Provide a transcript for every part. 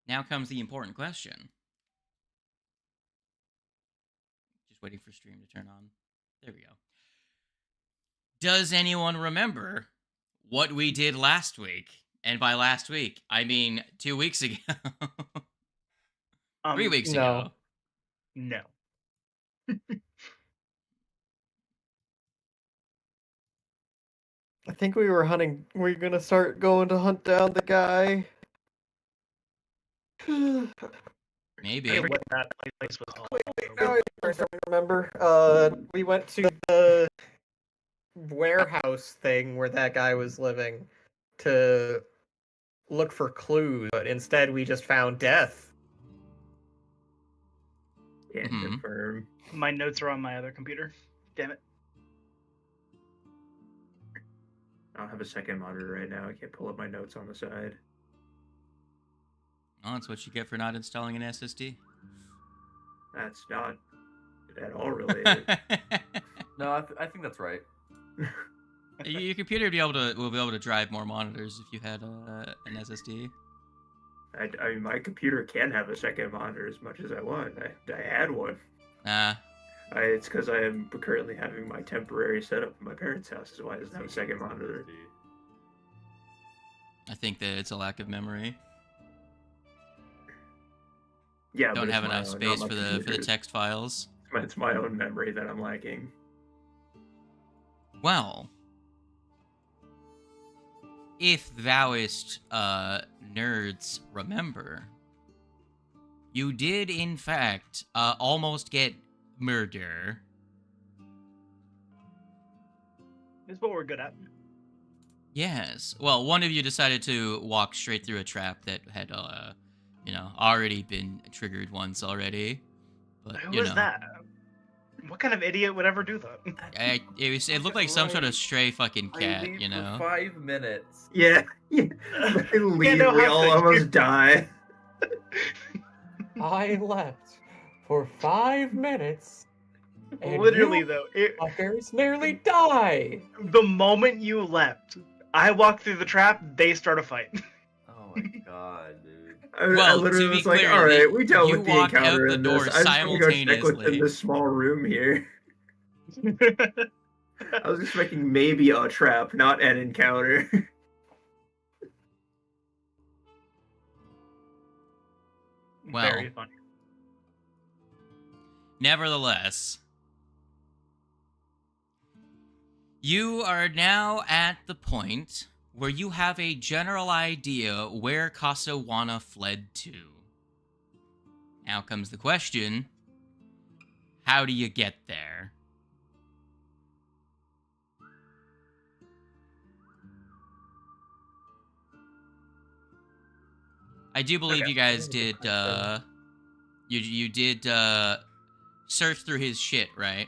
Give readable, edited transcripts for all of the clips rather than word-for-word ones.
Now comes the important question. Just waiting for stream to turn on. There we go. Does anyone remember what we did last week? And by last week, I mean 2 weeks ago. 3 weeks ago. No. I think we were hunting. We're gonna start going to hunt down the guy. Maybe. I forget what that place was called. Now I remember. We went to the warehouse thing where that guy was living to look for clues, but instead we just found death. Can't confirm. My notes are on my other computer. Damn it. I don't have a second monitor right now. I can't pull up my notes on the side. Oh, that's what you get for not installing an SSD. That's not at all related. No, I think that's right. Your computer will be able to drive more monitors if you had an SSD. I mean, my computer can have a second monitor as much as I want. I had one. It's because I am currently having my temporary setup in my parents' house. Is why it doesn't have a second monitor. I think that it's a lack of memory. Yeah, don't have enough space for the text files. It's my own memory that I'm lacking. Well, if thouist nerds remember, you did in fact almost get murder. It's what we're good at. Yes. Well, one of you decided to walk straight through a trap that had already been triggered once already. But who was that? What kind of idiot would ever do that? It looked like some sort of stray fucking cat, you know. For 5 minutes. Yeah. We all almost die. I left for 5 minutes. And literally, though, fuckers nearly die. The moment you left, I walked through the trap. They start a fight. Oh my god, dude. I literally was like, all right, we dealt with the encounter in this. I just want to go stick within this small room here. I was expecting maybe a trap, not an encounter. Well, very funny. Nevertheless, you are now at the point where you have a general idea where Casawana fled to. Now comes the question, how do you get there? I do believe you guys did, you did, search through his shit, right?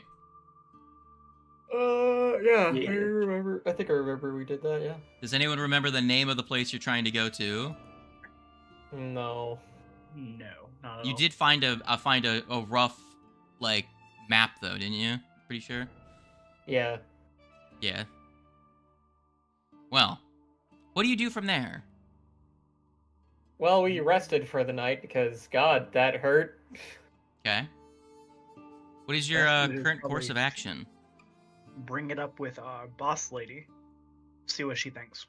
Yeah. I remember. I think I remember we did that, yeah. Does anyone remember the name of the place you're trying to go to? No. No, not at all. You did find a rough, like, map, though, didn't you? Pretty sure? Yeah. Yeah. Well, what do you do from there? Well, we rested for the night because, God, that hurt. Okay. What is your current course of action? Bring it up with our boss lady. See what she thinks.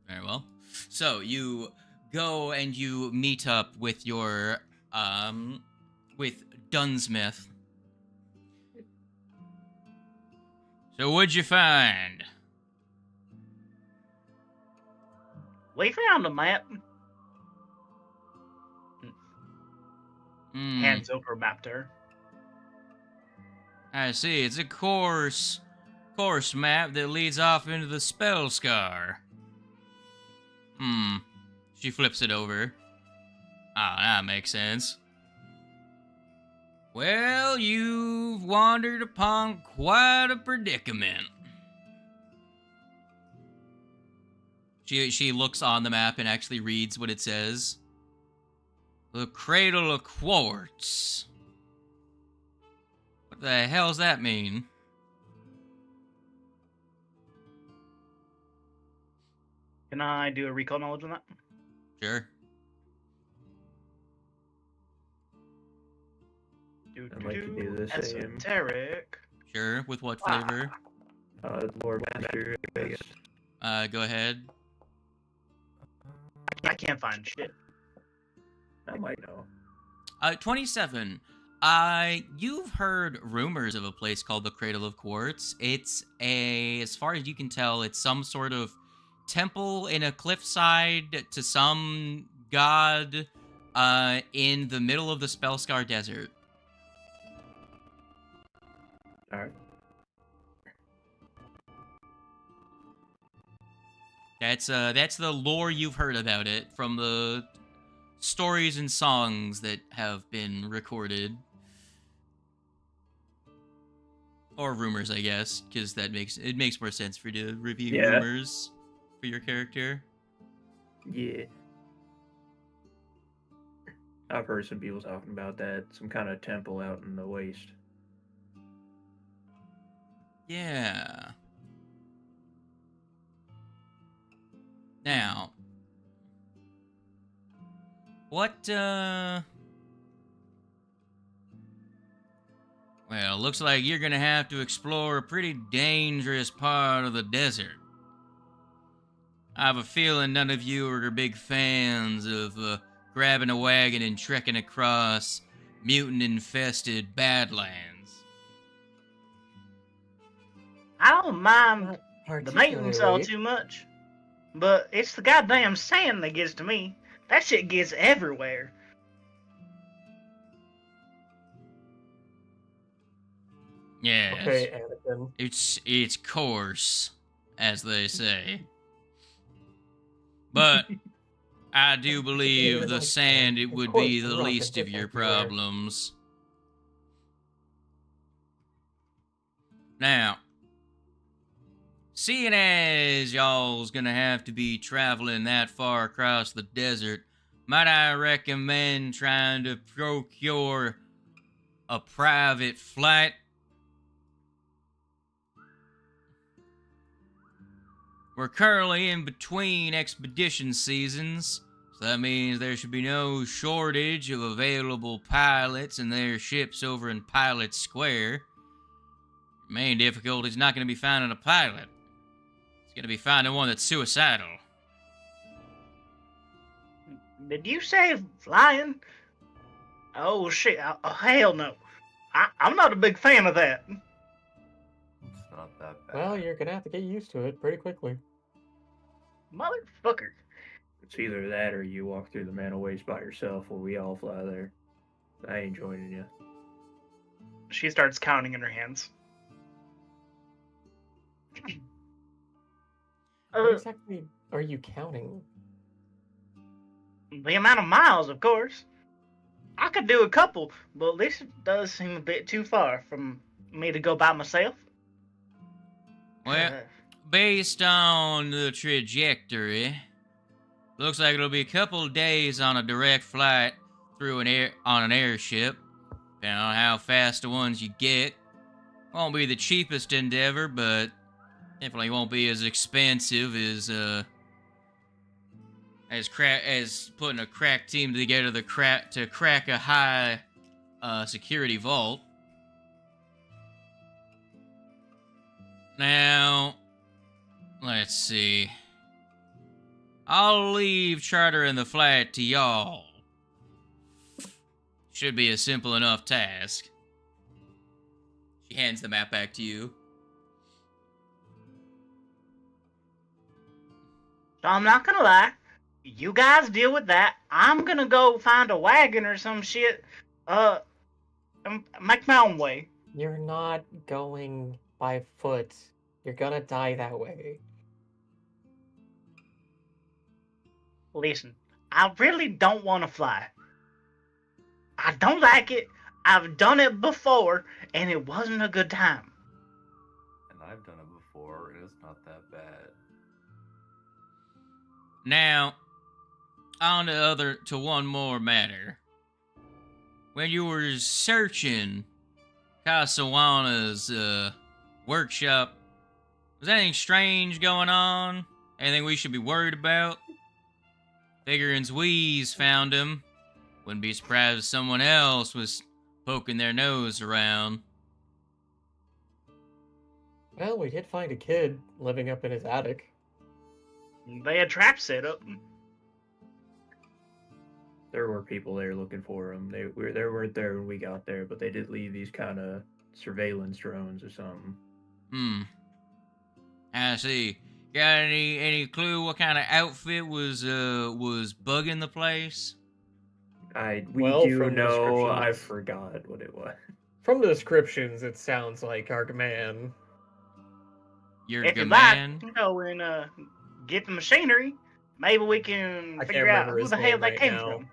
Very well. So you go and you meet up with your with Dunsmith. So what'd you find? We found a map. Hands over map to her. I see. It's a course map that leads off into the spell scar. She flips it over. Ah, that makes sense. Well, you've wandered upon quite a predicament. She looks on the map and actually reads what it says. The Cradle of Quartz. What the hell's that mean? Can I do a recall knowledge on that? Sure. I'd like to do the same. Esoteric. Sure. With what flavor? Lore Master, I guess. Go ahead. I can't find shit. I might know. 27. You've heard rumors of a place called the Cradle of Quartz. It's as far as you can tell, it's some sort of temple in a cliffside to some god in the middle of the Spellscar Desert. Alright. That's the lore you've heard about it from the stories and songs that have been recorded. Or rumors, I guess, because it makes more sense for you to review rumors for your character. Yeah. I've heard some people talking about that. Some kind of temple out in the waste. Yeah. Now, what, well, looks like you're gonna have to explore a pretty dangerous part of the desert. I have a feeling none of you are big fans of grabbing a wagon and trekking across mutant-infested Badlands. I don't mind the maintenance all too much, but it's the goddamn sand that gets to me. That shit gets everywhere. Yes. Okay, Anakin. It's coarse, as they say. But I do believe the sand it would be the least of your problems. Now, seeing as y'all's gonna have to be traveling that far across the desert, might I recommend trying to procure a private flight? We're currently in between expedition seasons, so that means there should be no shortage of available pilots and their ships over in Pilot Square. The main difficulty is not going to be finding a pilot. It's going to be finding one that's suicidal. Did you say flying? Oh shit! Oh, hell no! I'm not a big fan of that. It's not that bad. Well, you're gonna have to get used to it pretty quickly. Motherfucker. It's either that or you walk through the Man of Waste by yourself, or we all fly there. I ain't joining you. She starts counting in her hands. What exactly are you counting? The amount of miles, of course. I could do a couple, but this does seem a bit too far from me to go by myself. Well, based on the trajectory, looks like it'll be a couple of days on a direct flight through on an airship. Depending on how fast the ones you get. Won't be the cheapest endeavor, but definitely won't be as expensive as putting a crack team together to crack a high security vault. Now, let's see. I'll leave chartering the flight to y'all. Should be a simple enough task. She hands the map back to you. So I'm not gonna lie. You guys deal with that. I'm gonna go find a wagon or some shit. And make my own way. You're not going by foot. You're gonna die that way. Listen, I really don't want to fly. I don't like it. I've done it before, and it wasn't a good time. And I've done it before, and it's not that bad. Now, on to one more matter. When you were searching Casawana's workshop, was anything strange going on? Anything we should be worried about? Figuring we's found him. Wouldn't be surprised if someone else was poking their nose around. Well, we did find a kid living up in his attic. They had traps set up. There were people there looking for him. They weren't there when we got there, but they did leave these kind of surveillance drones or something. I see. Got any clue what kind of outfit was bugging the place? We Well, do from know. I descriptions- forgot what it was. From the descriptions, it sounds like our man. Your If you man? like, go and get the machinery, maybe we can I can't figure out remember who his the hell name that right came now. from.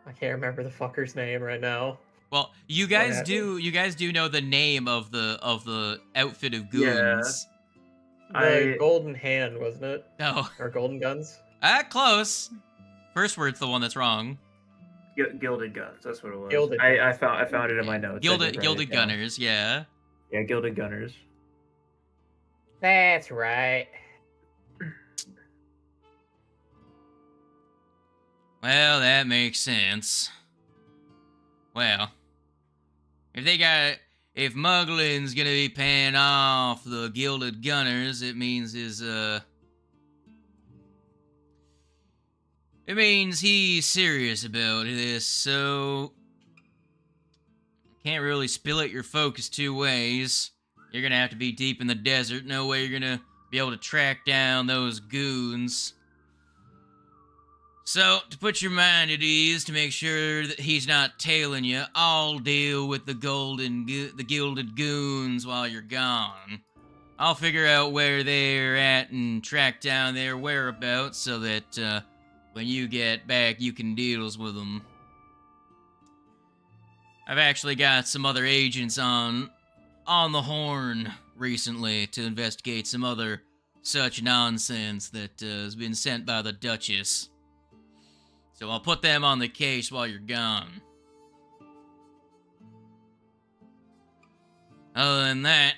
I can't remember the fucker's name right now. Well, you guys happened? do know the name of the outfit of goons. The Golden Hand, wasn't it? No. Or Golden Guns? Close. First word's the one that's wrong. Gilded Guns. That's what it was. Gilded I found it in my notes. Gilded Gunners, yeah. Yeah, Gilded Gunners. That's right. Well, that makes sense. Well, if Muglin's gonna be paying off the Gilded Gunners, it means he's serious about this, so can't really split your focus two ways. You're gonna have to be deep in the desert. No way you're gonna be able to track down those goons. So, to put your mind at ease, to make sure that he's not tailing you, I'll deal with the Gilded Goons while you're gone. I'll figure out where they're at and track down their whereabouts so that, when you get back, you can deal with them. I've actually got some other agents on the horn recently to investigate some other such nonsense that has been sent by the Duchess. So I'll put them on the case while you're gone. Other than that,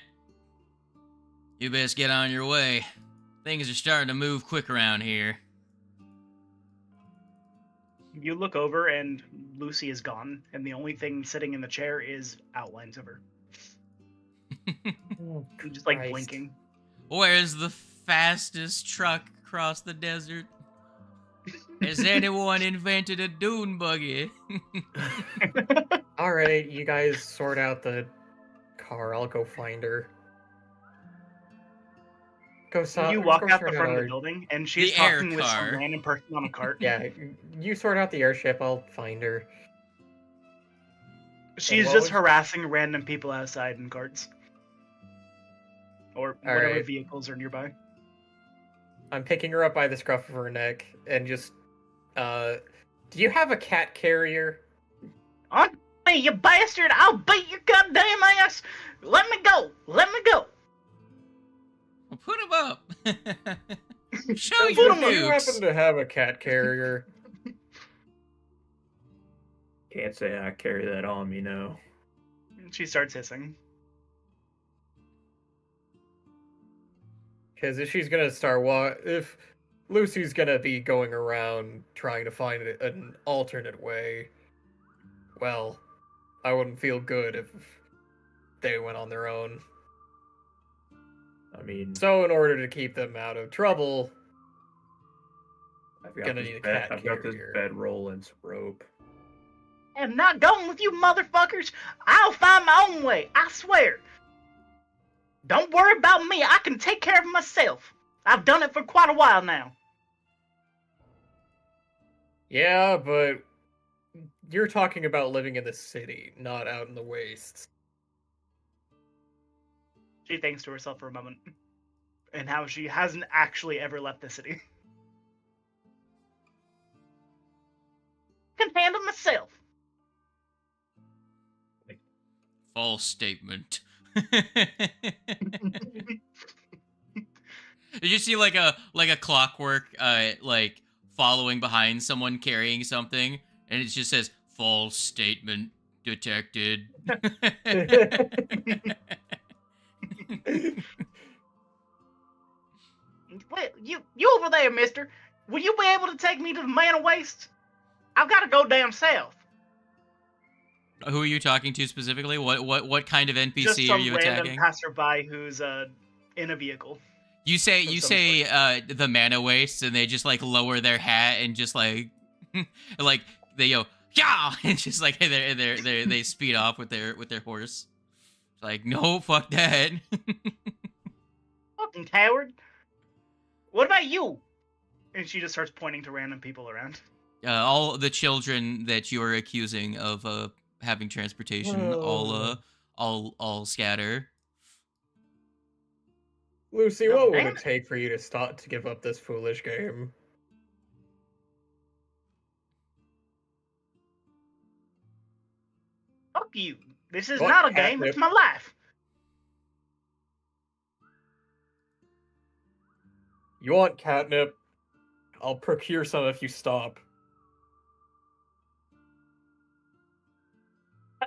you best get on your way. Things are starting to move quick around here. You look over and Lucy is gone, and the only thing sitting in the chair is outlines of her. Just like Christ. blinking. Where's the fastest truck across the desert? Has anyone invented a dune buggy? Alright, you guys sort out the car. I'll go find her. You walk out the sort front of our- the building, and she's The air talking with car. some random person on a cart. Yeah, you sort out the airship. I'll find her. She's what just was- harassing random people outside in carts. Or whatever Alright. vehicles are nearby. I'm picking her up by the scruff of her neck and just, do you have a cat carrier? On me, you bastard! I'll beat your goddamn ass! Let me go! Let me go! Well, put him up. Show Put your 'em up. Do you happen dukes. to have a cat carrier? Can't say I carry that on me, no. She starts hissing. Because if she's gonna if Lucy's gonna be going around trying to find an alternate way, well, I wouldn't feel good if they went on their own. I mean, So in order to keep them out of trouble, I've got gonna this need a bed, cat I've got this carrier. bedroll and some rope. I'm not going with you motherfuckers! I'll find my own way, I swear! Don't worry about me, I can take care of myself! I've done it for quite a while now. yeah, but you're talking about living in the city, not out in the wastes. She thinks to herself for a moment. And how she hasn't actually ever left the city. Can handle myself. False statement. Did you see like a clockwork like following behind someone carrying something, and it just says false statement detected. Wait, you over there, mister. Will you be able to take me to the Man of Waste? I've got to go down south. Who are you talking to specifically? What kind of NPC Just are some you random attacking? passerby who's in a vehicle. You say the mana waste, and they just like lower their hat and just like like they go yeah, and just like they speed off with their horse. It's like no, fuck that. Fucking coward. What about you? And she just starts pointing to random people around. All the children that you are accusing of having transportation, all scatter. Lucy, No, what would damn it it. take for you to start to give up this foolish game? Fuck you. This is What not a game, catnip? it's my life. You want catnip? I'll procure some if you stop.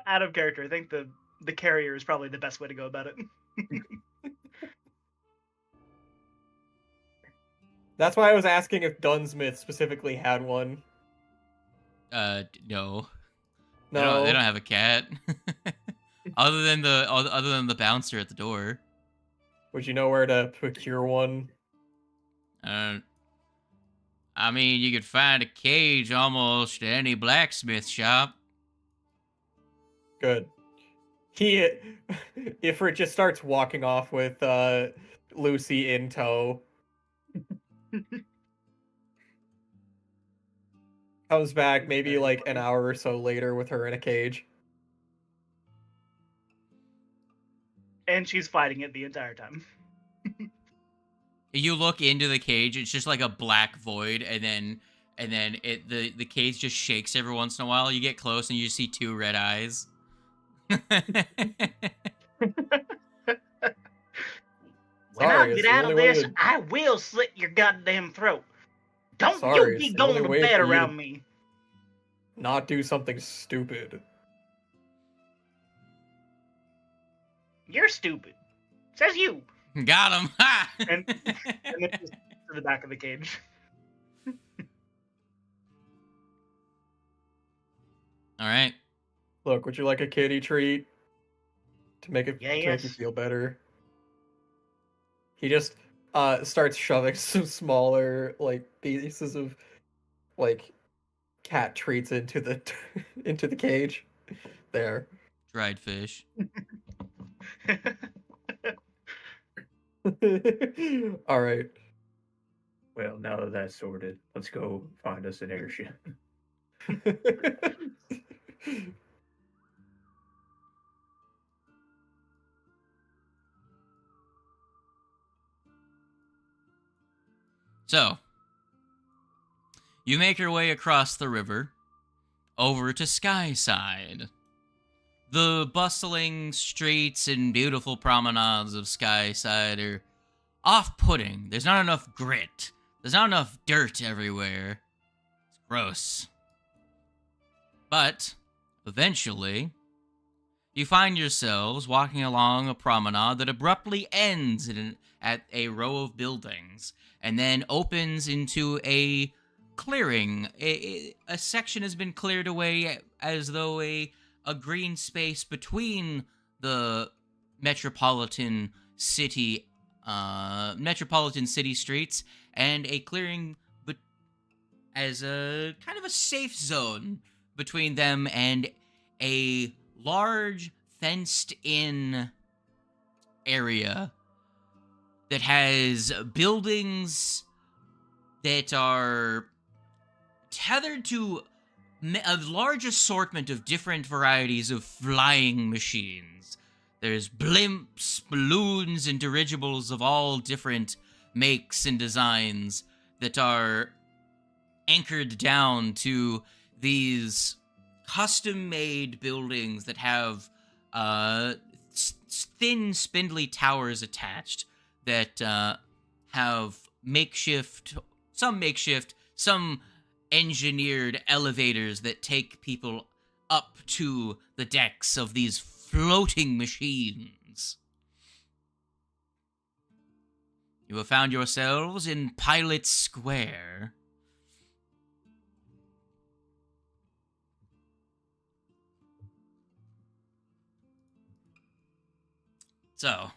Out of character, I think the carrier is probably the best way to go about it. That's why I was asking if Dunsmith specifically had one. No. No. They don't have a cat. other than the bouncer at the door. Would you know where to procure one? I mean, you could find a cage almost at any blacksmith shop. Good. Ifrit just starts walking off with Lucy in tow. Comes back maybe like an hour or so later with her in a cage. And she's fighting it the entire time. You look into the cage, it's just like a black void, and then the cage just shakes every once in a while. You get close and you just see two red eyes. When Sorry, I it's get the out of only way this, to- I will slit your goddamn throat. Don't Sorry, you be it's the only going to way bed for you to- around me. Not do something stupid. You're stupid. Says you. Got him. Ha! And then just to the back of the cage. All right. Look, would you like a kitty treat? To make you Yes. feel better. He just starts shoving some smaller like pieces of like cat treats into the into the cage. There. Dried fish. All right. Well, now that that's sorted, let's go find us an airship. So, you make your way across the river over to Skyside. The bustling streets and beautiful promenades of Skyside are off-putting. There's not enough grit. There's not enough dirt everywhere. It's gross. But, eventually, you find yourselves walking along a promenade that abruptly ends at a row of buildings and then opens into a clearing. A section has been cleared away as though a green space between the metropolitan city streets and a clearing as a kind of a safe zone between them and a large fenced-in area that has buildings that are tethered to a large assortment of different varieties of flying machines. There's blimps, balloons, and dirigibles of all different makes and designs that are anchored down to these custom-made buildings that have thin, spindly towers attached that have some engineered elevators that take people up to the decks of these floating machines. You have found yourselves in Pilot Square. So,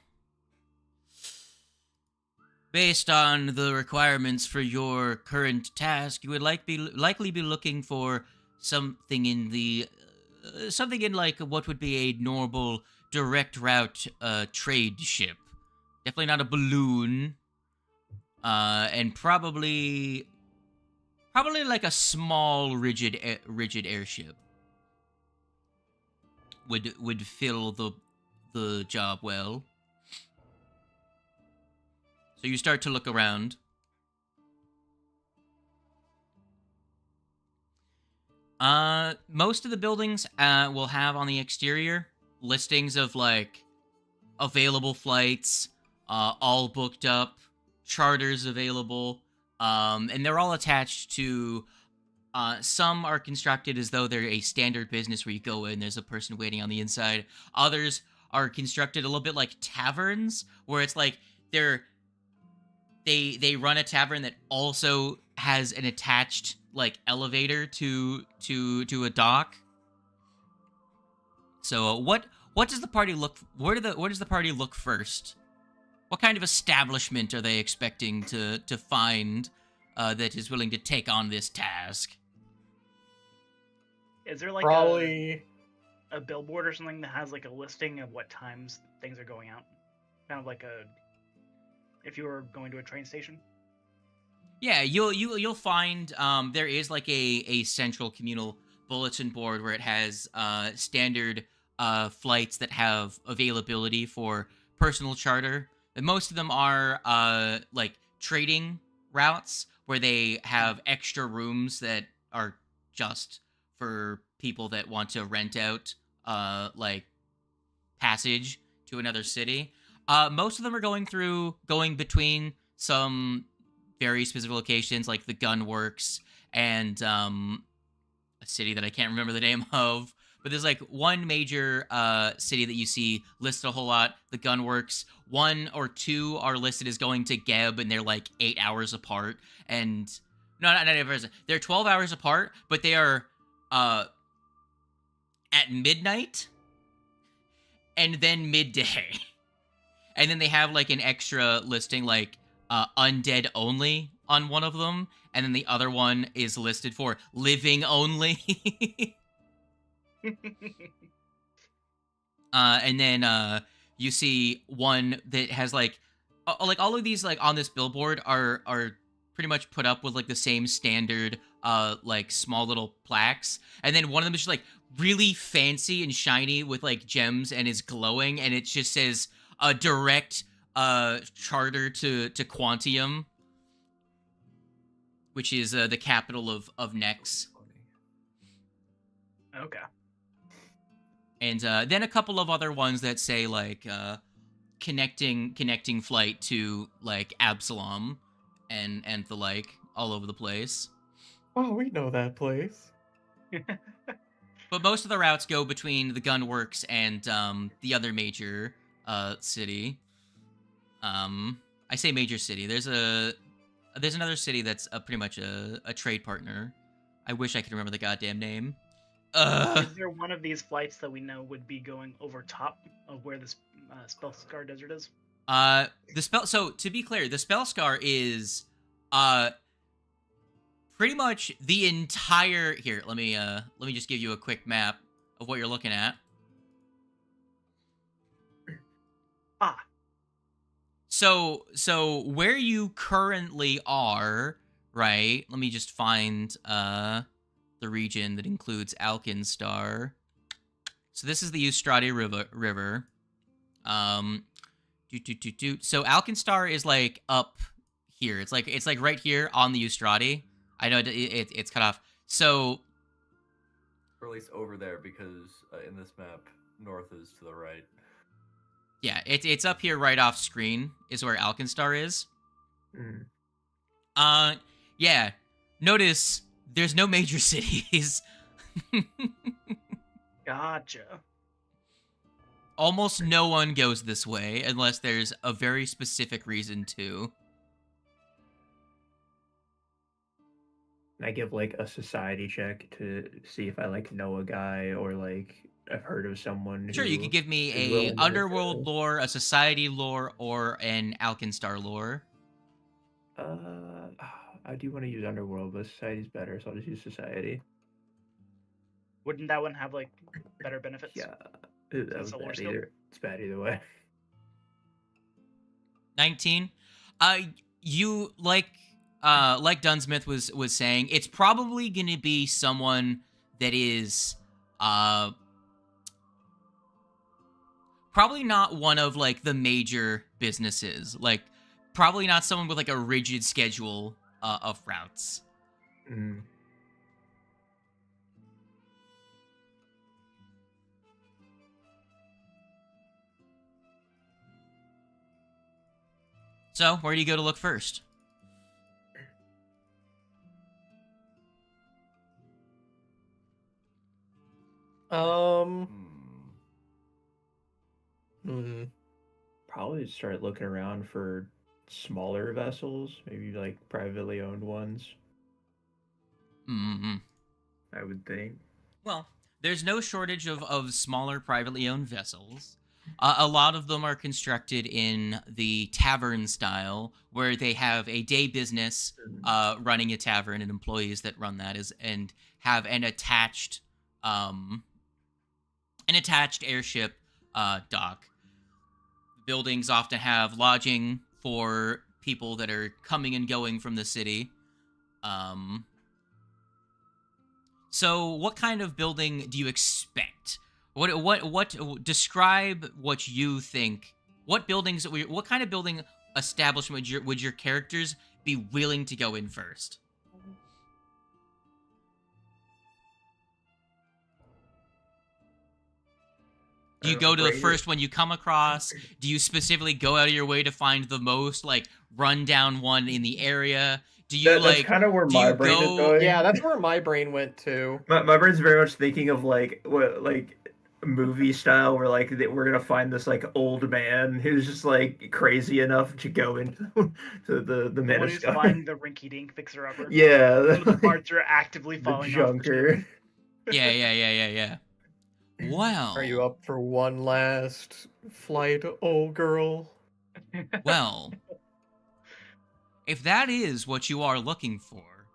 based on the requirements for your current task, you would likely be looking for something in like what would be a normal direct route trade ship. Definitely not a balloon. And probably like a small rigid airship would fill the job well. So you start to look around. Most of the buildings will have on the exterior listings of like available flights, all booked up, charters available, and they're all attached to. Some are constructed as though they're a standard business where you go in, there's a person waiting on the inside. Others are constructed a little bit like taverns, where it's like they run a tavern that also has an attached like elevator to a dock. So what does the party look? Where does the party look first? What kind of establishment are they expecting to find that is willing to take on this task? Is there like Probably a billboard or something that has like a listing of what times things are going out? Kind of like if you were going to a train station. Yeah, you'll find there is like a central communal bulletin board where it has standard flights that have availability for personal charter. And most of them are like trading routes where they have extra rooms that are just for people that want to rent out like passage to another city. Most of them are going between some very specific locations like the Gunworks and a city that I can't remember the name of. But there's like one major city that you see listed a whole lot, the Gunworks. 1 or 2 are listed as going to Geb, and they're like 8 hours apart. And no, not 8 hours. They're 12 hours apart, but they are at midnight and then midday. And then they have like an extra listing like undead only on one of them, and then the other one is listed for living only. And then you see one that has like all of these like on this billboard are pretty much put up with like the same standard like small little plaques, and then one of them is just like really fancy and shiny with like gems and is glowing, and it just says a direct charter to Quantium, which is the capital of Nex. Okay. And then a couple of other ones that say like connecting flight to like Absalom and the like all over the place. Oh, we know that place. But most of the routes go between the Gunworks and the other major city. I say major city. There's another city that's pretty much a trade partner. I wish I could remember the goddamn name. Is there one of these flights that we know would be going over top of where this Spellscar Desert is? So to be clear, the Spellscar is pretty much the entire. Here, let me just give you a quick map of what you're looking at. So where you currently are, right? Let me just find the region that includes Alkenstar. So this is the Eustrati River. So Alkenstar is like up here. It's like right here on the Eustrati. I know it's cut off. So, or at least over there, because in this map, north is to the right. Yeah, it's up here right off screen is where Alkenstar is. Mm. Yeah. Notice there's no major cities. Gotcha. Almost no one goes this way unless there's a very specific reason to. I give like a society check to see if I like know a guy or like I've heard of someone. Sure, you could give me is a willing to underworld refer. lore, a society lore, or an Alkenstar lore. I do want to use underworld, but society's better, so I'll just use society. Wouldn't that one have like better benefits? Yeah, that was bad either. It's bad either way. 19. You like Dunsmith was saying, it's probably gonna be someone that is probably not one of like the major businesses. Like probably not someone with like a rigid schedule of routes. Mm. So, where do you go to look first? Probably start looking around for smaller vessels, maybe like privately owned ones. Mm-hmm. I would think. Well, there's no shortage of smaller privately owned vessels. A lot of them are constructed in the tavern style, where they have a day business running a tavern and employees that run that and have an attached airship dock. Buildings often have lodging for people that are coming and going from the city. So, what kind of building do you expect? What describe what you think? What kind of building establishment would your characters be willing to go in first? Do you go to the first one you come across? Do you specifically go out of your way to find the most like rundown one in the area? Do you that's kind of where my brain is going. Yeah, that's where my brain went too. My brain's very much thinking of like what movie style, where like we're gonna find this like old man who's just like crazy enough to go into to the One who's Metastar. finding the rinky-dink fixer-upper. Yeah, One of the parts are actively falling off the ship. Yeah. Well, are you up for one last flight, old girl? Well, if that is what you are looking for,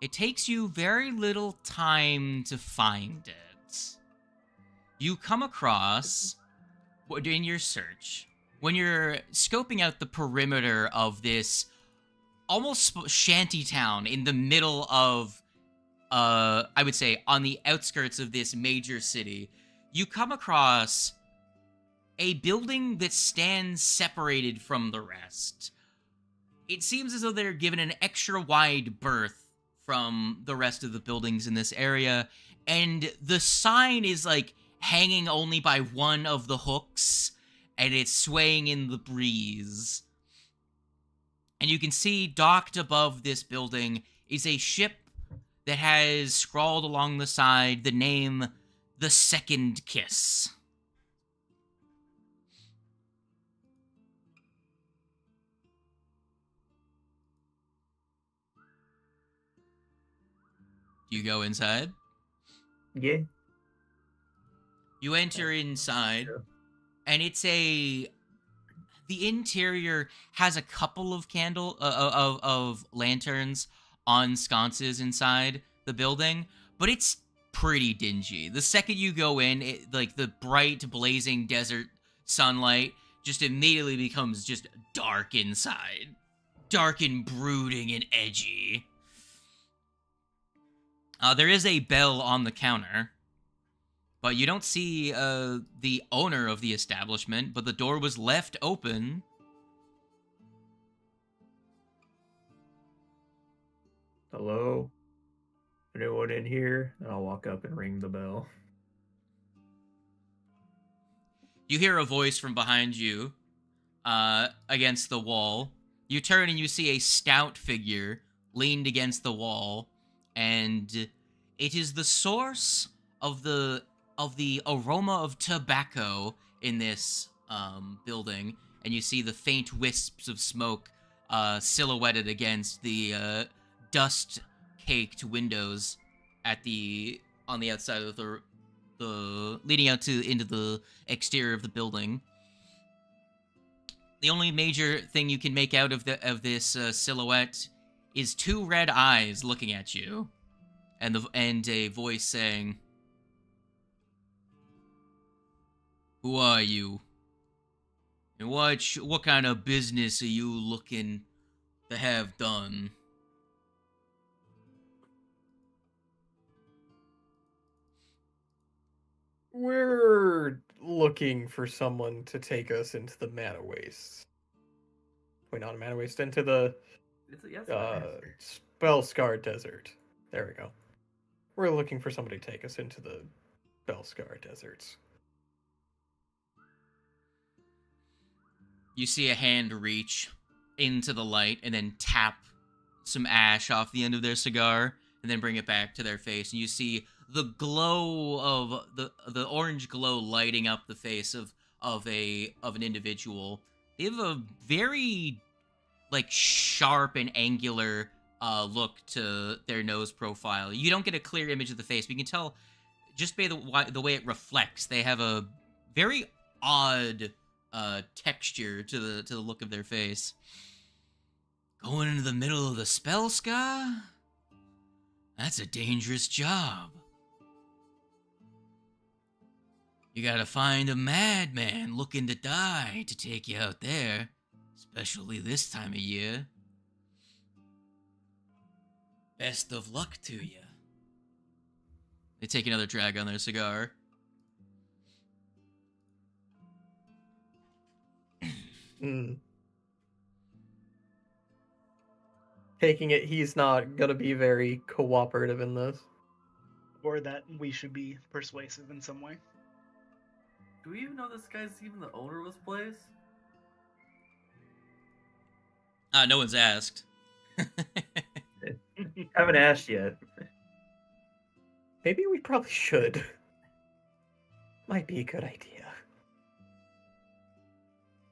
it takes you very little time to find it. You come across, in your search, when you're scoping out the perimeter of this almost shanty town in the middle of, I would say, on the outskirts of this major city, you come across a building that stands separated from the rest. It seems as though they're given an extra wide berth from the rest of the buildings in this area, and the sign is like hanging only by one of the hooks, and it's swaying in the breeze. And you can see docked above this building is a ship that has scrawled along the side the name The Second Kiss. You go inside? Yeah. You enter inside, and it's the interior has a couple of of lanterns on sconces inside the building, but it's pretty dingy. The second you go in, like the bright, blazing desert sunlight just immediately becomes just dark inside. Dark and brooding and edgy. There is a bell on the counter, but you don't see the owner of the establishment, but the door was left open. Hello? Anyone in here? And I'll walk up and ring the bell. You hear a voice from behind you against the wall. You turn and you see a stout figure leaned against the wall, and it is the source of the aroma of tobacco in this building, and you see the faint wisps of smoke silhouetted against the dust caked windows on the outside of the leading out into the exterior of the building. The only major thing you can make out of this silhouette is two red eyes looking at you, and a voice saying, "Who are you? And what kind of business are you looking to have done?" We're looking for someone to take us into the Mana Wastes. Wait, not a Mana Waste, into the Spellscar Desert. There we go. We're looking for somebody to take us into the Spellscar Deserts. You see a hand reach into the light and then tap some ash off the end of their cigar and then bring it back to their face. And you see the glow of the orange glow lighting up the face of an individual. They have a very sharp and angular look to their nose profile. You don't get a clear image of the face, but you can tell just by the way it reflects. They have a very odd texture to the look of their face. Going into the middle of the Spellscar? That's a dangerous job. You gotta find a madman looking to die to take you out there, especially this time of year. Best of luck to you. They take another drag on their cigar. Taking it, he's not gonna be very cooperative in this. Or that we should be persuasive in some way. Do we even know this guy's even the owner of this place? No one's asked. Haven't asked yet. Maybe we probably should. Might be a good idea.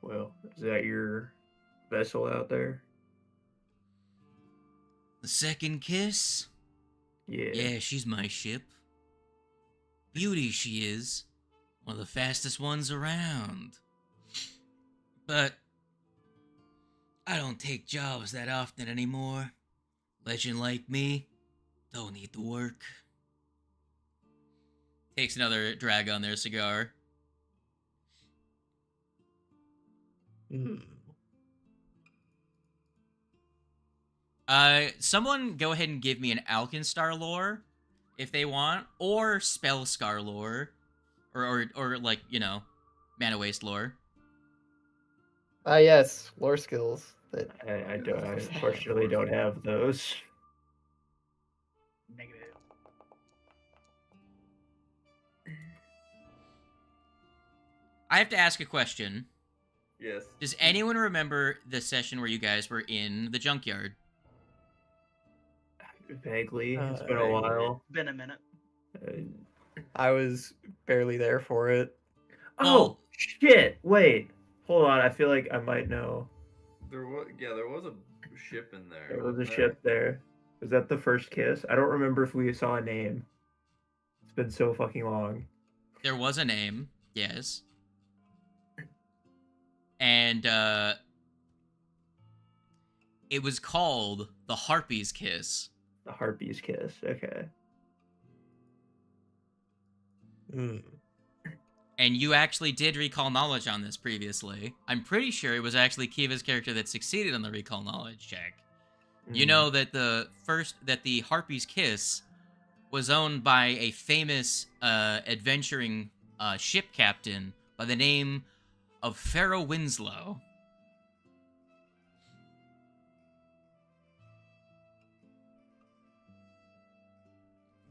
Well, is that your vessel out there? The Second Kiss? Yeah, she's my ship. Beauty she is. One of the fastest ones around. But I don't take jobs that often anymore. Legend like me don't need the work. Takes another drag on their cigar. Someone go ahead and give me an Alkenstar lore, if they want, or Spellscar lore, or Mana Waste lore. Yes, lore skills. I unfortunately don't have those. Negative. I have to ask a question. Yes. Does anyone remember the session where you guys were in the junkyard? Vaguely. It's been a while. Been a minute. I was barely there for it. Oh, shit. Wait. Hold on. I feel like I might know. There was a ship in there. There was a ship there. Was that the first kiss? I don't remember if we saw a name. It's been so fucking long. There was a name, yes. And it was called the Harpy's Kiss. The Harpy's Kiss. Okay. And you actually did recall knowledge on this previously. I'm pretty sure it was actually Kiva's character that succeeded on the recall knowledge check. You know that the Harpy's Kiss was owned by a famous adventuring ship captain by the name of Pharaoh Winslow.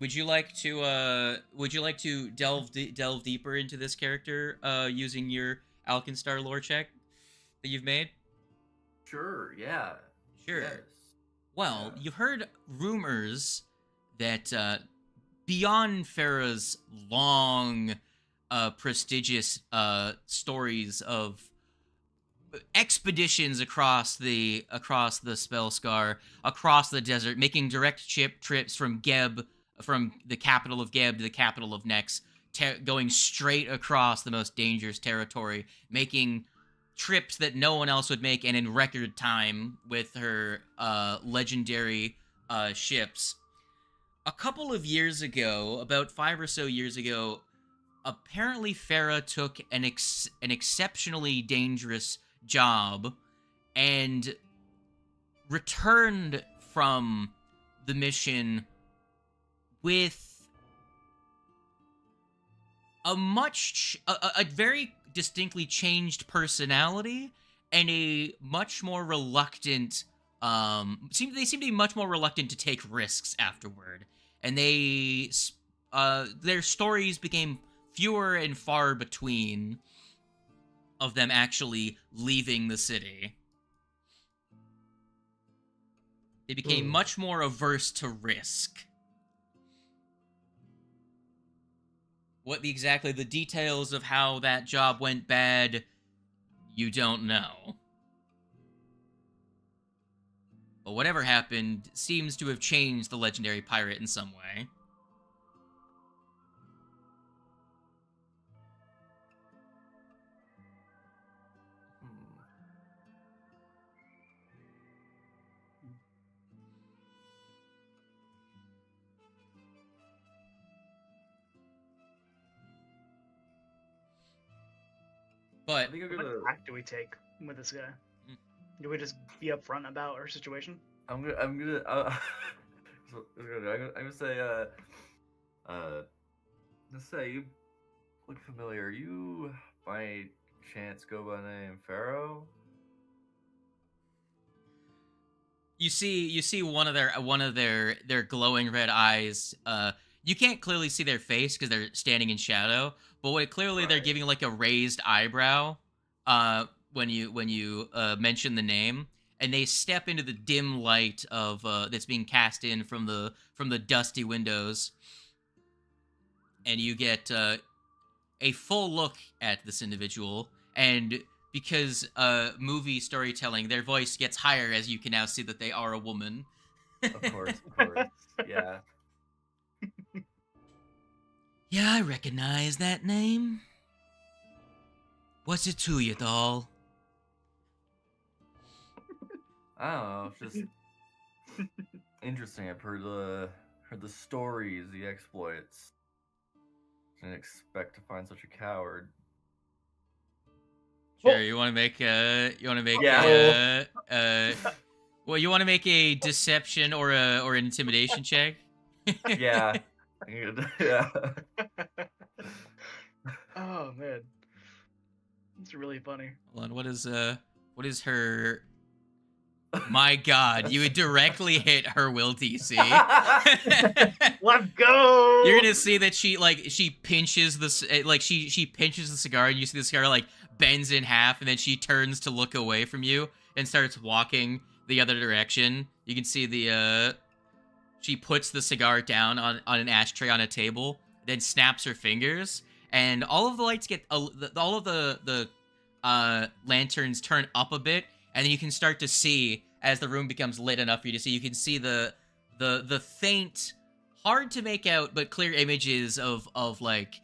Would you like to delve deeper into this character using your Alkenstar lore check that you've made? Sure, yeah. Sure. Yes. Well, you've heard rumors that beyond Farah's long, prestigious stories of expeditions across the Spellscar, across the desert, making direct ship trips from Geb, from the capital of Geb to the capital of Nex, going straight across the most dangerous territory, making trips that no one else would make, and in record time with her legendary ships. A couple of years ago, about 5 or so years ago, apparently Farah took an exceptionally dangerous job and returned from the mission with a very distinctly changed personality and a much more reluctant they seem to be much more reluctant to take risks afterward, and their stories became fewer and far between of them actually leaving the city. They became much more averse to risk. What exactly the details of how that job went bad, you don't know. But whatever happened seems to have changed the legendary pirate in some way. But what tack do we take with this guy? Do we just be upfront about our situation? I'm gonna say, let's say you look familiar. You by chance go by the name Pharaoh? You see one of their glowing red eyes. You can't clearly see their face because they're standing in shadow, but clearly they're giving like a raised eyebrow when you mention the name, and they step into the dim light of that's being cast in from the dusty windows, and you get a full look at this individual. And because movie storytelling, their voice gets higher as you can now see that they are a woman. Of course, yeah. Yeah, I recognize that name. What's it to you, doll? I don't know, it's just interesting. I've heard the stories, the exploits. Didn't expect to find such a coward. Sure, you want to make well, you want to make a deception or an intimidation check? Yeah. Yeah. Oh man, it's really funny. Hold on, what is her? My God, you would directly hit her will DC. Let's go. You're gonna see that she pinches she pinches the cigar, and you see the cigar like bends in half, and then she turns to look away from you and starts walking the other direction. You can see she puts the cigar down on an ashtray on a table, then snaps her fingers, and all of the lights get all of the lanterns turn up a bit, and then you can start to see, as the room becomes lit enough for you to see, you can see the faint, hard to make out but clear images of like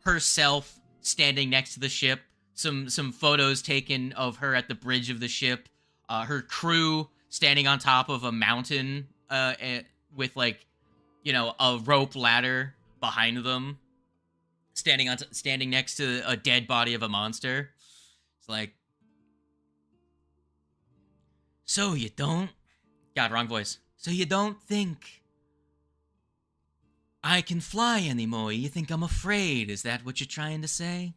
herself standing next to the ship, some photos taken of her at the bridge of the ship, her crew standing on top of a mountain with like, you know, a rope ladder behind them, standing next to a dead body of a monster. It's like, so you don't... God, wrong voice. So you don't think I can fly anymore? You think I'm afraid? Is that what you're trying to say?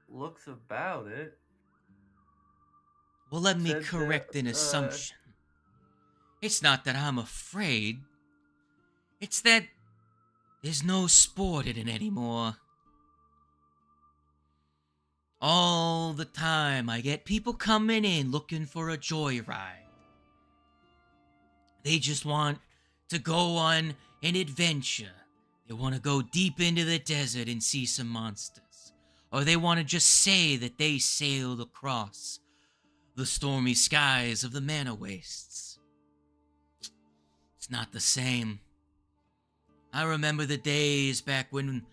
Looks about it. Well, let me correct an assumption. It's not that I'm afraid. It's that there's no sport in it anymore. All the time I get people coming in looking for a joyride. They just want to go on an adventure. They want to go deep into the desert and see some monsters. or they want to just say that they sailed across the stormy skies of the mana wastes. It's not the same. I remember the days back when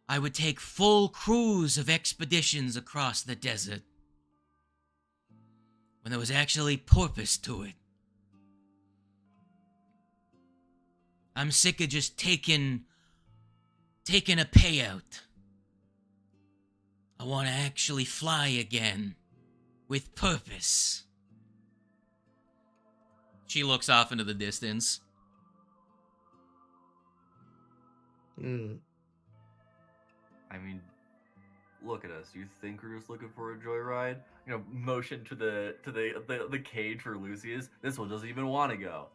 I would take full crews of expeditions across the desert, when there was actually purpose to it. I'm sick of just taking a payout. I want to actually fly again, with purpose. She looks off into the distance. I mean, look at us. You think we're just looking for a joyride? You know, motion to the cage for Lucius. This one doesn't even want to go.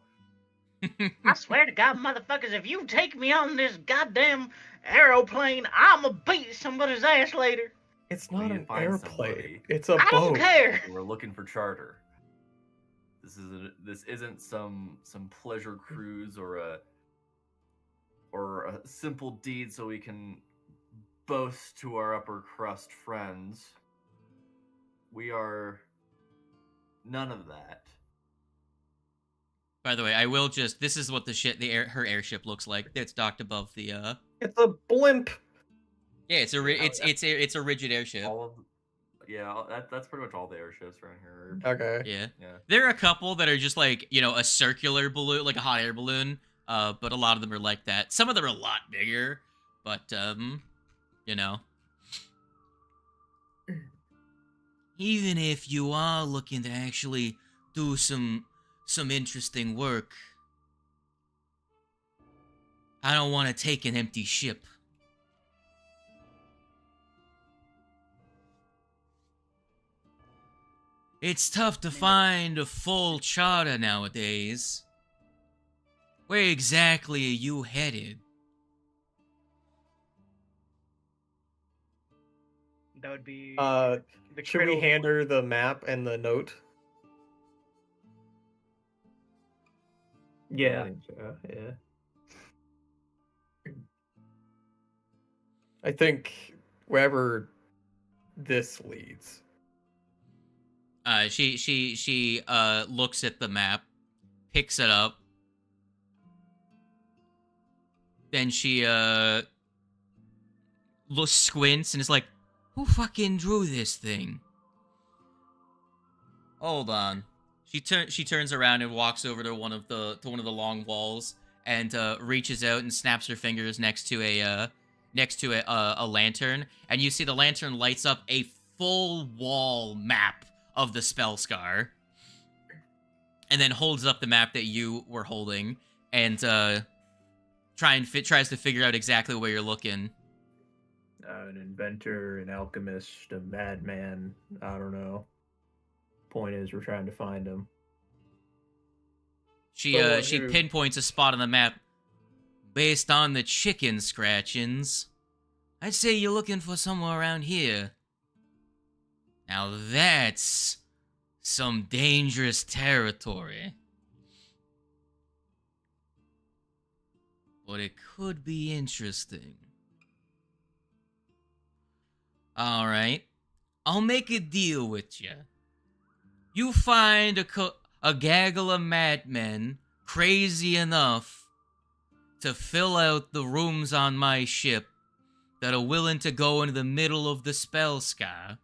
I swear to God, motherfuckers, if you take me on this goddamn aeroplane, I'ma beat somebody's ass later. It's not an airplane. Somebody. It's a I boat. don't care. We're looking for charter. This isn't some pleasure cruise or a simple deed so we can boast to our upper crust friends. We are none of that. By the way, I will just... This is what her airship looks like. It's docked above the... It's a blimp. Yeah, it's a rigid airship. That's pretty much all the airships around here. Okay. Yeah. Yeah. There are a couple that are just like, a circular balloon, like a hot air balloon. But a lot of them are like that. Some of them are a lot bigger, but even if you are looking to actually do some interesting work, I don't want to take an empty ship. It's tough to find a full charter nowadays. Where exactly are you headed? That would be... should we hand her the map and the note? Yeah, I think so, yeah. I think wherever this leads. She looks at the map, picks it up, then she squints and is like, "Who fucking drew this thing?" Hold on. She turns around and walks over to one of the long walls and reaches out and snaps her fingers next to a lantern, and you see the lantern lights up a full wall map of the Spellscar, and then holds up the map that you were holding and tries to figure out exactly where you're looking. An inventor, an alchemist, a madman, I don't know. Point is, we're trying to find him. She pinpoints a spot on the map. Based on the chicken scratchings, I'd say you're looking for somewhere around here. Now that's some dangerous territory. But it could be interesting. Alright. I'll make a deal with you. You find a gaggle of madmen crazy enough to fill out the rooms on my ship that are willing to go into the middle of the Spellscar,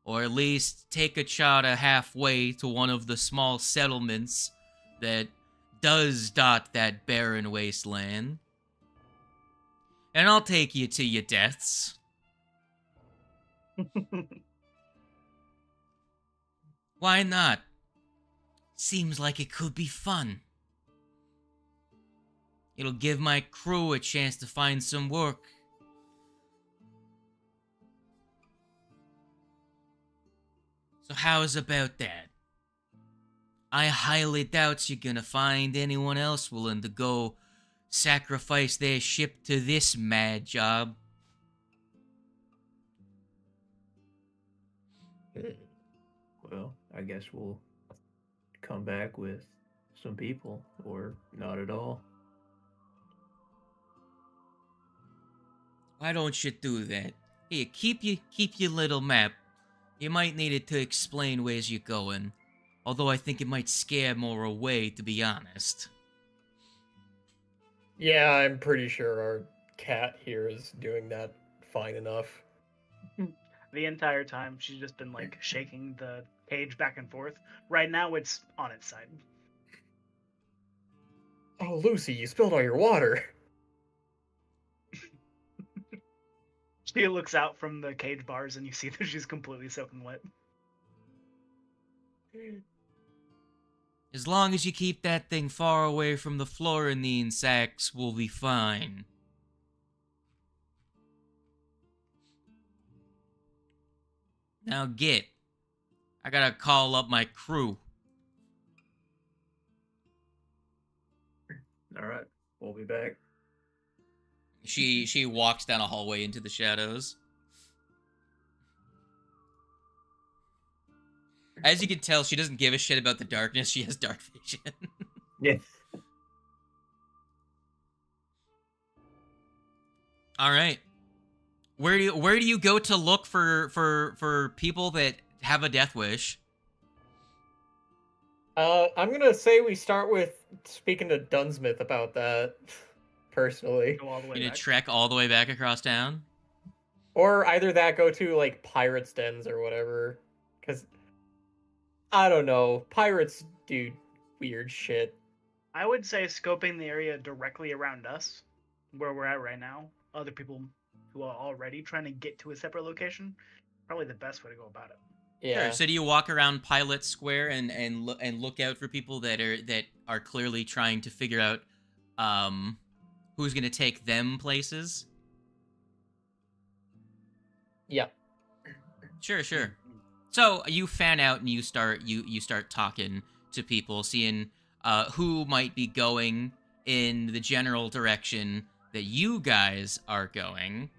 or at least take a charter halfway to one of the small settlements that does dot that barren wasteland. And I'll take you to your deaths. Why not? Seems like it could be fun. It'll give my crew a chance to find some work. So how's about that? I highly doubt you're gonna find anyone else willing to go sacrifice their ship to this mad job. Well, I guess we'll come back with some people, or not at all. Why don't you do that? Here, keep your little map. You might need it to explain where's you're going. Although I think it might scare more away, to be honest. Yeah, I'm pretty sure our cat here is doing that fine enough. The entire time, she's just been, like, shaking the cage back and forth. Right now, it's on its side. Oh, Lucy, you spilled all your water. She looks out from the cage bars, and you see that she's completely soaking wet. As long as you keep that thing far away from the fluorine sacs, we'll be fine. Now get. I gotta call up my crew. Alright, we'll be back. She walks down a hallway into the shadows. As you can tell, she doesn't give a shit about the darkness. She has dark vision. Yeah. All right. Where do you go to look for people that have a death wish? I'm gonna say we start with speaking to Dunsmith about that, personally. Go all the way You gonna back. trek all the way back across town? Or either that, go to, like, pirates' dens or whatever. Because, I don't know, pirates do weird shit. I would say scoping the area directly around us, where we're at right now, other people who are already trying to get to a separate location, probably the best way to go about it. Yeah. Sure. So do you walk around Pilot Square and look out for people that are clearly trying to figure out who's gonna take them places? Yeah. Sure. So you fan out and you start talking to people, seeing who might be going in the general direction that you guys are going.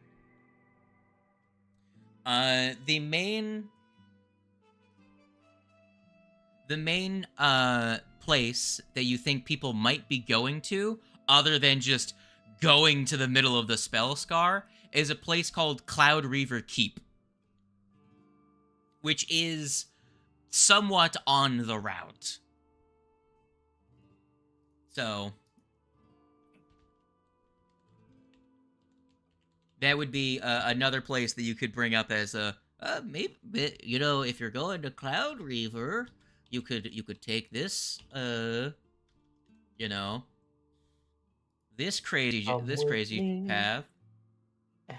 The main place that you think people might be going to, other than just going to the middle of the Spellscar, is a place called Cloud Reaver Keep, which is somewhat on the route. So that would be another place that you could bring up as a maybe, you know, if you're going to Cloud Reaver, you could take this you know, this crazy path,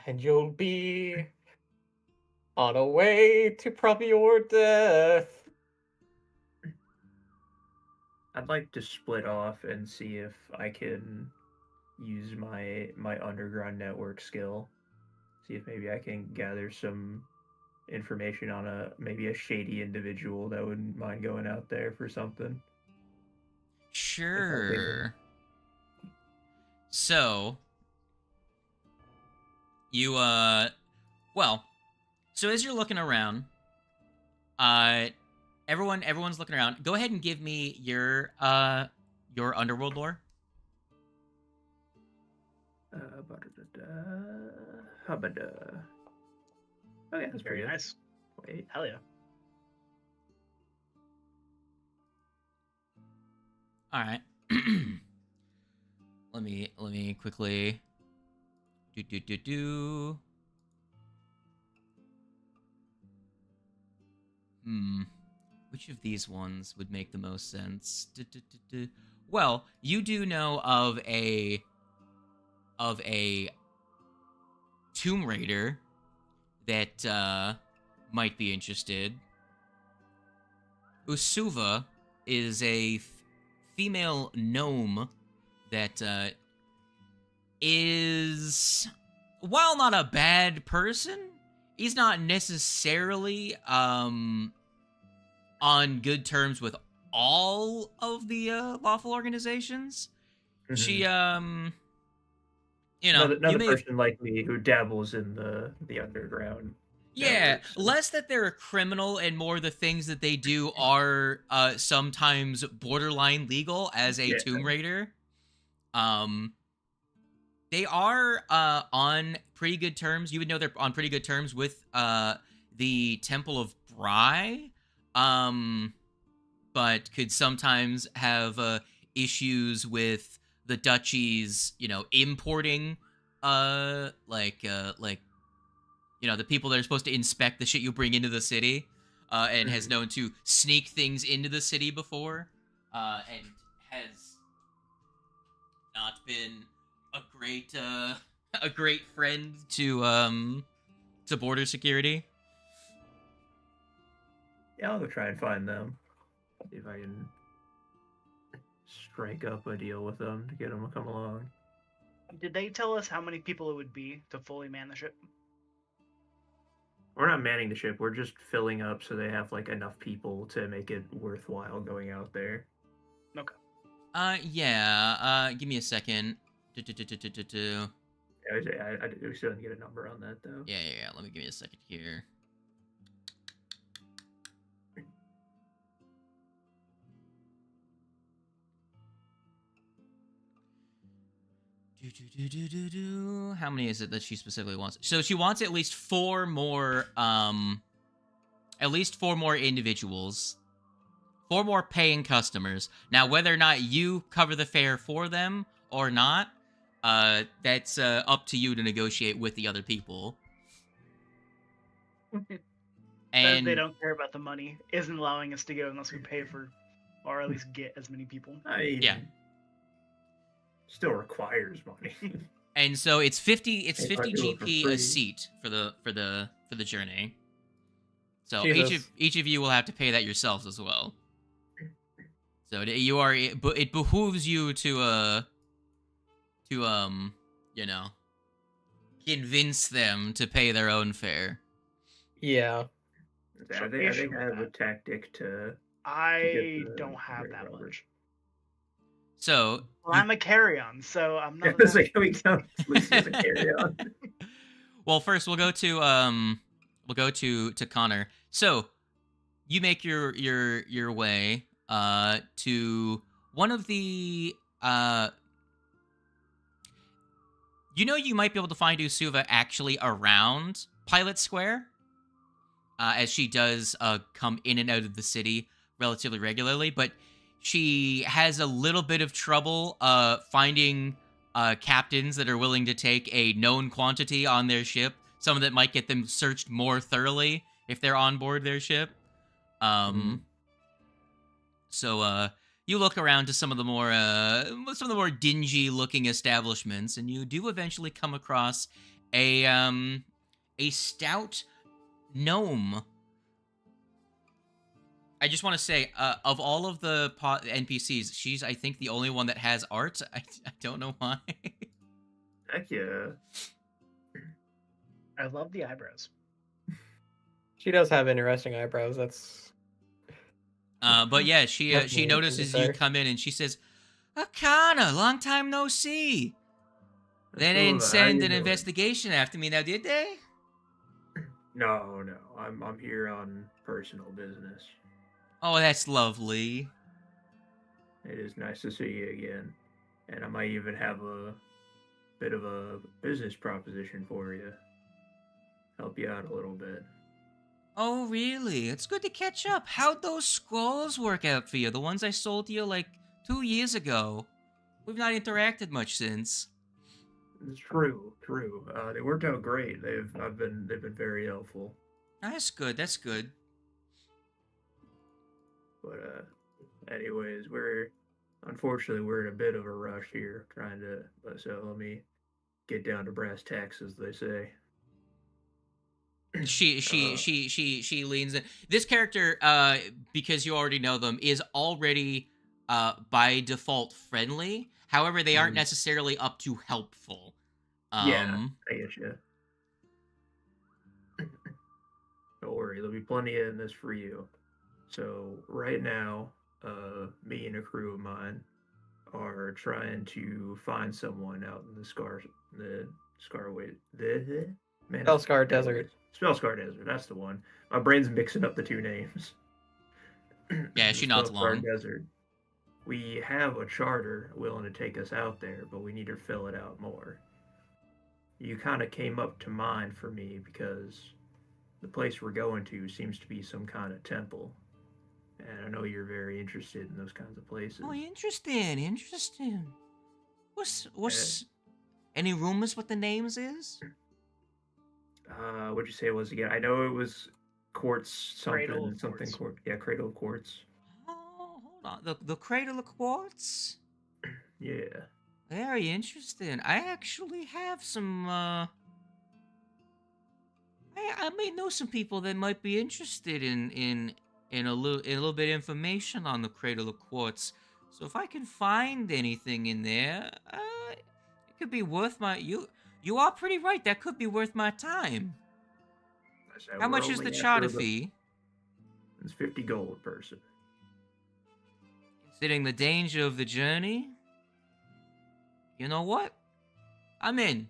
And you'll be on a way to probably your death. I'd like to split off and see if I can use my underground network skill. See if maybe I can gather some information on maybe a shady individual that wouldn't mind going out there for something. Sure. So you well, so as you're looking around, everyone's looking around. Go ahead and give me your underworld lore. Okay, that's Very pretty nice. Wait. Hell yeah. All right. let me quickly do. Which of these ones would make the most sense? Well, you do know of a Tomb Raider that might be interested. Usuva is a female gnome that is, while not a bad person, he's not necessarily on good terms with all of the lawful organizations. Mm-hmm. She you know, another person like me who dabbles in the underground. Yeah, less that they're a criminal and more the things that they do are sometimes borderline legal as a Tomb Raider. They are on pretty good terms. You would know they're on pretty good terms with the Temple of Bry, but could sometimes have issues with the duchies, importing like the people that are supposed to inspect the shit you bring into the city, and has known to sneak things into the city before, and has not been a great friend to border security. Yeah, I'll go try and find them. See if I can strike up a deal with them to get them to come along. Did they tell us how many people it would be to fully man the ship? We're not manning the ship. We're just filling up so they have like enough people to make it worthwhile going out there. Okay. Yeah. Give me a second. Yeah, we still didn't get a number on that though. Yeah. Let me give me a second here. How many is it that she specifically wants? So she wants at least four more individuals, 4 more paying customers. Now, whether or not you cover the fare for them or not, that's up to you to negotiate with the other people. And they don't care about the money, isn't allowing us to go unless we pay for, or at least get as many people. Yeah. Still requires money. And so it's 50 GP a seat for the journey. So each of you will have to pay that yourselves as well. So it behooves you to convince them to pay their own fare. Yeah. I think I have a tactic to. I don't have that much. So I'm a carry-on, so I'm not. It's like we count Lucy as a carry-on. Well, first we'll go to Connor. So you make your way to one of the you might be able to find Usuva actually around Pilot Square, as she does come in and out of the city relatively regularly, but she has a little bit of trouble finding captains that are willing to take a known quantity on their ship. Some that might get them searched more thoroughly if they're on board their ship. So you look around to some of the more dingy-looking establishments, and you do eventually come across a stout gnome. I just want to say, of all of the NPCs, she's, I think, the only one that has art. I don't know why. Heck yeah. I love the eyebrows. She does have interesting eyebrows. That's. But yeah, she notices you come in and she says, "Akana, long time no see." They didn't send an investigation after me now, did they? No. I'm here on personal business. Oh, that's lovely. It is nice to see you again. And I might even have a bit of a business proposition for you. Help you out a little bit. Oh, really? It's good to catch up. How'd those scrolls work out for you? The ones I sold to you like 2 years ago. We've not interacted much since. It's true. They worked out great. They've been very helpful. That's good. But anyways, unfortunately we're in a bit of a rush here, so let me get down to brass tacks, as they say. She leans in. This character, because you already know them, is already by default friendly. However, they aren't necessarily up to helpful. Yeah, I get you. Don't worry, there'll be plenty in this for you. So right now, me and a crew of mine are trying to find someone out in the Spellscar Desert. Spellscar Desert, that's the one. My brain's mixing up the two names. Yeah, she nods along. Desert. We have a charter willing to take us out there, but we need to fill it out more. you kind of came up to mind for me because the place we're going to seems to be some kind of temple. And I know you're very interested in those kinds of places. Oh, interesting. What's any rumors what the names is? What'd you say it was again? I know it was quartz Cradle something of quartz. quartz. Yeah, cradle of quartz. Oh, hold on. The Cradle of Quartz? Yeah. Very interesting. I actually have some I may know some people that might be interested in a little bit of information on the Cradle of Quartz. So if I can find anything in there, it could be worth my you are pretty right. That could be worth my time. How much is the charter fee? It's 50 gold per person. Considering the danger of the journey, you know what? I'm in.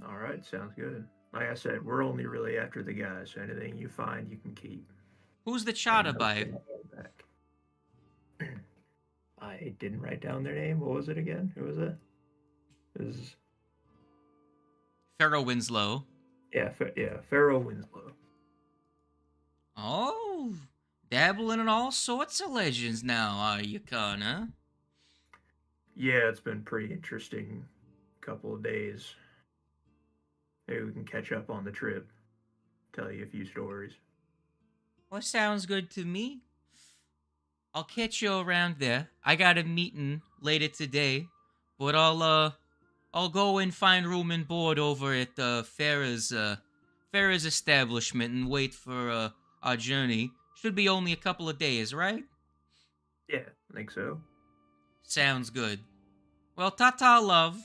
All right, sounds good. Like I said, we're only really after the guys, so anything you find, you can keep. Who's the charter by? I didn't write down their name. What was it again? Who was it? It was Pharaoh Winslow. Yeah, Pharaoh Winslow. Oh, dabbling in all sorts of legends now, are you, Connor? Yeah, it's been pretty interesting couple of days. Maybe we can catch up on the trip. Tell you a few stories. Well, sounds good to me. I'll catch you around there. I got a meeting later today, but I'll go and find room and board over at Farah's establishment and wait for our journey. Should be only a couple of days, right? Yeah, I think so. Sounds good. Well, ta-ta, love.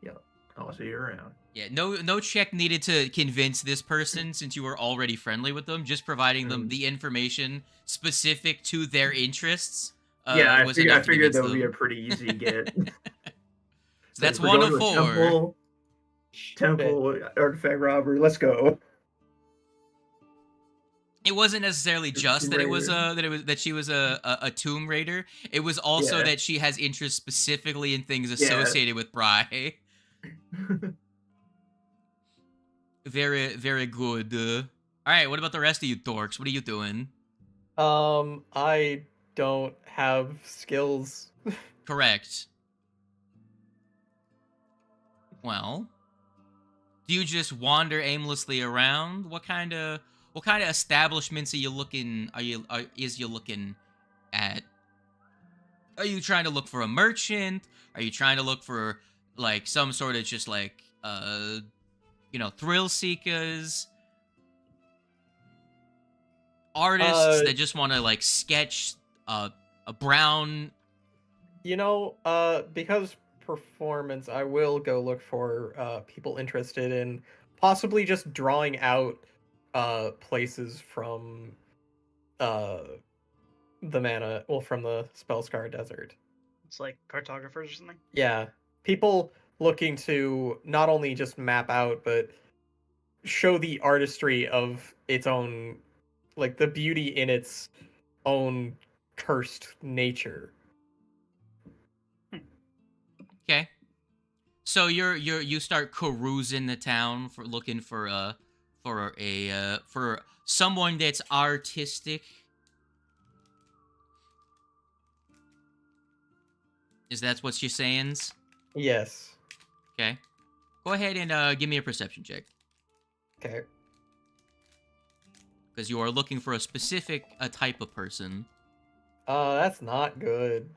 Yep, I'll see you around. Yeah, no check needed to convince this person since you were already friendly with them. Just providing them the information specific to their interests. I figured that would be a pretty easy get. So that's 1 of 4. Temple artifact robbery. Let's go. It wasn't necessarily just that she was a tomb raider. It was also that she has interest specifically in things associated with Bry. Very, very good. All right, what about the rest of you dorks? What are you doing? I don't have skills. Correct. Well, do you just wander aimlessly around? What kind of establishments are you looking at? Are you trying to look for a merchant? Are you trying to look for like some sort of just like thrill seekers? Artists that just want to like sketch a brown. Because performance, I will go look for people interested in possibly just drawing out places from the from the Spellscar Desert. It's like cartographers or something? Yeah. People looking to not only just map out, but show the artistry of its own, like the beauty in its own cursed nature. Okay. So you start carousing the town for looking for someone that's artistic. Is that what you're saying? Yes. Okay. Go ahead and give me a perception check. Okay. Because you are looking for a specific type of person. That's not good.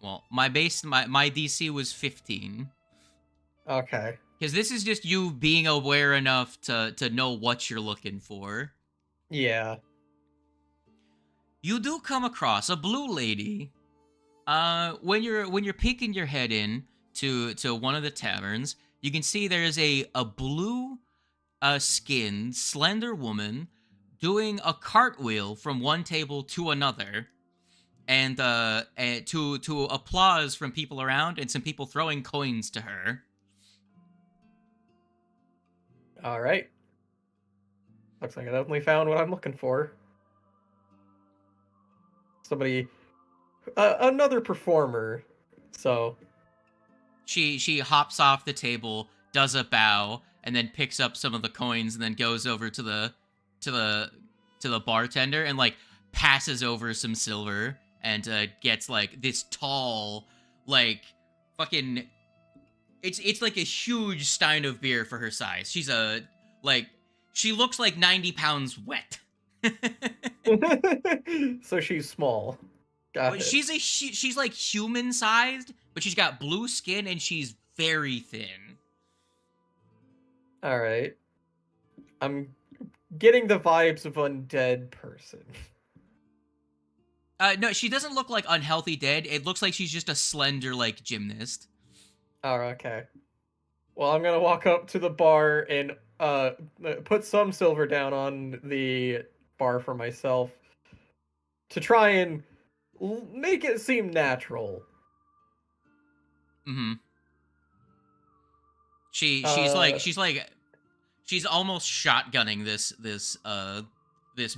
Well, my DC was 15. Okay. Because this is just you being aware enough to know what you're looking for. Yeah. You do come across a blue lady. When you're peeking your head in to one of the taverns, you can see there's a blue skinned, slender woman doing a cartwheel from one table to another. And to applause from people around and some people throwing coins to her. All right. Looks like I definitely found what I'm looking for. Somebody, another performer. So, She hops off the table, does a bow, and then picks up some of the coins, and then goes over to the bartender and like passes over some silver and gets like this tall, like fucking. It's like a huge stein of beer for her size. She's she looks like 90 pounds wet. So she's small. Got it. She's like human sized, but she's got blue skin and she's very thin. All right. I'm getting the vibes of undead person. No, she doesn't look like unhealthy dead. It looks like she's just a slender like gymnast. Oh, okay. Well, I'm gonna walk up to the bar and put some silver down on the bar for myself to try and make it seem natural. Mm-hmm. She's almost shotgunning this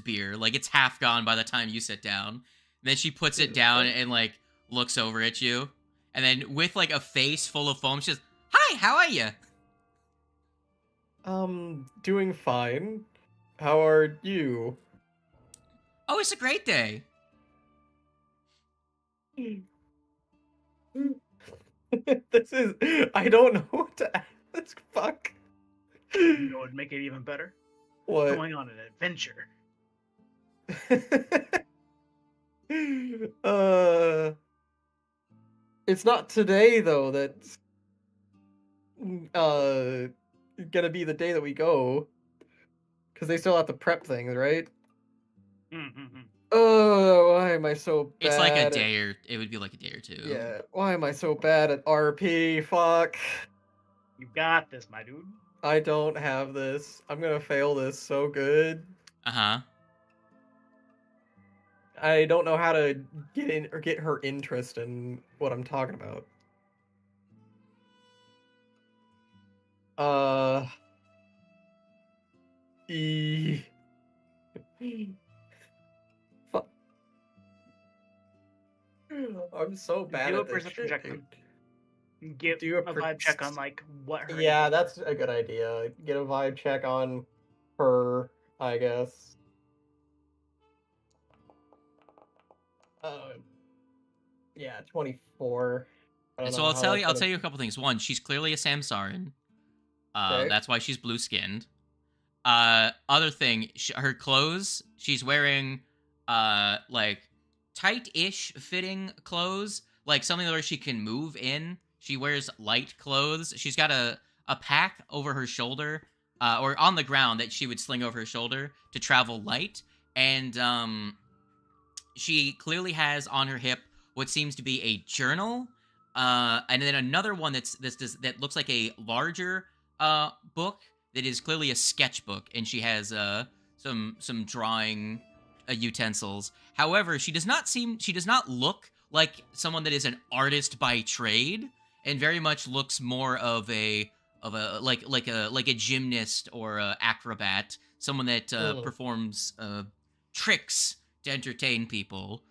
beer. Like it's half gone by the time you sit down. And then she puts it down and like looks over at you. And then with like a face full of foam, she says, "Hi, how are you?" Doing fine. How are you? Oh, it's a great day. This is... I don't know what to ask. Fuck. You know what would make it even better? What? Going on an adventure. It's not today though. That's gonna be the day that we go, because they still have to prep things, right? Mm-hmm. Oh, why am I so bad? It's like a day or it would be like a day or two. Yeah, why am I so bad at RP? Fuck. You got this, my dude. I don't have this. I'm gonna fail this so good. Uh-huh. I don't know how to get in or get her interest in what I'm talking about. Fuck. I'm so bad Do a at this perception shit, check. dude. Give Do a a vibe check on like what her. Yeah, that's a good idea. Get a vibe check on her, I guess. Yeah, 24. So I'll tell you a couple things. One, she's clearly a Samsaran. Okay. That's why she's blue skinned. Other thing, her clothes, she's wearing like tight-ish fitting clothes, like something where she can move in. She wears light clothes. She's got a pack over her shoulder, or on the ground that she would sling over her shoulder to travel light. And she clearly has on her hip what seems to be a journal, and then another one that looks like a larger book that is clearly a sketchbook, and she has some drawing utensils. However, she does not look like someone that is an artist by trade, and very much looks more of a gymnast or a acrobat, someone that performs tricks to entertain people.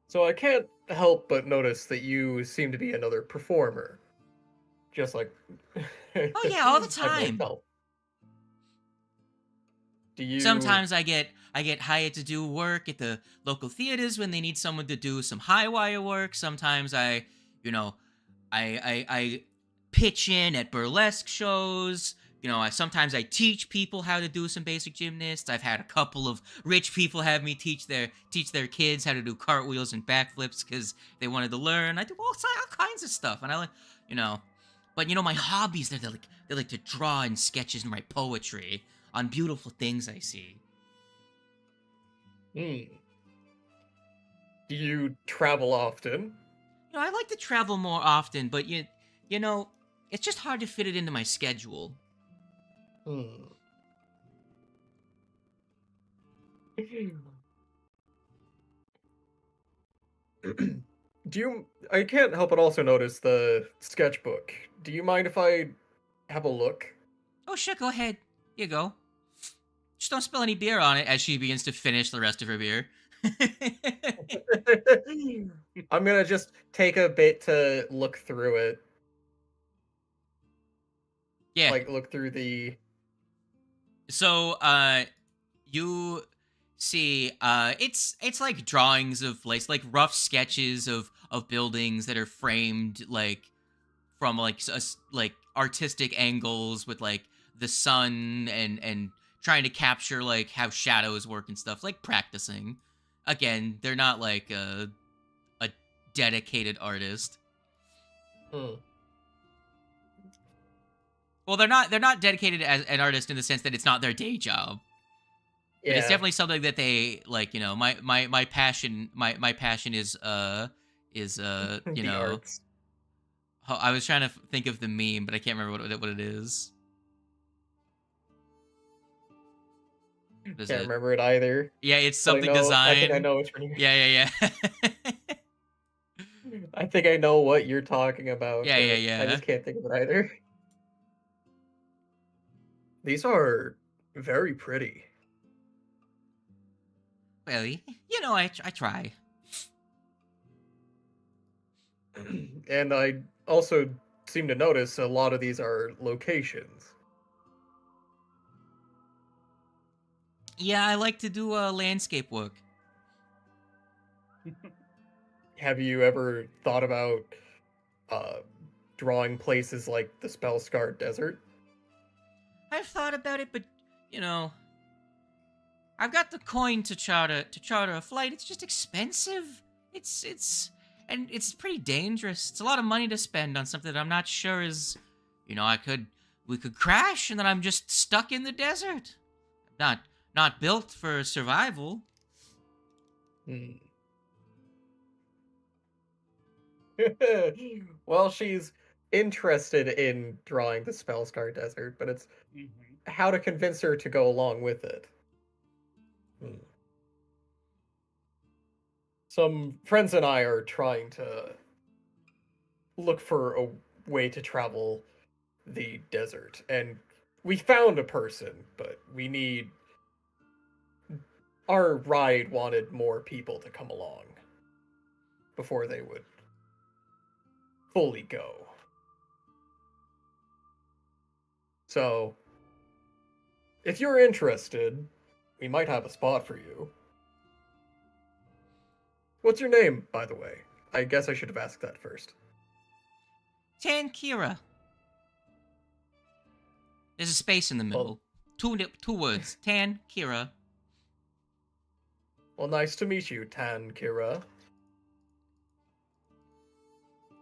So I can't help but notice that you seem to be another performer. Just like... Oh yeah, all the time. Do you... Sometimes I get hired to do work at the local theaters when they need someone to do some high wire work. Sometimes I pitch in at burlesque shows. Sometimes I teach people how to do some basic gymnasts. I've had a couple of rich people have me teach their kids how to do cartwheels and backflips because they wanted to learn. I do all kinds of stuff, and I like, But my hobbies, they like to draw in sketches and write poetry on beautiful things I see. Do you travel often? I like to travel more often, but it's just hard to fit it into my schedule. I can't help but also notice the sketchbook. Do you mind if I have a look? Oh, sure, go ahead. Here you go. Just don't spill any beer on it as she begins to finish the rest of her beer. I'm gonna just take a bit to look through it. Yeah. Like, look through the... So, you see, it's like drawings of place, like rough sketches of buildings that are framed like from like artistic angles with like the sun and trying to capture like how shadows work and stuff, like practicing. Again, they're not like a dedicated artist. Well, they're not dedicated as an artist in the sense that it's not their day job. Yeah. But it's definitely something that they like, you know, my passion is you know, arts. I was trying to think of the meme, but I can't remember what it is. Can't remember it either. Yeah, it's something design. I think I know which one you're... Yeah. I think I know what you're talking about. Yeah. I just can't think of it either. These are very pretty. Well, you know, I try. And I also seem to notice a lot of these are locations. Yeah, I like to do landscape work. Have you ever thought about drawing places like the Spell-Scarred Desert? I've thought about it, but you know, I've got the coin to charter a flight. It's just expensive. It's pretty dangerous. It's a lot of money to spend on something that I'm not sure is, you know, we could crash and then I'm just stuck in the desert. Not built for survival. Well, she's interested in drawing the Spell-Scarred Desert, but it's how to convince her to go along with it. Some friends and I are trying to look for a way to travel the desert, and we found a person, but we need... Our ride wanted more people to come along before they would fully go. So, if you're interested, we might have a spot for you. What's your name, by the way? I guess I should have asked that first. Tankira. There's a space in the middle. Two words. Tankira. Well, nice to meet you, Tankira.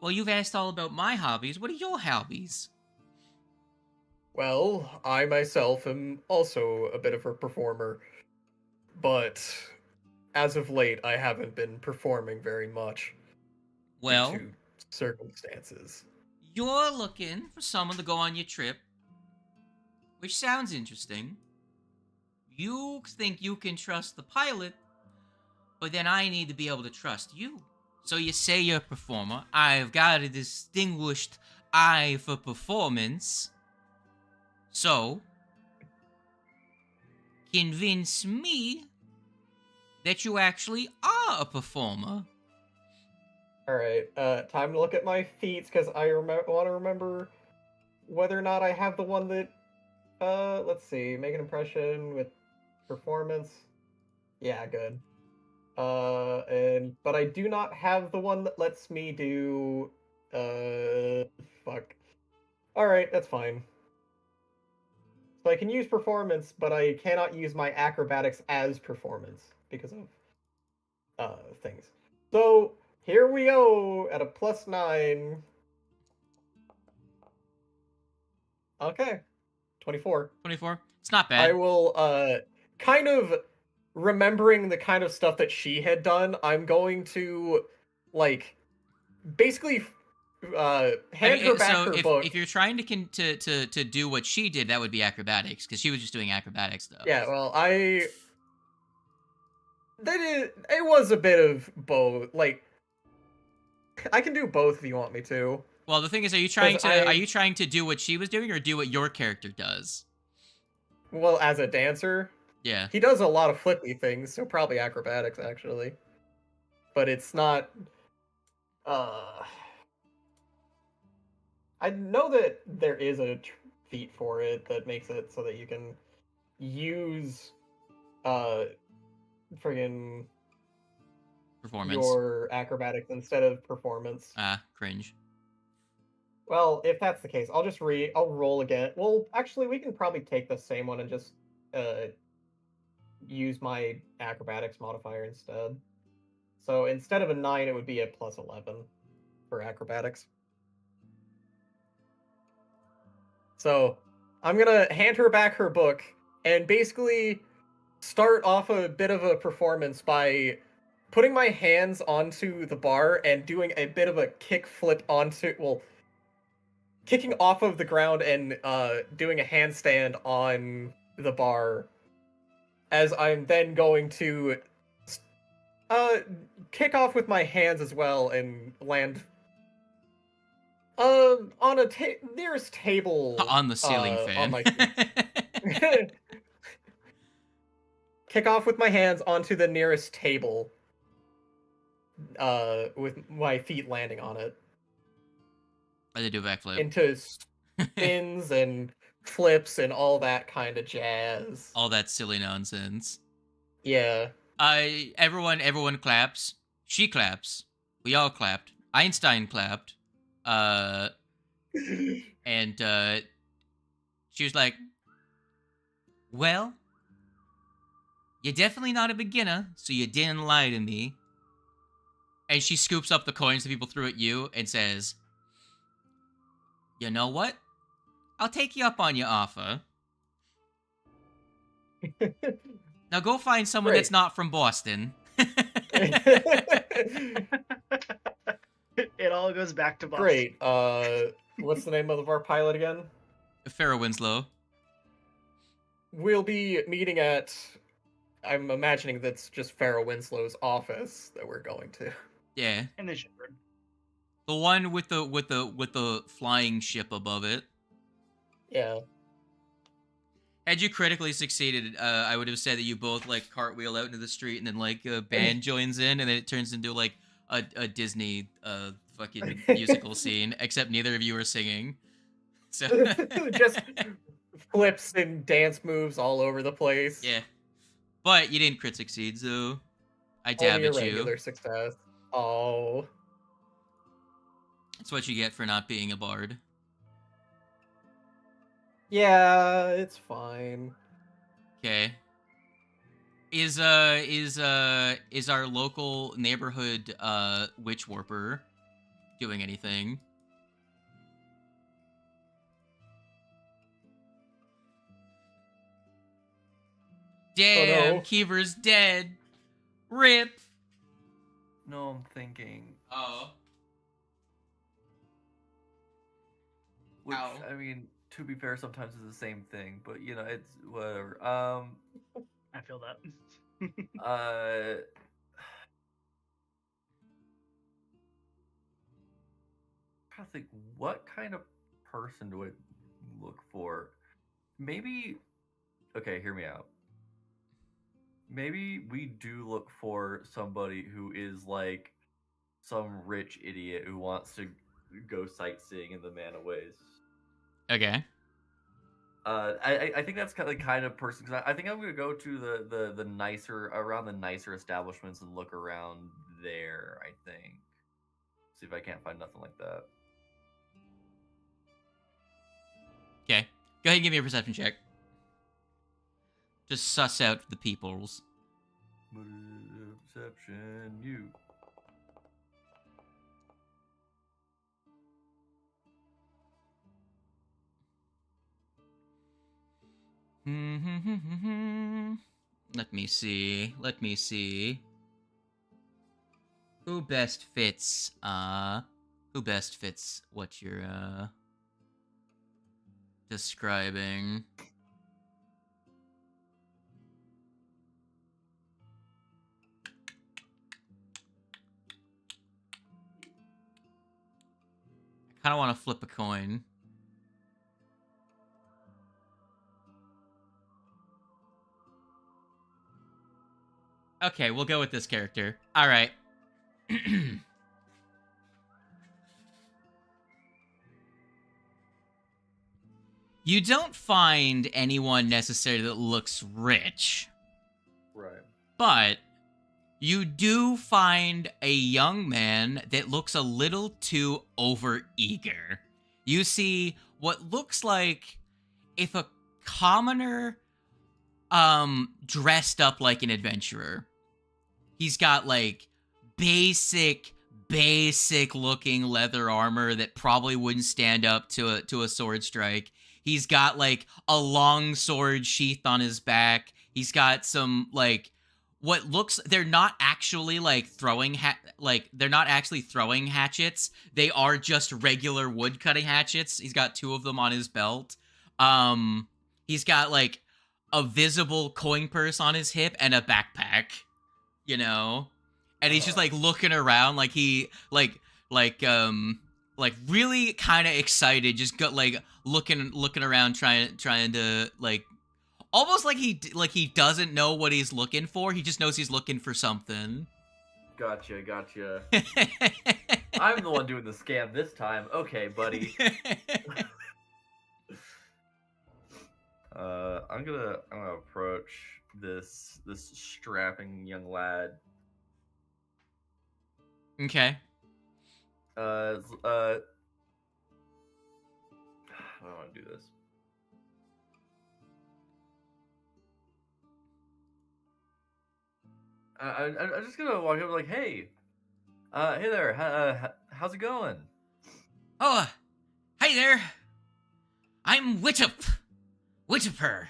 Well, you've asked all about my hobbies. What are your hobbies? Well, I myself am also a bit of a performer, but as of late, I haven't been performing very much. Well, due to circumstances. You're looking for someone to go on your trip, which sounds interesting. You think you can trust the pilot, but then I need to be able to trust you. So you say you're a performer. I've got a distinguished eye for performance. So, convince me that you actually are a performer. Alright, time to look at my feats, because I want to remember whether or not I have the one that... let's see, make an impression with performance. Yeah, good. But I do not have the one that lets me do... fuck. Alright, that's fine. So I can use performance, but I cannot use my acrobatics as performance because of things. So here we go at a +9. Okay, 24. 24. It's not bad. I will kind of remembering the kind of stuff that she had done. I'm going to like basically hand her back her book. If you're trying to do what she did, that would be acrobatics, because she was just doing acrobatic stuff. Yeah, well, it was a bit of both. Like, I can do both if you want me to. Well, the thing is, are you trying to do what she was doing, or do what your character does? Well, as a dancer. Yeah. He does a lot of flippy things, so probably acrobatics, actually. But it's not... I know that there is a feat for it that makes it so that you can use friggin' Performance. your acrobatics instead of performance. Cringe. Well, if that's the case, I'll roll again. Well, actually, we can probably take the same one and just use my acrobatics modifier instead. So instead of a 9, it would be a plus 11 for acrobatics. So I'm gonna hand her back her book and basically start off a bit of a performance by putting my hands onto the bar and doing a bit of a kick flip kicking off of the ground and doing a handstand on the bar, as I'm then going to kick off with my hands as well and land on a nearest table on the ceiling fan. on my feet. Kick off with my hands onto the nearest table with my feet landing on it. I did do a backflip. Into spins and flips and all that kind of jazz. All that silly nonsense. Yeah. Everyone claps. She claps. We all clapped. Einstein clapped. And she was like, well, you're definitely not a beginner, so you didn't lie to me. And she scoops up the coins that people threw at you and says, you know what? I'll take you up on your offer. Now go find someone that's not from Boston. It all goes back to Boston. Great. What's the name of our pilot again? Farrah Winslow. We'll be meeting at... I'm imagining that's just Farrah Winslow's office that we're going to. Yeah. In the shipyard. The one with the flying ship above it. Yeah. Had you critically succeeded, I would have said that you both like cartwheel out into the street and then like a band joins in and then it turns into like a Disney fucking musical scene, except neither of you are singing. So just flips and dance moves all over the place. Yeah. But you didn't crit succeed, so I dab Only a at you. regular success. Oh. That's what you get for not being a bard. Yeah, it's fine. Okay. Is our local neighborhood witch warper doing anything? Damn, Oh, no. Keever's dead. Rip. No, I'm thinking. Oh. Which, Ow. I mean, to be fair, sometimes it's the same thing, but you know, it's whatever. I feel that. Trying to think, what kind of person do I look for? Maybe. Okay, hear me out. Maybe we do look for somebody who is like some rich idiot who wants to go sightseeing in the Mana Ways. Okay. I think that's kind of person, because I think I'm gonna go to the nicer establishments and look around there. I think, see if I can't find nothing like that. Okay. Go ahead and give me a perception check. Just suss out the peoples. Perception, you. Let me see. Who best fits what you're describing? I kind of want to flip a coin. Okay, we'll go with this character. All right. You don't find anyone necessarily that looks rich. Right. But you do find a young man that looks a little too overeager. You see what looks like if a commoner dressed up like an adventurer. He's got like basic looking leather armor that probably wouldn't stand up to a sword strike. He's got like a long sword sheath on his back. He's got some like what looks, they're not actually like throwing they're not actually throwing hatchets. They are just regular wood cutting hatchets. He's got 2 of them on his belt. He's got like a visible coin purse on his hip and a backpack, you know? And he's just like looking around like he like really kind of excited, just got like looking around trying to like almost like he doesn't know what he's looking for. He just knows he's looking for something. Gotcha. I'm the one doing the scam this time. Okay, buddy. I'm gonna approach this strapping young lad. Okay. I don't want to do this. I'm just gonna walk over like, hey there, how's it going? Oh, hi there. I'm Wittuper.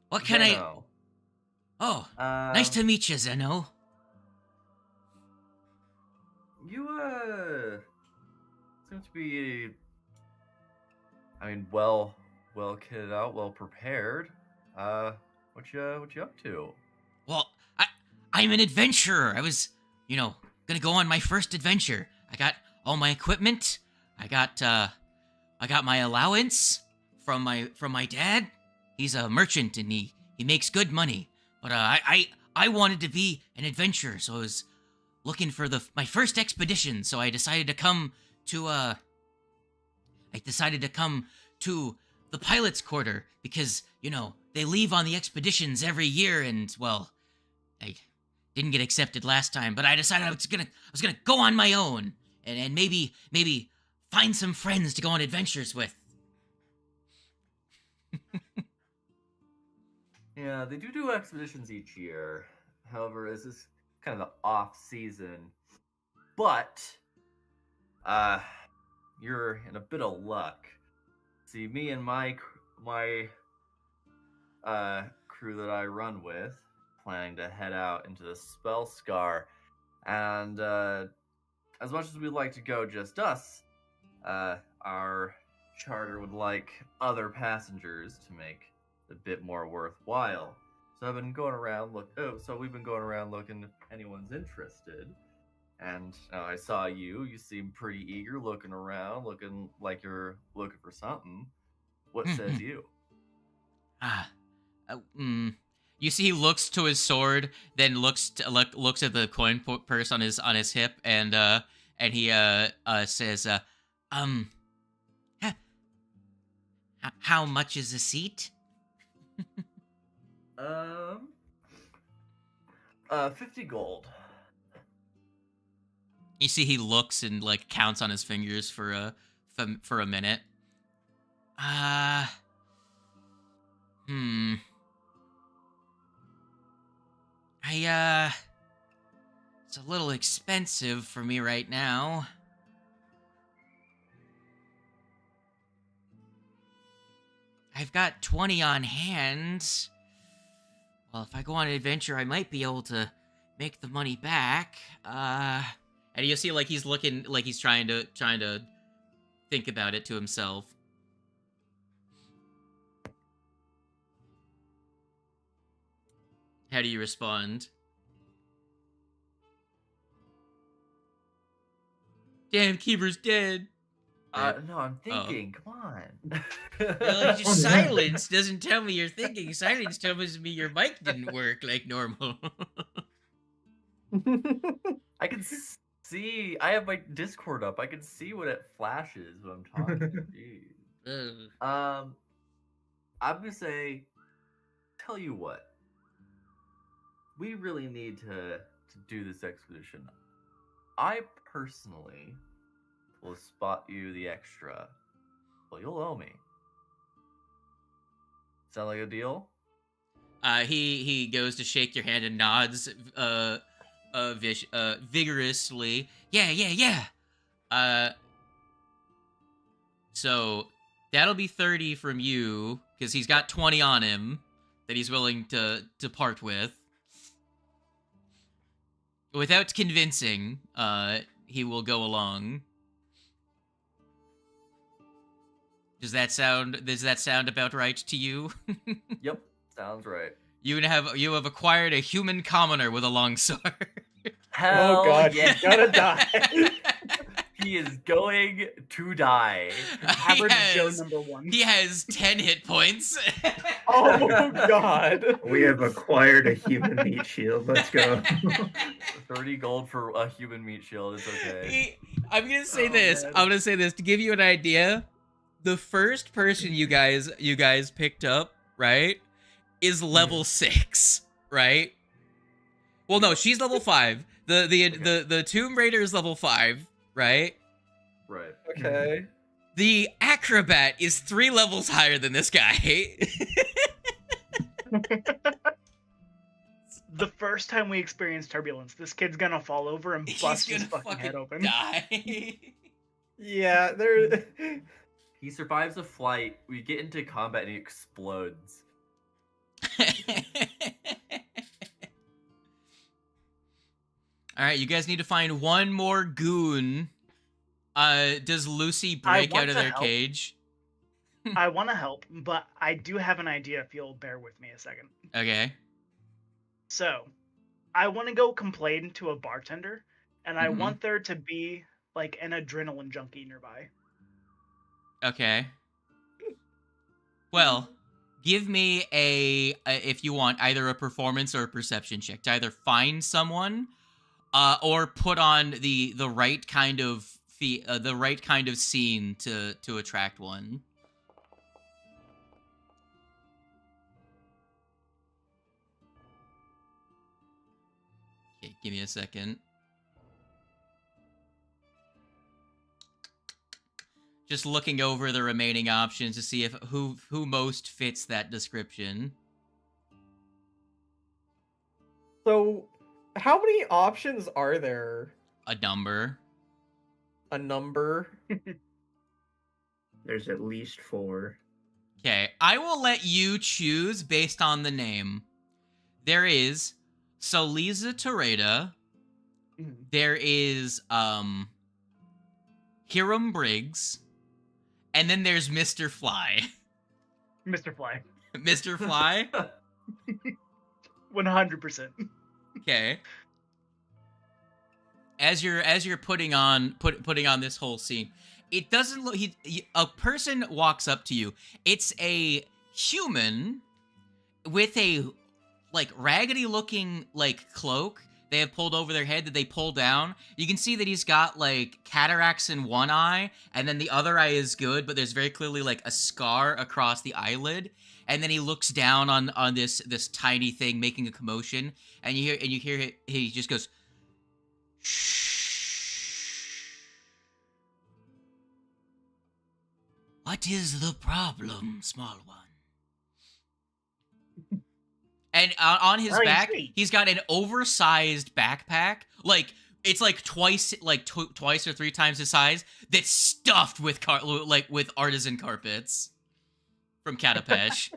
What can Zeno. Oh, nice to meet you, Zeno. You seem to be, well kitted out, well prepared. What you up to? Well, I'm an adventurer. I was, gonna go on my first adventure. I got all my equipment. I got my allowance from my dad. He's a merchant and he makes good money. But I wanted to be an adventurer, so I was looking for my first expedition. So I decided to come to the pilot's quarter because they leave on the expeditions every year, and well, I didn't get accepted last time. But I decided I was gonna go on my own and maybe find some friends to go on adventures with. Yeah, they do expeditions each year. However, this is kind of the off season. But you're in a bit of luck. See, me and my crew that I run with planning to head out into the Spellscar, and as much as we'd like to go just us, our charter would like other passengers to make a bit more worthwhile. So we've been going around looking if anyone's interested. And I saw you. You seem pretty eager, looking around, looking like you're looking for something. What says you? You see, he looks to his sword, then looks at the coin purse on his hip, and he says, how much is a seat? 50 gold. You see, he looks and like counts on his fingers for a minute. It's a little expensive for me right now. I've got 20 on hand. Well, if I go on an adventure, I might be able to make the money back. And you'll see, like, he's looking, like he's trying to think about it to himself. How do you respond? Damn, Keeper's dead. No, I'm thinking. Come on. Well, just silence doesn't tell me you're thinking. Silence tells me your mic didn't work like normal. I can see. I have my Discord up. I can see what it flashes when I'm talking. Jeez. I'm gonna say. Tell you what. We really need to do this expedition. I personally will spot you the extra. Well, you'll owe me. Sound like a deal? He goes to shake your hand and nods vigorously. Yeah. So that'll be 30 from you because he's got 20 on him that he's willing to part with. Without convincing, he will go along. Does that sound about right to you? Yep, sounds right. You have acquired a human commoner with a long sword. Hell Oh god, yeah. he's gonna die. He is going to die. Average Joe #1. He has 10 hit points. Oh god. We have acquired a human meat shield. Let's go. 30 gold for a human meat shield. It's okay. I'm gonna say Man. to give you an idea. The first person you guys picked up, right, is level 6, right? Well, no, she's level 5. The Tomb Raider is level 5, right? Right. Okay. The acrobat is 3 levels higher than this guy. The first time we experience turbulence, this kid's gonna fall over and bust his fucking head open. Die. Yeah, there. He survives a flight. We get into combat and he explodes. Alright, you guys need to find one more goon. Does Lucy break out of their cage? I want to help, but I do have an idea if you'll bear with me a second. Okay. So, I want to go complain to a bartender, and I want there to be, like, an adrenaline junkie nearby. Okay. Well, give me if you want, either a performance or a perception check to either find someone, or put on the right kind of scene to attract one. Okay, give me a second. Just looking over the remaining options to see if who most fits that description. So, how many options are there? A number. A number? There's at least 4. Okay, I will let you choose based on the name. There is Soliza Torreda. There is Hiram Briggs. And then there's Mr. Fly. Mr. Fly. Mr. Fly? 100%. Okay. As you're putting on this whole scene, it doesn't look. A person walks up to you. It's a human with a like raggedy looking like cloak they have pulled over their head that they pull down. You can see that he's got like cataracts in one eye, and then the other eye is good, but there's very clearly like a scar across the eyelid. And then he looks down on this tiny thing making a commotion, and you hear he just goes, "Shh. What is the problem, small one?" And on his back, he's got an oversized backpack. Like, it's like twice or 3 times his size. That's stuffed with with artisan carpets from Katapesh.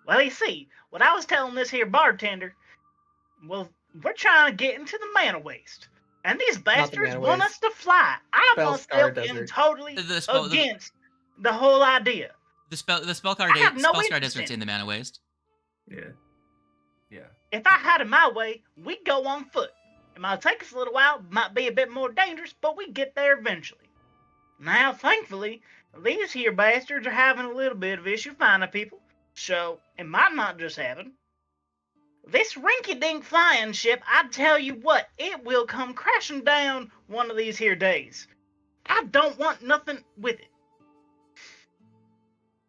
Well, you see, what I was telling this here bartender, well, we're trying to get into the Mana Waste. And these bastards want us to fly. I myself am totally against the whole idea. The Spellscar Desert's in the Mana Waste. Yeah. If I had it my way, we'd go on foot. It might take us a little while, might be a bit more dangerous, but we get there eventually. Now, thankfully, these here bastards are having a little bit of issue finding people, so it might not just happen. This rinky-dink flying ship, I tell you what, it will come crashing down one of these here days. I don't want nothing with it.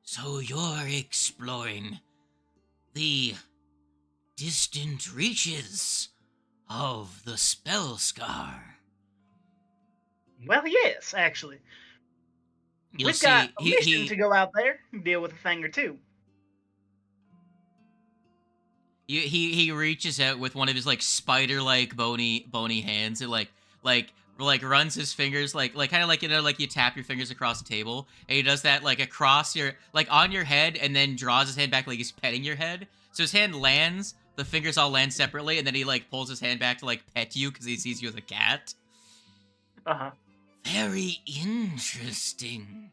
So you're exploring the distant reaches of the Spellscar. Well, yes, actually. We've got a mission to go out there and deal with a thing or two. He reaches out with one of his like spider-like bony hands and like runs his fingers like kind of like, you know, like you tap your fingers across the table, and he does that like across your, like on your head, and then draws his hand back like he's petting your head. So his hand lands, the fingers all land separately, and then he like pulls his hand back to like pet you because he sees you as a cat. Very interesting.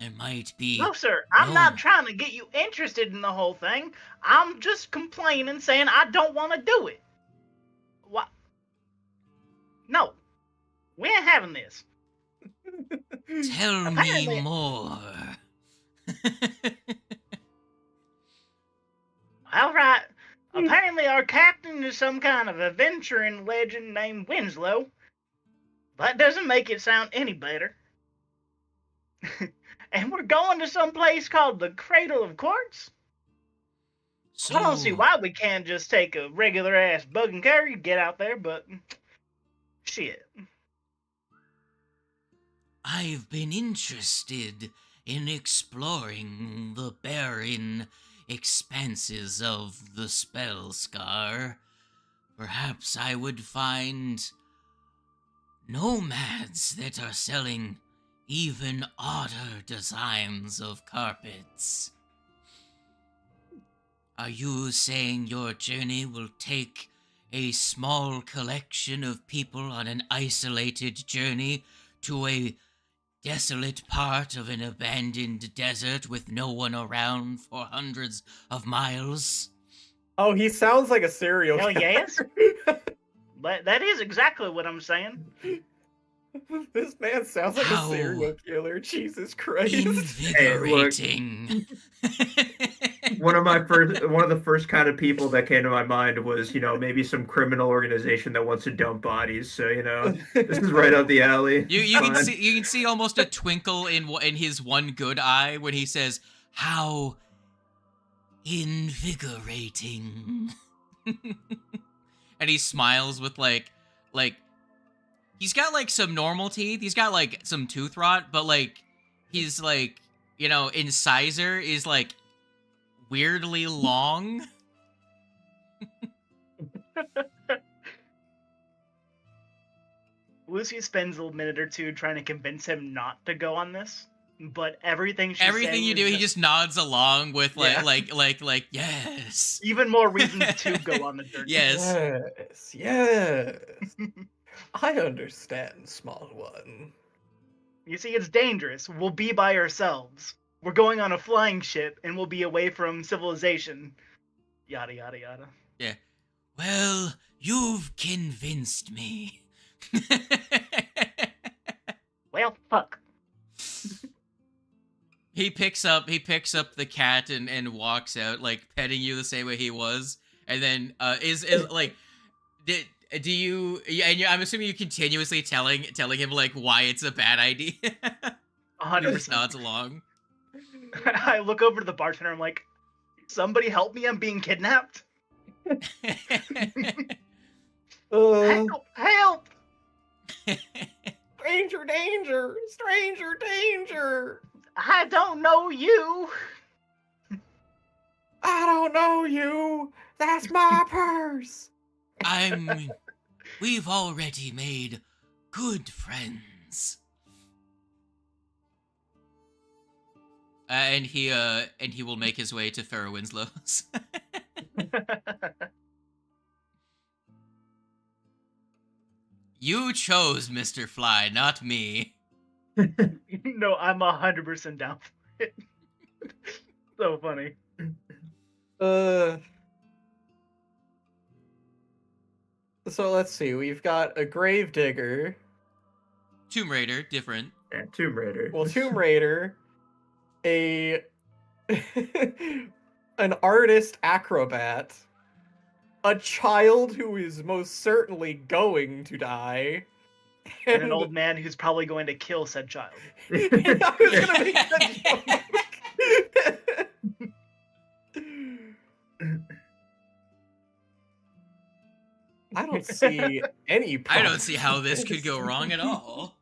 There might be... No, sir. I'm not trying to get you interested in the whole thing. I'm just complaining, saying I don't want to do it. What? No. We ain't having this. Tell me more. All right. Apparently our captain is some kind of adventuring legend named Winslow. That doesn't make it sound any better. And we're going to some place called the Cradle of Quartz. So, I don't see why we can't just take a regular ass bug and carry, get out there, but shit. I've been interested in exploring the barren expanses of the Spellscar. Perhaps I would find nomads that are selling even odder designs of carpets. Are you saying your journey will take a small collection of people on an isolated journey to a desolate part of an abandoned desert with no one around for hundreds of miles? Oh, he sounds like a serial killer. Yes. But that is exactly what I'm saying. This man sounds like a serial killer. Jesus Christ. Invigorating. One of the first kind of people that came to my mind was, you know, maybe some criminal organization that wants to dump bodies. So, you know, this is right up the alley. You can see almost a twinkle in his one good eye when he says, "How invigorating." And he smiles with like he's got like some normal teeth. He's got like some tooth rot, but like he's like, you know, incisor is like weirdly long. Lucy spends a minute or two trying to convince him not to go on this, but everything you do, he just nods along with like yes. Even more reasons to go on the journey. Yes. Yes. I understand, small one. You see, it's dangerous. We'll be by ourselves. We're going on a flying ship, and we'll be away from civilization. Yada, yada, yada. Yeah. Well, you've convinced me. Well, fuck. He picks up the cat and walks out, like petting you the same way he was, and then is like, do you? And I'm assuming you continuously telling him like why it's a bad idea. 100% nods along. I look over to the bartender. I'm like, somebody help me! I'm being kidnapped. Help! Stranger danger! Stranger danger! I don't know you. I don't know you. That's my purse. We've already made good friends. And he will make his way to Pharaoh Winslow's. You chose Mr. Fly, not me. No, I'm 100% down for it. So funny. So let's see. We've got a gravedigger. Tomb Raider, different. And Tomb Raider. Well, Tomb Raider, an artist acrobat, a child who is most certainly going to die, and an old man who's probably going to kill said child. I was gonna make that joke. I don't see any problem. I don't see how this could go wrong at all.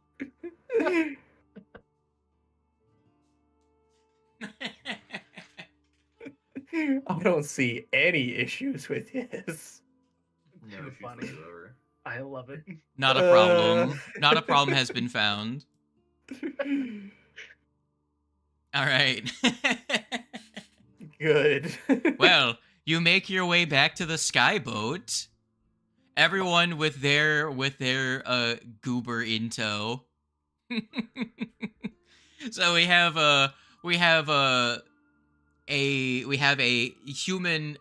I don't see any issues with this. No, funny. I love it. Not a problem. Not a problem has been found. All right. Good. Well, you make your way back to the skyboat. Everyone with their goober in tow. So we have a human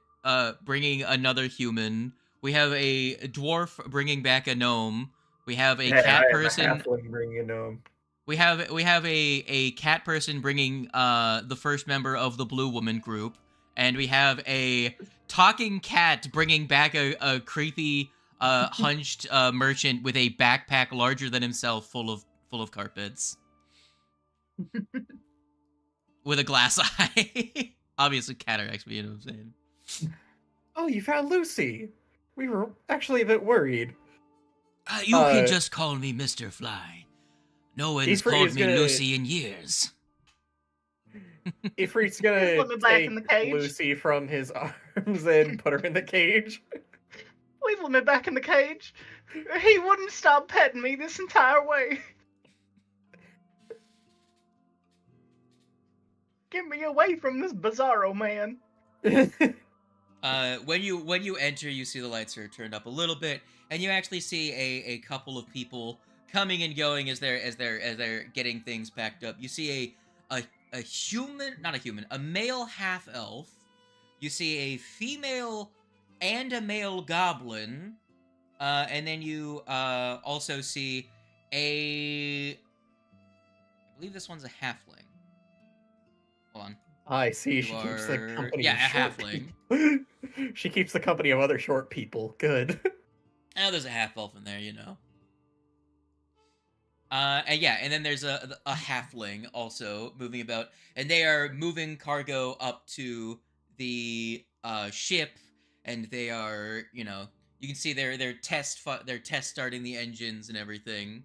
bringing another human. We have a dwarf bringing back a gnome. We have a cat person bringing a gnome. We have a cat person bringing the first member of the Blue Woman group, and we have a talking cat bringing back a creepy hunched merchant with a backpack larger than himself, full of carpets, with a glass eye. Obviously, cataracts, but you know what I'm saying. Oh, you found Lucy. We were actually a bit worried. You can just call me Mr. Fly. No one's called me Lucy in years. Ifrit's gonna take Lucy from his arms and put her in the cage. Please let me back in the cage. He wouldn't stop petting me this entire way. Get me away from this bizarro man. When you enter, you see the lights are turned up a little bit, and you actually see a couple of people coming and going as they're getting things packed up. You see a human, not a human, a male half elf. You see a female and a male goblin, and then you also see I believe this one's a halfling. Hold on. I see. She keeps the company. Yeah, a halfling. She keeps the company of other short people. Good. I know there's a half elf in there, you know. And then there's a halfling also moving about, and they are moving cargo up to the ship, and they are, you know, you can see they're test starting the engines and everything.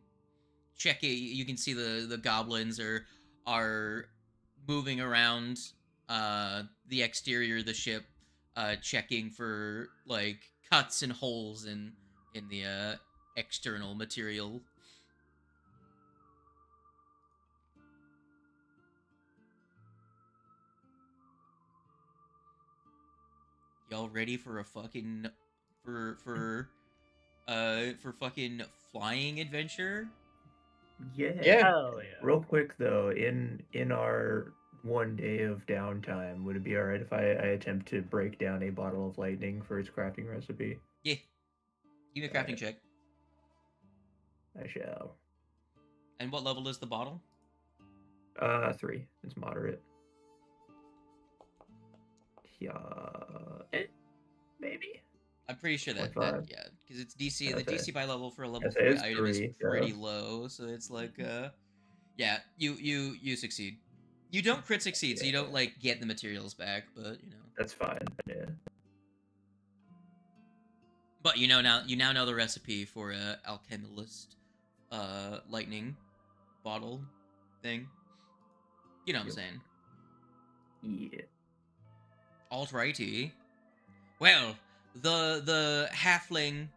You can see the goblins are moving around the exterior of the ship, checking for like cuts and holes in the external material. Y'all ready for a fucking for fucking flying adventure? Yeah. Oh, yeah. Real quick though, in our 1 day of downtime, would it be alright if I attempt to break down a bottle of lightning for its crafting recipe? Yeah. Give me a crafting check. I shall. And what level is the bottle? 3. It's moderate. Yeah, maybe. I'm pretty sure that yeah, because it's DC. The DC by level for a level 3 item is pretty low, so it's like yeah, you succeed. You don't crit succeed, so you don't like get the materials back, but you know that's fine. Yeah. But you now know the recipe for a alchemist lightning bottle thing. You know what I'm saying? Yeah. Alrighty. Well, the halfling,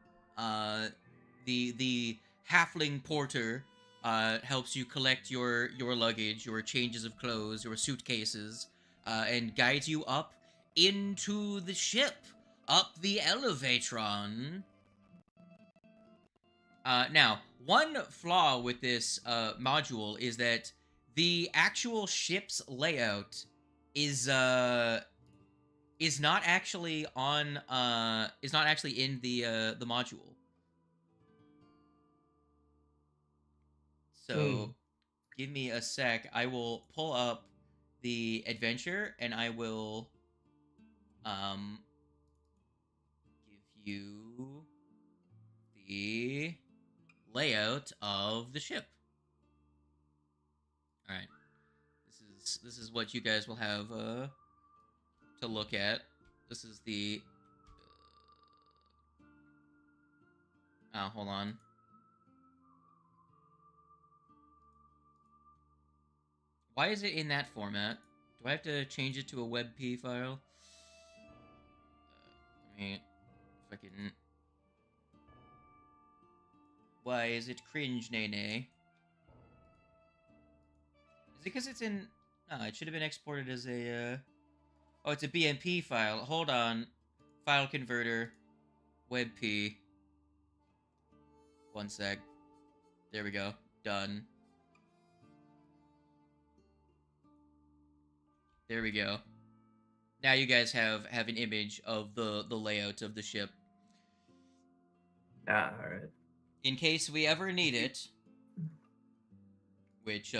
the halfling porter, helps you collect your luggage, your changes of clothes, your suitcases, and guides you up into the ship, up the elevatron. Now, one flaw with this module is that the actual ship's layout is not actually in the module. So Give me a sec. I will pull up the adventure, and I will give you the layout of the ship. All right. This is what you guys will have to look at. This is the hold on. Why is it in that format? Do I have to change it to a WebP file? Let me fucking. Why is it cringe, nay? Is it because it's in? No, it should have been exported as a. Oh, it's a BMP file. Hold on. File converter. WebP. One sec. There we go. Done. There we go. Now you guys have an image of the layout of the ship. Ah, alright. In case we ever need it, which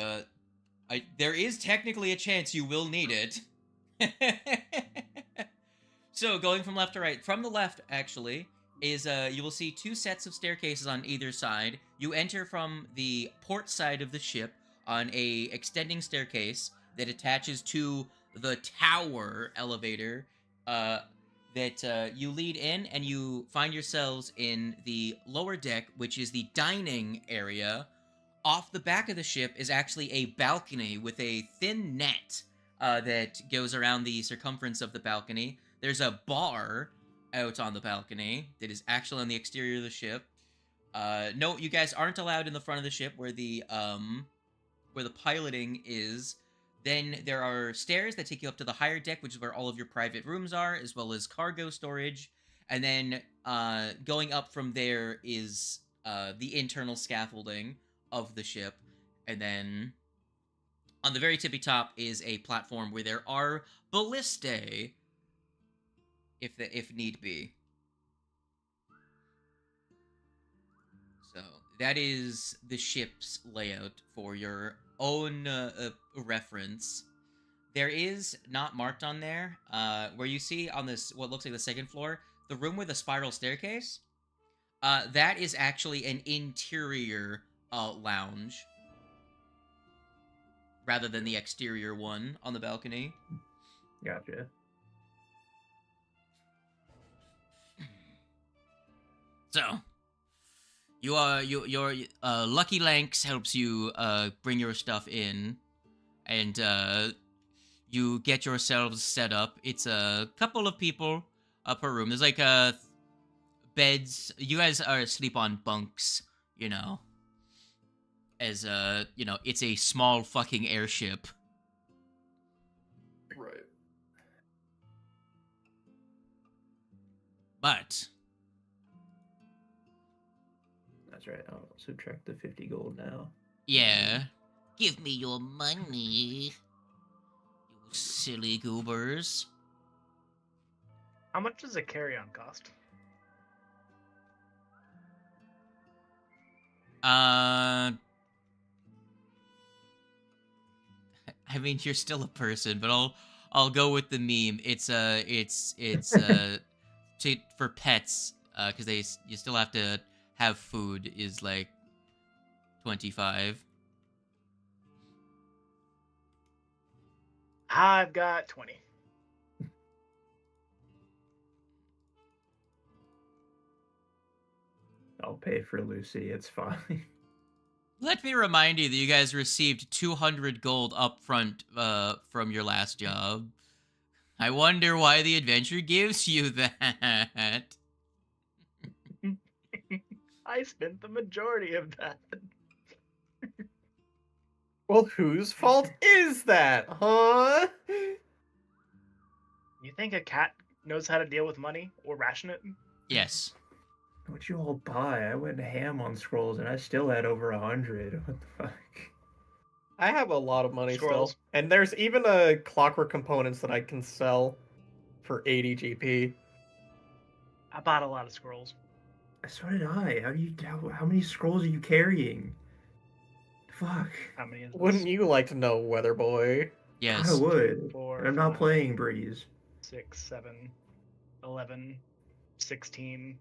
there is technically a chance you will need it. So going from left to right, from the left actually is you will see two sets of staircases on either side. You enter from the port side of the ship on a extending staircase that attaches to the tower elevator that you lead in, and you find yourselves in the lower deck, which is the dining area. Off the back of the ship is actually a balcony with a thin net that goes around the circumference of the balcony. There's a bar out on the balcony that is actually on the exterior of the ship. No, you guys aren't allowed in the front of the ship where the piloting is. Then there are stairs that take you up to the higher deck, which is where all of your private rooms are, as well as cargo storage. And then going up from there is the internal scaffolding of the ship. And then on the very tippy top is a platform where there are ballistae, if need be. So that is the ship's layout for your own reference. There is not marked on there where you see on this what looks like the second floor, the room with a spiral staircase. That is actually an interior lounge rather than the exterior one on the balcony. Gotcha. So your Lucky Lanks helps you bring your stuff in, and you get yourselves set up. It's a couple of people per room. There's like beds. You guys are asleep on bunks, you know. As you know, it's a small fucking airship. Right. But that's right. I'll subtract the 50 gold now. Yeah. Give me your money, you silly goobers. How much does a carry-on cost? I mean, you're still a person, but I'll go with the meme. It's for pets, because you still have to have food, is like 25. I've got 20. I'll pay for Lucy, it's fine. Let me remind you that you guys received 200 gold up front from your last job. I wonder why the adventure gives you that. I spent the majority of that. Well, whose fault is that, huh? You think a cat knows how to deal with money or ration it? Yes. What'd you all buy? I went ham on scrolls and I still had over 100. What the fuck? I have a lot of money Scrolls. still. And there's even a clockwork components that I can sell for 80 GP. I bought a lot of scrolls. So did I. How many scrolls are you carrying? Fuck. How many is this? Wouldn't you like to know, Weather Boy? Yes. I would. 4, I'm not playing Breeze. 6, 7, 11, 16.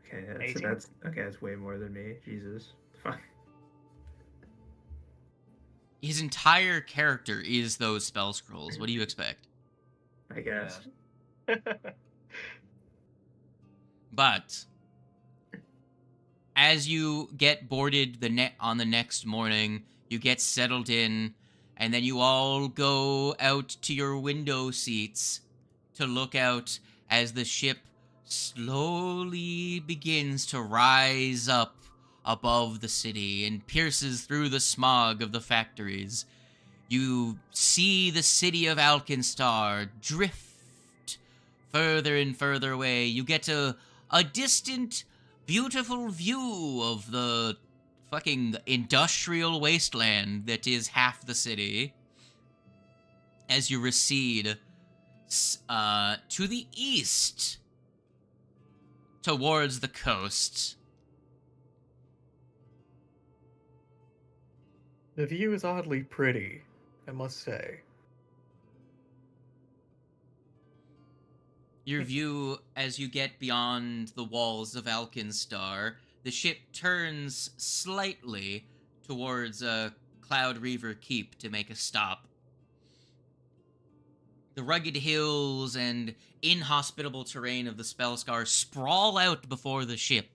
Okay, 18? That's way more than me. Jesus. Fuck. His entire character is those spell scrolls. What do you expect? I guess. Yeah. But as you get boarded on the next morning, you get settled in, and then you all go out to your window seats to look out as the ship slowly begins to rise up above the city and pierces through the smog of the factories. You see the city of Alkenstar drift further and further away. You get a distant, beautiful view of the fucking industrial wasteland that is half the city. As you recede to the east towards the coast. The view is oddly pretty, I must say. Your view, as you get beyond the walls of Alkenstar, the ship turns slightly towards Cloud Reaver Keep to make a stop. The rugged hills and inhospitable terrain of the Spellscar sprawl out before the ship.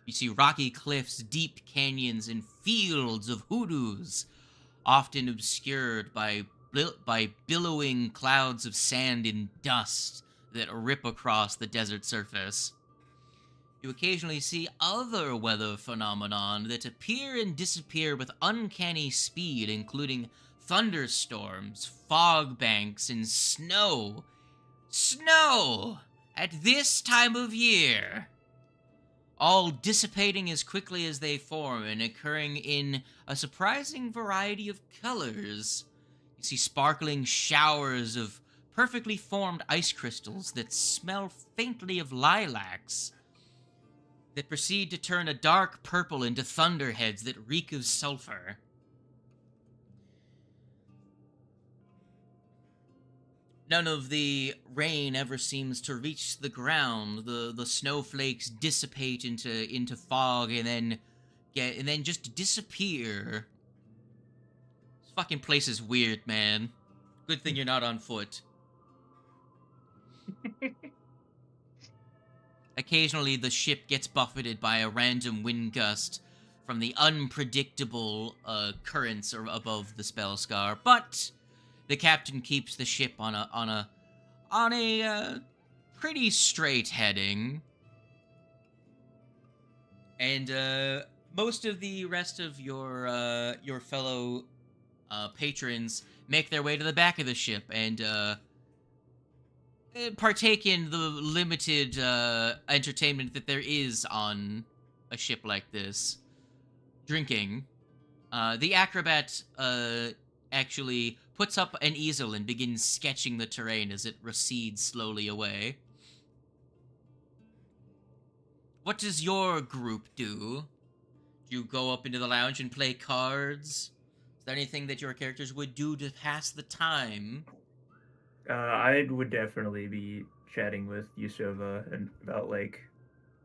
You see rocky cliffs, deep canyons, and fields of hoodoos, often obscured by billowing clouds of sand and dust that rip across the desert surface. You occasionally see other weather phenomenon that appear and disappear with uncanny speed, including thunderstorms, fog banks, and snow. Snow! At this time of year! All dissipating as quickly as they form and occurring in a surprising variety of colors. You see sparkling showers of perfectly formed ice crystals that smell faintly of lilacs, that proceed to turn a dark purple into thunderheads that reek of sulfur. None of the rain ever seems to reach the ground. The snowflakes dissipate into fog and then just disappear. This fucking place is weird, man. Good thing you're not on foot. Occasionally, the ship gets buffeted by a random wind gust from the unpredictable currents above the Spellscar, but the captain keeps the ship on a pretty straight heading, and most of the rest of your fellow patrons make their way to the back of the ship and partake in the limited entertainment that there is on a ship like this. Drinking. The acrobat actually puts up an easel and begins sketching the terrain as it recedes slowly away. What does your group do? Do you go up into the lounge and play cards? Is there anything that your characters would do to pass the time? I would definitely be chatting with Yusova and about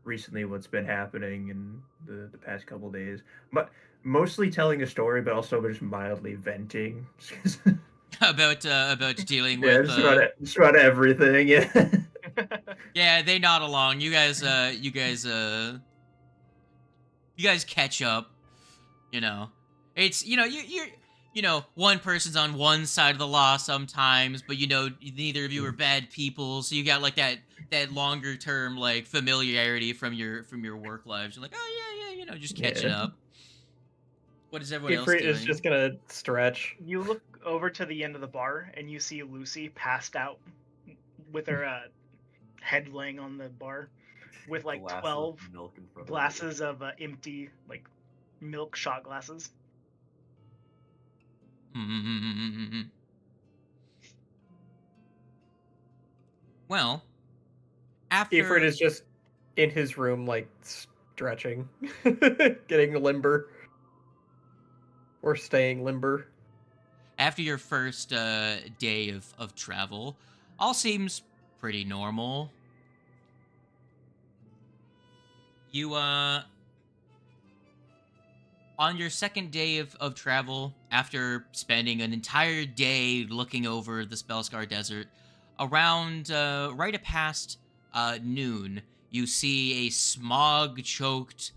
recently what's been happening in the past couple days, but mostly telling a story, but also just mildly venting about dealing with just about everything. Yeah. Yeah, they nod along. You guys catch up. You know, it's you're one person's on one side of the law sometimes, but neither of you are bad people, so you got that longer term familiarity from your work lives. You're like, oh yeah, just catching up. What is everyone else doing? Is just gonna stretch. You look over to the end of the bar and you see Lucy passed out with her head laying on the bar with 12 glasses of empty milk shot glasses. Well, after Ifrit is just in his room, stretching, getting limber. We're staying limber. After your first day of travel, all seems pretty normal. You, on your second day of travel, after spending an entire day looking over the Spellscar Desert, around right past noon, you see a smog-choked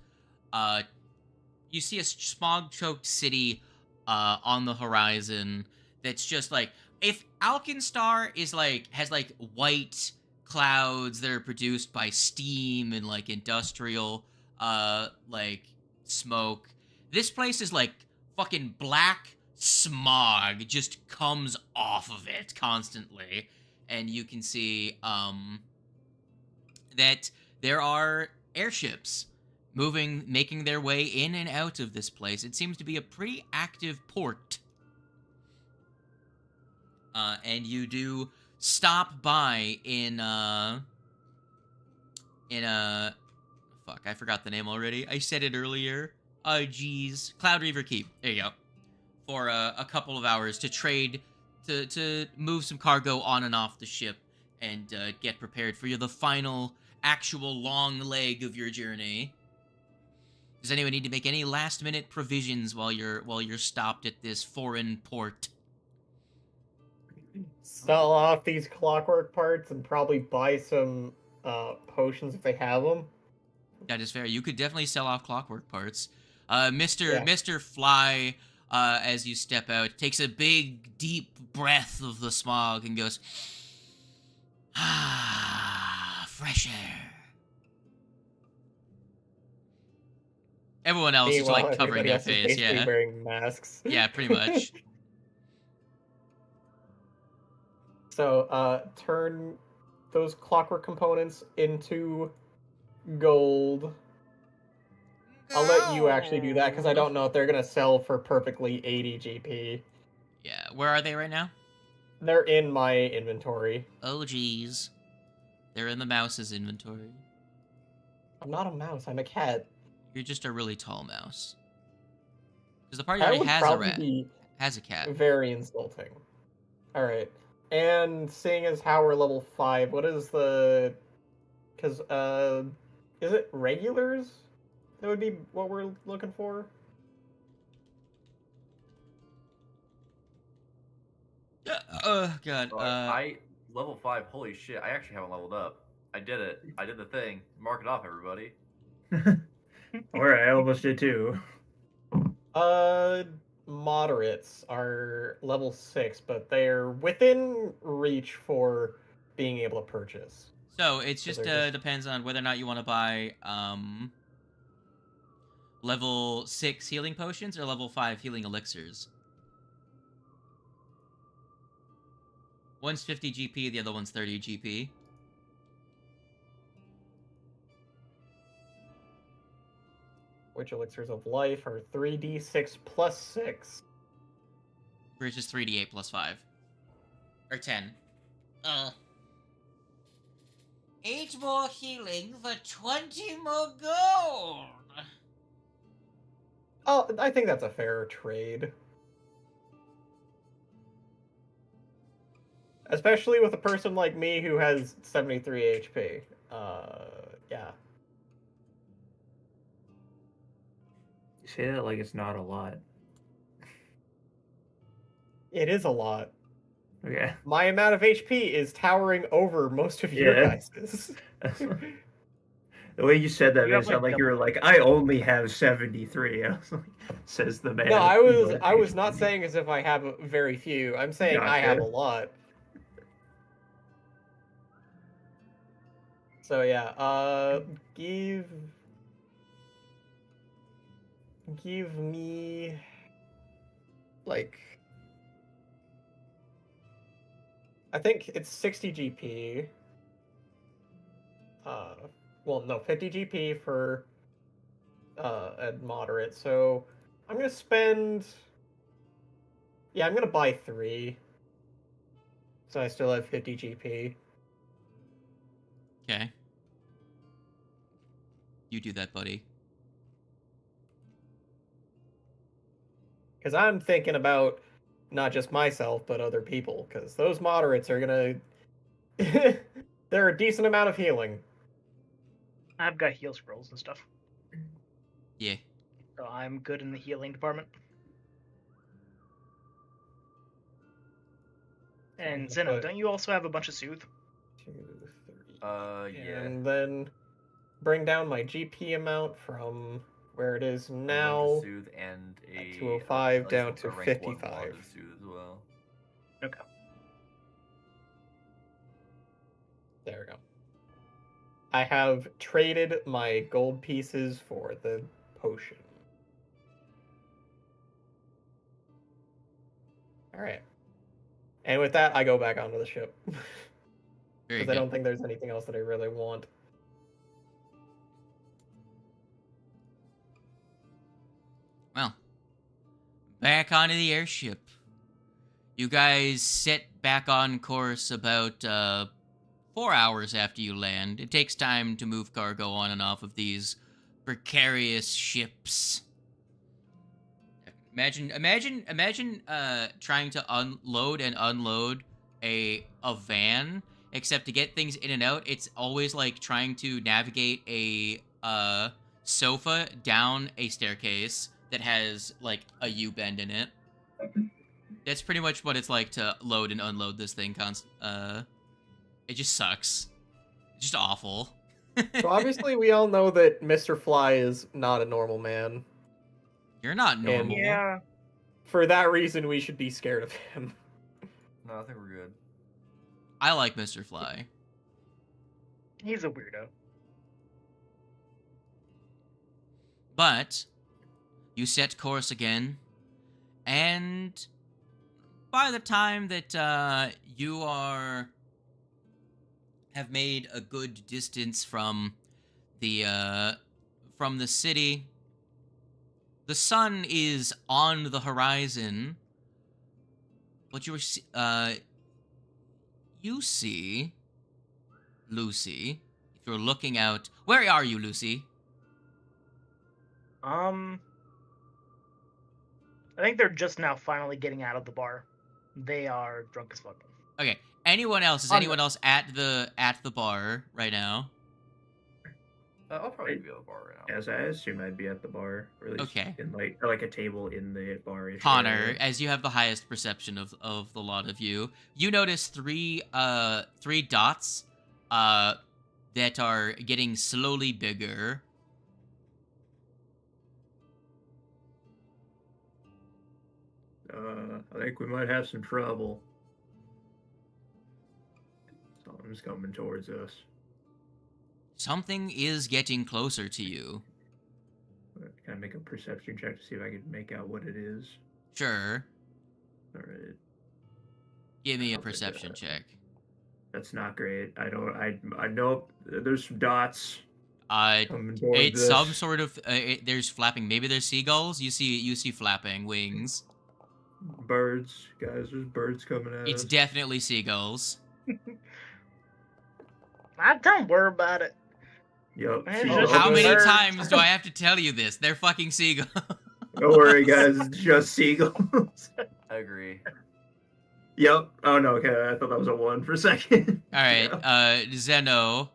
city on the horizon that's just like, if Alkenstar is like has like white clouds that are produced by steam and like industrial like smoke, this place is like fucking black smog just comes off of it constantly. And you can see that there are airships making their way in and out of this place. It seems to be a pretty active port. And you do stop by in fuck, I forgot the name already. I said it earlier. Geez. Cloud Reaver Keep. There you go. For a couple of hours to trade, to move some cargo on and off the ship and get prepared for the final actual long leg of your journey. Does anyone need to make any last-minute provisions while you're stopped at this foreign port? Sell off these clockwork parts and probably buy some potions if they have them. That is fair. You could definitely sell off clockwork parts. Mr. Fly, as you step out, takes a big, deep breath of the smog and goes, "Ah, fresh air." Everyone else is like covering their face, yeah. Wearing masks. Yeah, pretty much. So, turn those clockwork components into gold. I'll let you actually do that because I don't know if they're gonna sell for perfectly 80 GP. Yeah, where are they right now? They're in my inventory. Oh, geez. They're in the mouse's inventory. I'm not a mouse, I'm a cat. You're just a really tall mouse. Because the party already has a rat. Has a cat. Very insulting. Alright. And seeing as how we're level 5, what is the... Because, is it regulars? That would be what we're looking for? God. I level 5, holy shit, I actually haven't leveled up. I did it. I did the thing. Mark it off, everybody. Alright, I almost did too. Moderates are level 6, but they're within reach for being able to purchase. So it's just depends on whether or not you want to buy level 6 healing potions or level 5 healing elixirs. One's 50 GP, the other one's 30 GP. Which elixirs of life are 3d6 plus 6. Which is 3d8 plus 5. Or 10. 8 more healing for 20 more gold! Oh, I think that's a fair trade. Especially with a person like me who has 73 HP. Yeah. You say that like it's not a lot. It is a lot. Okay. My amount of HP is towering over most of your guys's. The way you said that, it sounded like you were like, I only have 73. I was like, says the man. No, I was not saying as if I have very few. I'm saying I have a lot. So yeah, give me like I think it's 60 GP. Well, no, 50 GP for a moderate. So I'm gonna spend. Yeah, I'm gonna buy 3. So I still have 50 GP. Okay. You do that, buddy. Because I'm thinking about not just myself, but other people. Because those moderates are gonna... They're a decent amount of healing. I've got heal scrolls and stuff. Yeah. So I'm good in the healing department. And Zeno, don't you also have a bunch of soothe? 2, 3. Yeah. And then bring down my GP amount from where it is now Soothe and a 205 down to 55. Soothe as well. Okay. There we go. I have traded my gold pieces for the potion. Alright. And with that, I go back onto the ship. Because I don't think there's anything else that I really want. Well, back onto the airship. You guys set back on course about 4 hours after you land. It takes time to move cargo on and off of these precarious ships. Imagine trying to unload and unload a van, except to get things in and out, it's always like trying to navigate a sofa down a staircase that has like a U-bend in it. That's pretty much what it's like to load and unload this thing it just sucks. It's just awful. So obviously we all know that Mr. Fly is not a normal man. You're not normal. Yeah. For that reason, we should be scared of him. No, I think we're good. I like Mr. Fly. He's a weirdo. But you set course again, and by the time that you have made a good distance from the city, the sun is on the horizon. But you see Lucy. If you're looking out, where are you, Lucy? I think they're just now finally getting out of the bar. They are drunk as fuck. Okay. Anyone else? Is anyone else at the bar right now? I'll probably be at the bar right now. As I assume I'd be at the bar, or at least okay, in like a table in the bar. Connor, as you have the highest perception of the lot of you, you notice three dots that are getting slowly bigger. I think we might have some trouble. Something's coming towards us. Something is getting closer to you. Can I make a perception check to see if I can make out what it is? Sure. All right. Give me a perception check. That's not great. I know there's some dots. It's this. Some sort of there's flapping. Maybe there's seagulls. You see flapping wings. Birds, guys. There's birds coming at us. It's definitely seagulls. Don't worry about it. Yep. How many times do I have to tell you this? They're fucking seagulls. Don't worry, guys. It's just seagulls. I agree. Yep. Oh no. Okay. I thought that was a 1 for a second. All right. Yeah. Zeno.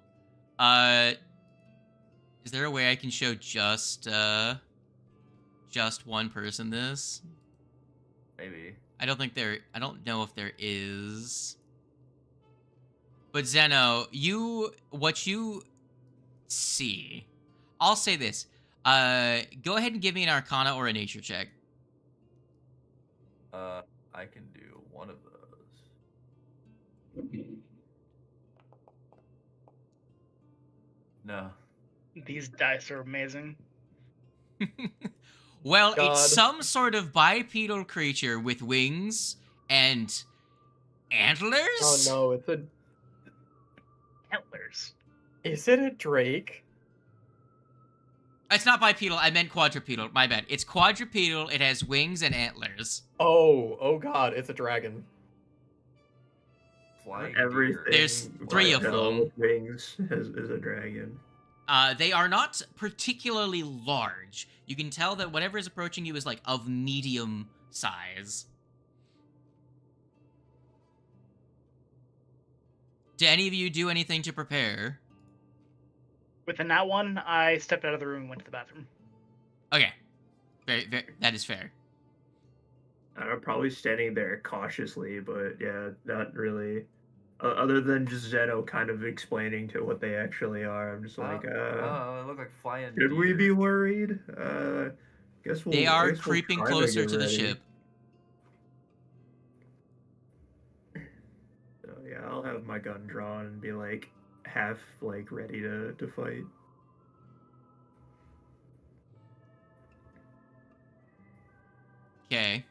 Is there a way I can show just one person this? Maybe. I don't know if there is. But Zeno, what you see, I'll say this. Go ahead and give me an Arcana or a Nature check. I can do one of those. No. These dice are amazing. Well, God. It's some sort of bipedal creature with wings and antlers? Oh no, it's a... Antlers. Is it a drake? It's not bipedal, I meant quadrupedal. My bad. It's quadrupedal, it has wings and antlers. Oh god, it's a dragon. Flying everything. There's 3 of them. With wings is a dragon. They are not particularly large. You can tell that whatever is approaching you is like of medium size. Do any of you do anything to prepare? Within that one, I stepped out of the room and went to the bathroom. Okay. Very, that is fair. I'm probably standing there cautiously, but yeah, not really. Other than just Zeno kind of explaining to what they actually are, I'm just like, they look like flying should we deer. be worried? Guess we'll. They are creeping closer to the ship. So yeah, I'll have my gun drawn and be like half like ready to fight. Okay.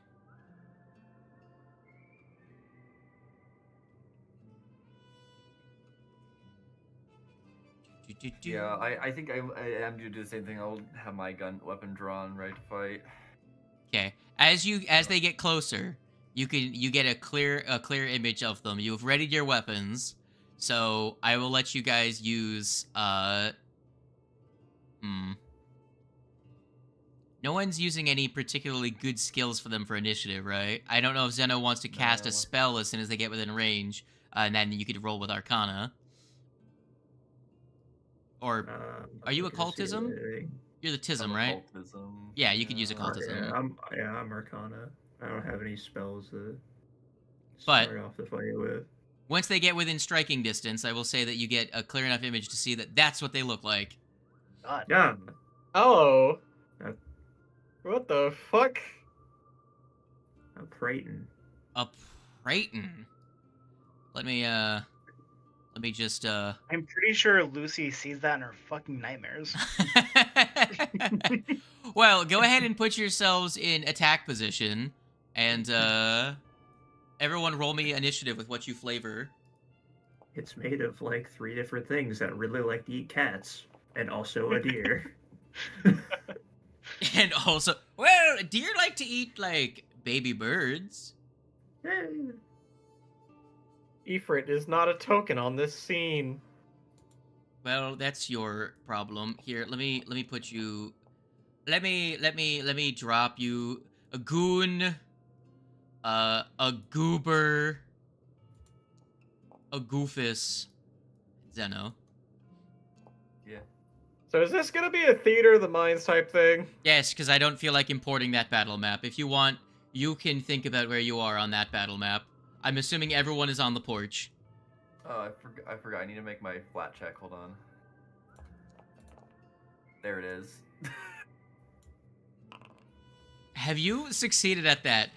Yeah, I think I am going to do the same thing. I'll have my weapon drawn, ready to fight. Okay. As they get closer, you get a clear image of them. You've readied your weapons, so I will let you guys use No one's using any particularly good skills for them for initiative, right? I don't know if Zeno wants to cast a spell as soon as they get within range, and then you could roll with Arcana. Or, are you occultism? You're the Tism, right? Occultism. Yeah, you could use occultism. I'm Arcana. I don't have any spells to start off the fight with. Once they get within striking distance, I will say that you get a clear enough image to see that that's what they look like. God. Yeah. Oh. What the fuck? A Praeton. A Praeton. Let me just I'm pretty sure Lucy sees that in her fucking nightmares. Well, go ahead and put yourselves in attack position, and everyone roll me initiative with what you flavor. It's made of like 3 different things that really like to eat cats, and also a deer. And also, well, deer like to eat like baby birds. Ifrit is not a token on this scene. Well, that's your problem. Here, let me put you. Let me drop you a goon, a goober, a goofus, Zeno. Yeah. So is this gonna be a theater of the minds type thing? Yes, because I don't feel like importing that battle map. If you want, you can think about where you are on that battle map. I'm assuming everyone is on the porch. Oh, I forgot. I need to make my flat check. Hold on. There it is. Have you succeeded at that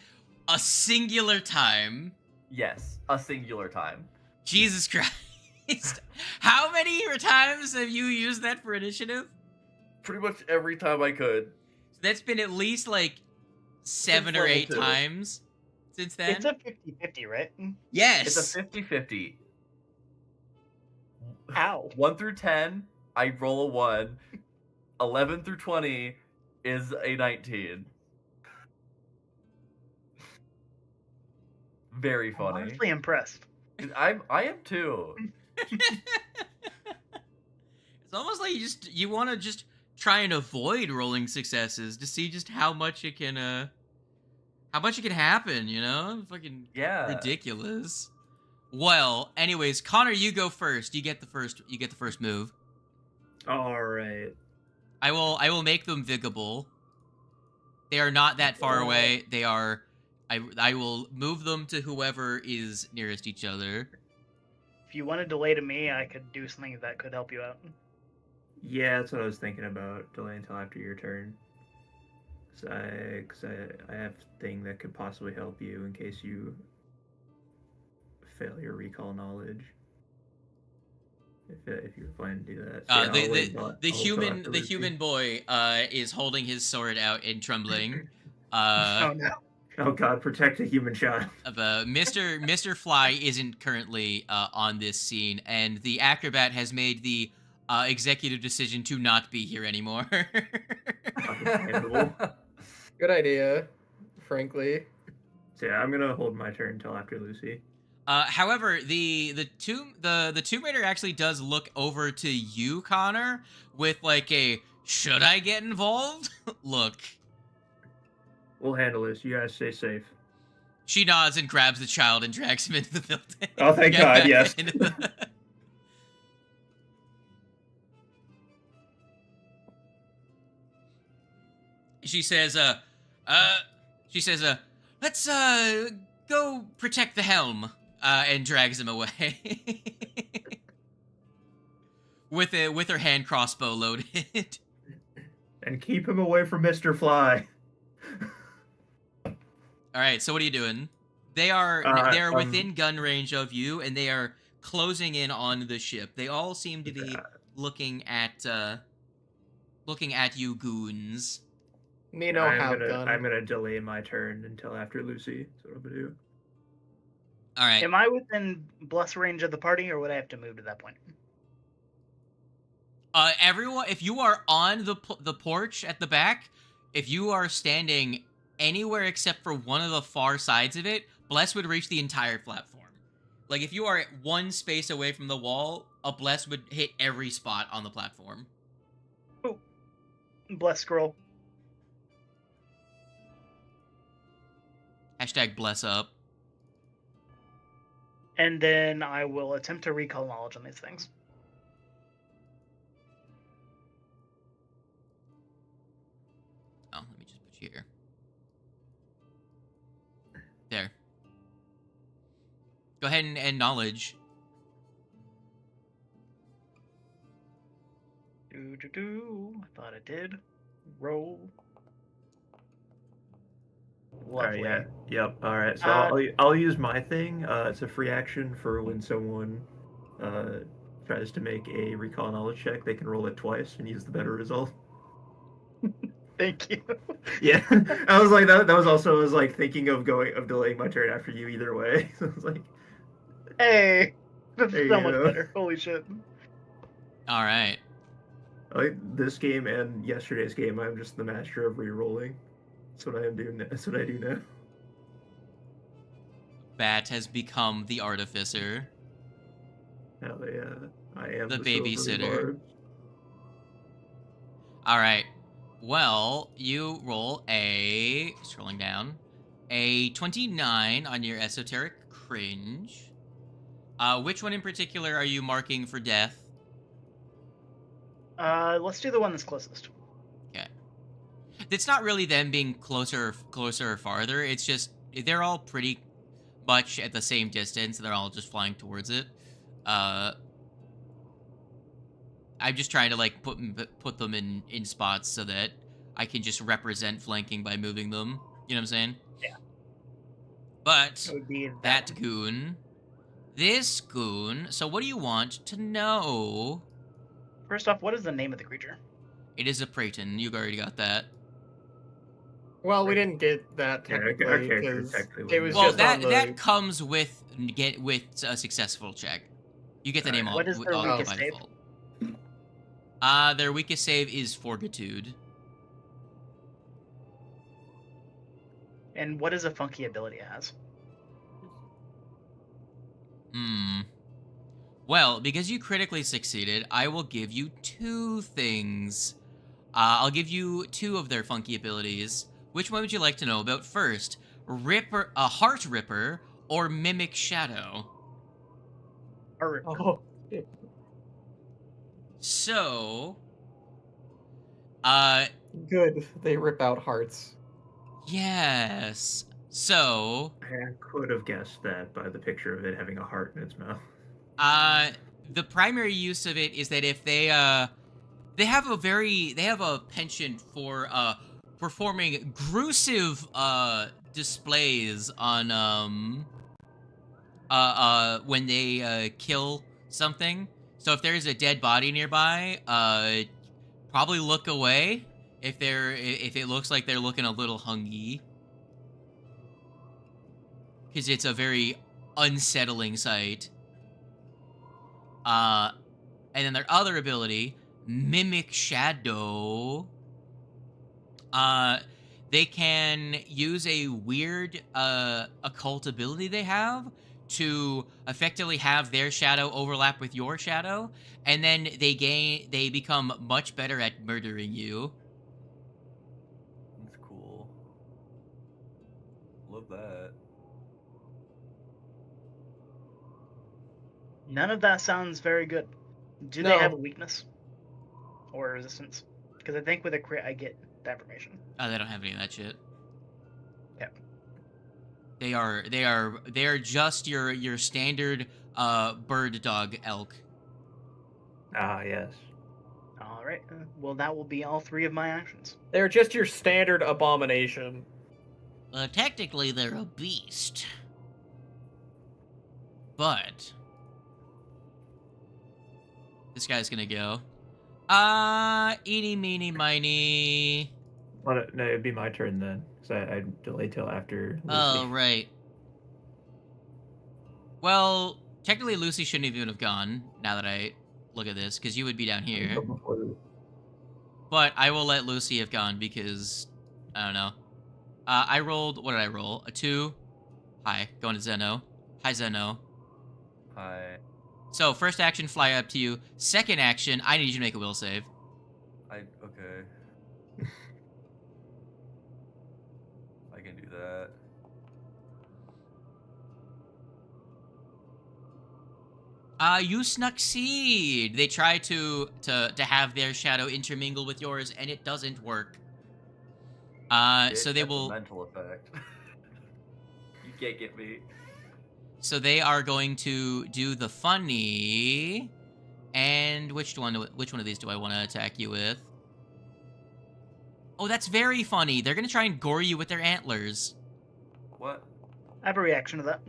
a singular time? Yes, a singular time. Jesus Christ. How many times have you used that for initiative? Pretty much every time I could. That's been at least like 7 or 8 times since then. It's a 50-50, right? Yes. It's a 50-50. How? 1 through 10, I roll a 1. 11 through 20 is a 19. Very funny. I'm honestly impressed. I am too. It's almost like you want to just try and avoid rolling successes to see just how much it can happen, you know? Fucking ridiculous. Well, anyways, Connor, you go first. You get the first move. All right. I will make them vigable. They are not that far away. They are. I will move them to whoever is nearest each other. If you want to delay to me, I could do something that could help you out. Yeah, that's what I was thinking about. Delay until after your turn. Because I have a thing that could possibly help you in case you fail your recall knowledge. If you're planning to do that. So the human boy is holding his sword out and trembling. Oh no. Oh God, protect the human child. Mr. Fly isn't currently on this scene, and the acrobat has made the executive decision to not be here anymore. Good idea, frankly. So yeah, I'm gonna hold my turn until after Lucy. However, the Tomb Raider actually does look over to you, Connor, with like a "should I get involved?" look. We'll handle this. You guys stay safe. She nods and grabs the child and drags him into the building. Oh, thank God, yes. She says, let's, go protect the helm, and drags him away. with her hand crossbow loaded. And keep him away from Mr. Fly. Alright, so what are you doing? They are within gun range of you, and they are closing in on the ship. They all seem to be looking at you goons. Me no have gun. I'm gonna delay my turn until after Lucy. That's what I'm gonna do. Alright. Am I within bless range of the party, or would I have to move to that point? Everyone, if you are on the porch at the back, if you are standing anywhere except for one of the far sides of it, Bless would reach the entire platform. Like, if you are one space away from the wall, a Bless would hit every spot on the platform. Oh. Bless scroll. Hashtag bless up. And then I will attempt to recall knowledge on these things. Oh, let me just put you here. There. Go ahead and knowledge. I thought I did. Roll. Alright, yeah. Yep, alright. So I'll use my thing. It's a free action for when someone tries to make a recall knowledge check. They can roll it twice and use the better result. Thank you. Yeah, I was like that was also I was like thinking of delaying my turn after you either way. So I was like, hey, that's so much better. Holy shit. All right. Like this game and yesterday's game, I'm just the master of re-rolling. That's what I am doing. That's what I do now. Bat has become the artificer. Hell yeah, I am the babysitter. All right. Well, you roll scrolling down, a 29 on your esoteric cringe. Which one in particular are you marking for death? Let's do the one that's closest. Okay. It's not really them being closer or farther. It's just they're all pretty much at the same distance. They're all just flying towards it. I'm just trying to like put them in spots so that I can just represent flanking by moving them. You know what I'm saying? Yeah. But that goon, this goon. So what do you want to know? First off, what is the name of the creature? It is a Praeton. You already got that. Well, we didn't get that technically because it was just that comes with a successful check. You get the name what is their weakest save? Their weakest save is Fortitude. And what is a funky ability it has? Well, because you critically succeeded, I will give you 2 things. I'll give you 2 of their funky abilities. Which one would you like to know about first? Heart Ripper or Mimic Shadow? Heart Ripper. Oh. So, good. They rip out hearts. Yes. So, I could have guessed that by the picture of it having a heart in its mouth. The primary use of it is that if they have a penchant for performing gruesome displays on when they kill something. So if there's a dead body nearby, probably look away if it looks like they're looking a little hungry, because it's a very unsettling sight. And then their other ability, Mimic Shadow. They can use a weird occult ability they have to effectively have their shadow overlap with your shadow, and then they become much better at murdering you. That's cool. None of that sounds very good. Do they have a weakness or resistance? Because I think with a crit, I get that information. Oh, they don't have any of that shit. Yeah. They are just your standard bird dog elk. Ah, yes. All right. Well, that will be all 3 of my actions. They're just your standard abomination. Technically, they're a beast. But this guy's gonna go. Eeny, meeny, miny. Well, no, it'd be my turn then, because I delayed till after Lucy. Oh, right. Well, technically Lucy shouldn't even have gone, now that I look at this, because you would be down here. But I will let Lucy have gone, because, I don't know. I rolled, what did I roll? A 2. Hi, going to Zeno. Hi, Zeno. Hi. So, first action, fly up to you. Second action, I need you to make a will save. Okay. I can do that. You succeed. They try to have their shadow intermingle with yours, and it doesn't work. So they will. A mental effect. You can't get me. So they are going to do the funny. And which one of these do I want to attack you with? Oh, that's very funny. They're gonna try and gore you with their antlers. What? I have a reaction to that.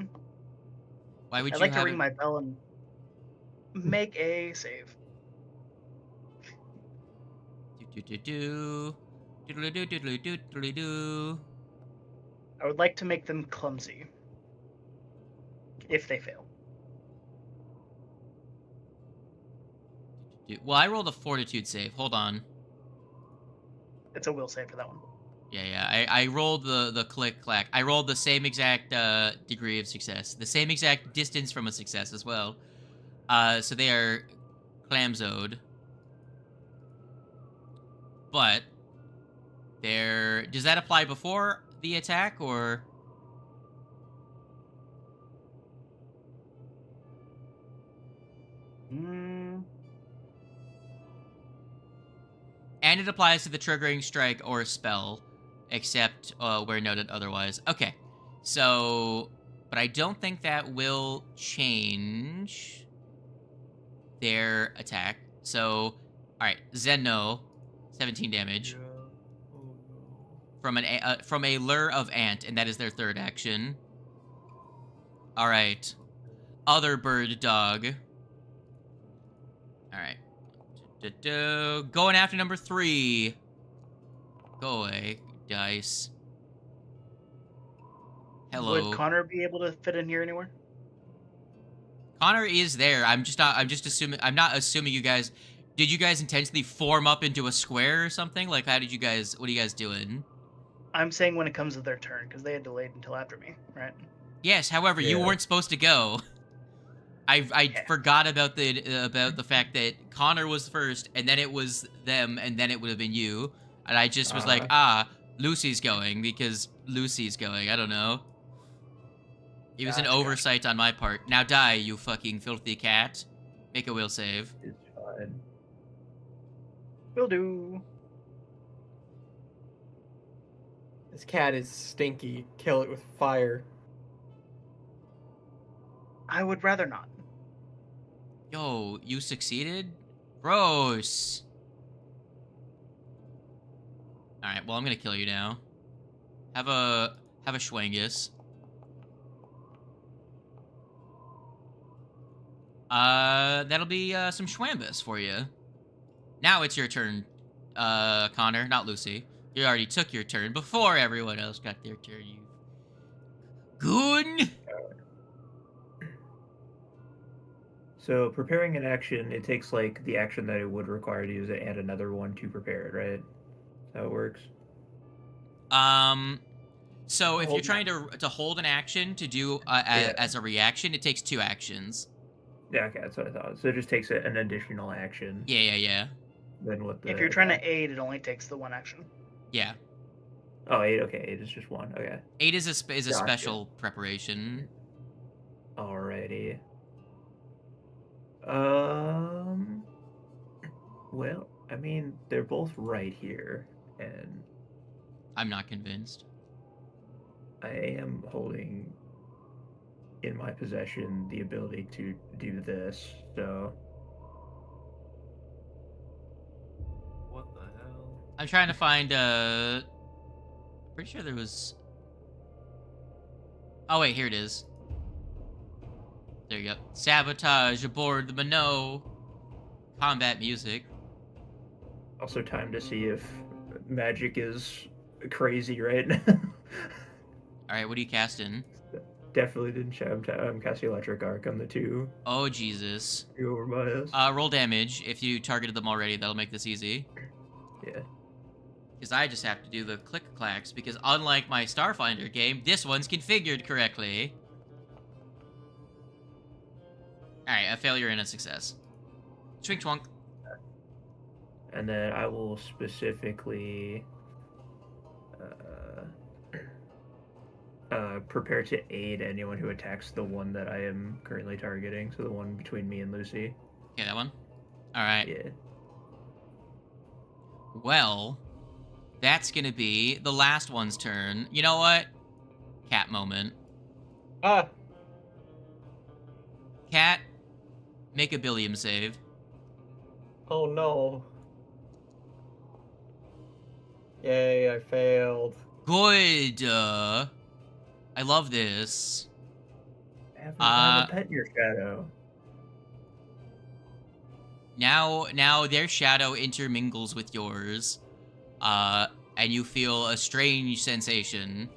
Why would I'd you like to ring my bell and make a save. I would like to make them clumsy. If they fail. Well, I rolled a fortitude save. Hold on. It's a will save for that one. Yeah. I rolled the click-clack. I rolled the same exact degree of success. The same exact distance from a success as well. So they are clamzoed. But they're... Does that apply before the attack, or... And it applies to the triggering strike or spell, except where noted otherwise. Okay, so... But I don't think that will change their attack. So, alright, Zeno, 17 damage. Yeah. Oh, no. From a lure of ant, and that is their third action. Alright. Other bird dog. Alright. Going after number 3. Go away, dice. Hello. Would Connor be able to fit in here anywhere? Connor is there. I'm not assuming you guys... Did you guys intentionally form up into a square or something? Like, what are you guys doing? I'm saying when it comes to their turn, because they had delayed until after me, right? Yes, however, you weren't supposed to go. I forgot about the fact that Connor was first, and then it was them, and then it would have been you. And I just was like, Lucy's going, because Lucy's going. I don't know. It was an oversight on my part. Now die, you fucking filthy cat. Make a will save. It's fine. Will do. This cat is stinky. Kill it with fire. I would rather not. Yo, you succeeded? Gross. Alright, well, I'm gonna kill you now. Have a schwangus. That'll be some schwambus for you. Now it's your turn, Connor, not Lucy. You already took your turn before everyone else got their turn, you goon! So preparing an action, it takes like the action that it would require to use it and another one to prepare it, right? That's how it works. So if you're trying to hold an action to do as a reaction, it takes 2 actions. Yeah, okay, that's what I thought. So it just takes an additional action. Yeah. Then what? If you're trying to aid, it only takes the 1 action. Yeah. Oh, 8. Okay, 8 is just 1. Okay. 8 is a special preparation. Alrighty. Well, I mean, they're both right here, and I'm not convinced. I am holding in my possession the ability to do this, so... What the hell? I'm trying to find, pretty sure there was... Oh, wait, here it is. There you go. Sabotage aboard the Minot. Combat music. Also time to see if magic is crazy right now. Alright, what are you casting? Definitely didn't show. I'm casting Electric Arc on the two. Oh, Jesus. You over bias. Roll damage. If you targeted them already, that'll make this easy. Yeah. Because I just have to do the click-clacks, because unlike my Starfinder game, this one's configured correctly. Alright, a failure and a success. Swing twunk. And then I will specifically prepare to aid anyone who attacks the one that I am currently targeting, so the one between me and Lucy. Okay, that one? Alright. Yeah. Well, that's gonna be the last one's turn. You know what? Cat moment. Cat, make a Billiam save. Oh no. Yay, I failed. Good. I love this. Have a pet in your shadow. Now their shadow intermingles with yours, and you feel a strange sensation.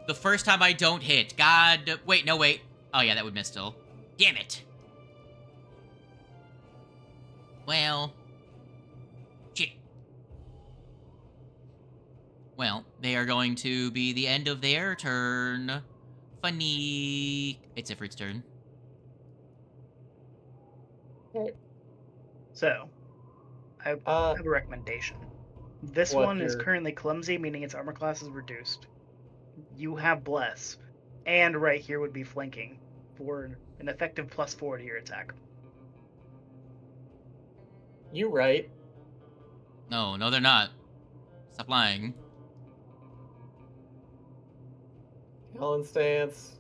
The first time I don't hit. God, wait, no, wait. Oh yeah, that would miss still. Damn it. Well, shit. Well, they are going to be the end of their turn. Funny. It's Ifrit's turn. So, I have a recommendation. This one is currently clumsy, meaning its armor class is reduced. You have Bless, and right here would be flanking for an effective +4 to your attack. You right. No, they're not. Stop lying. Helen stance.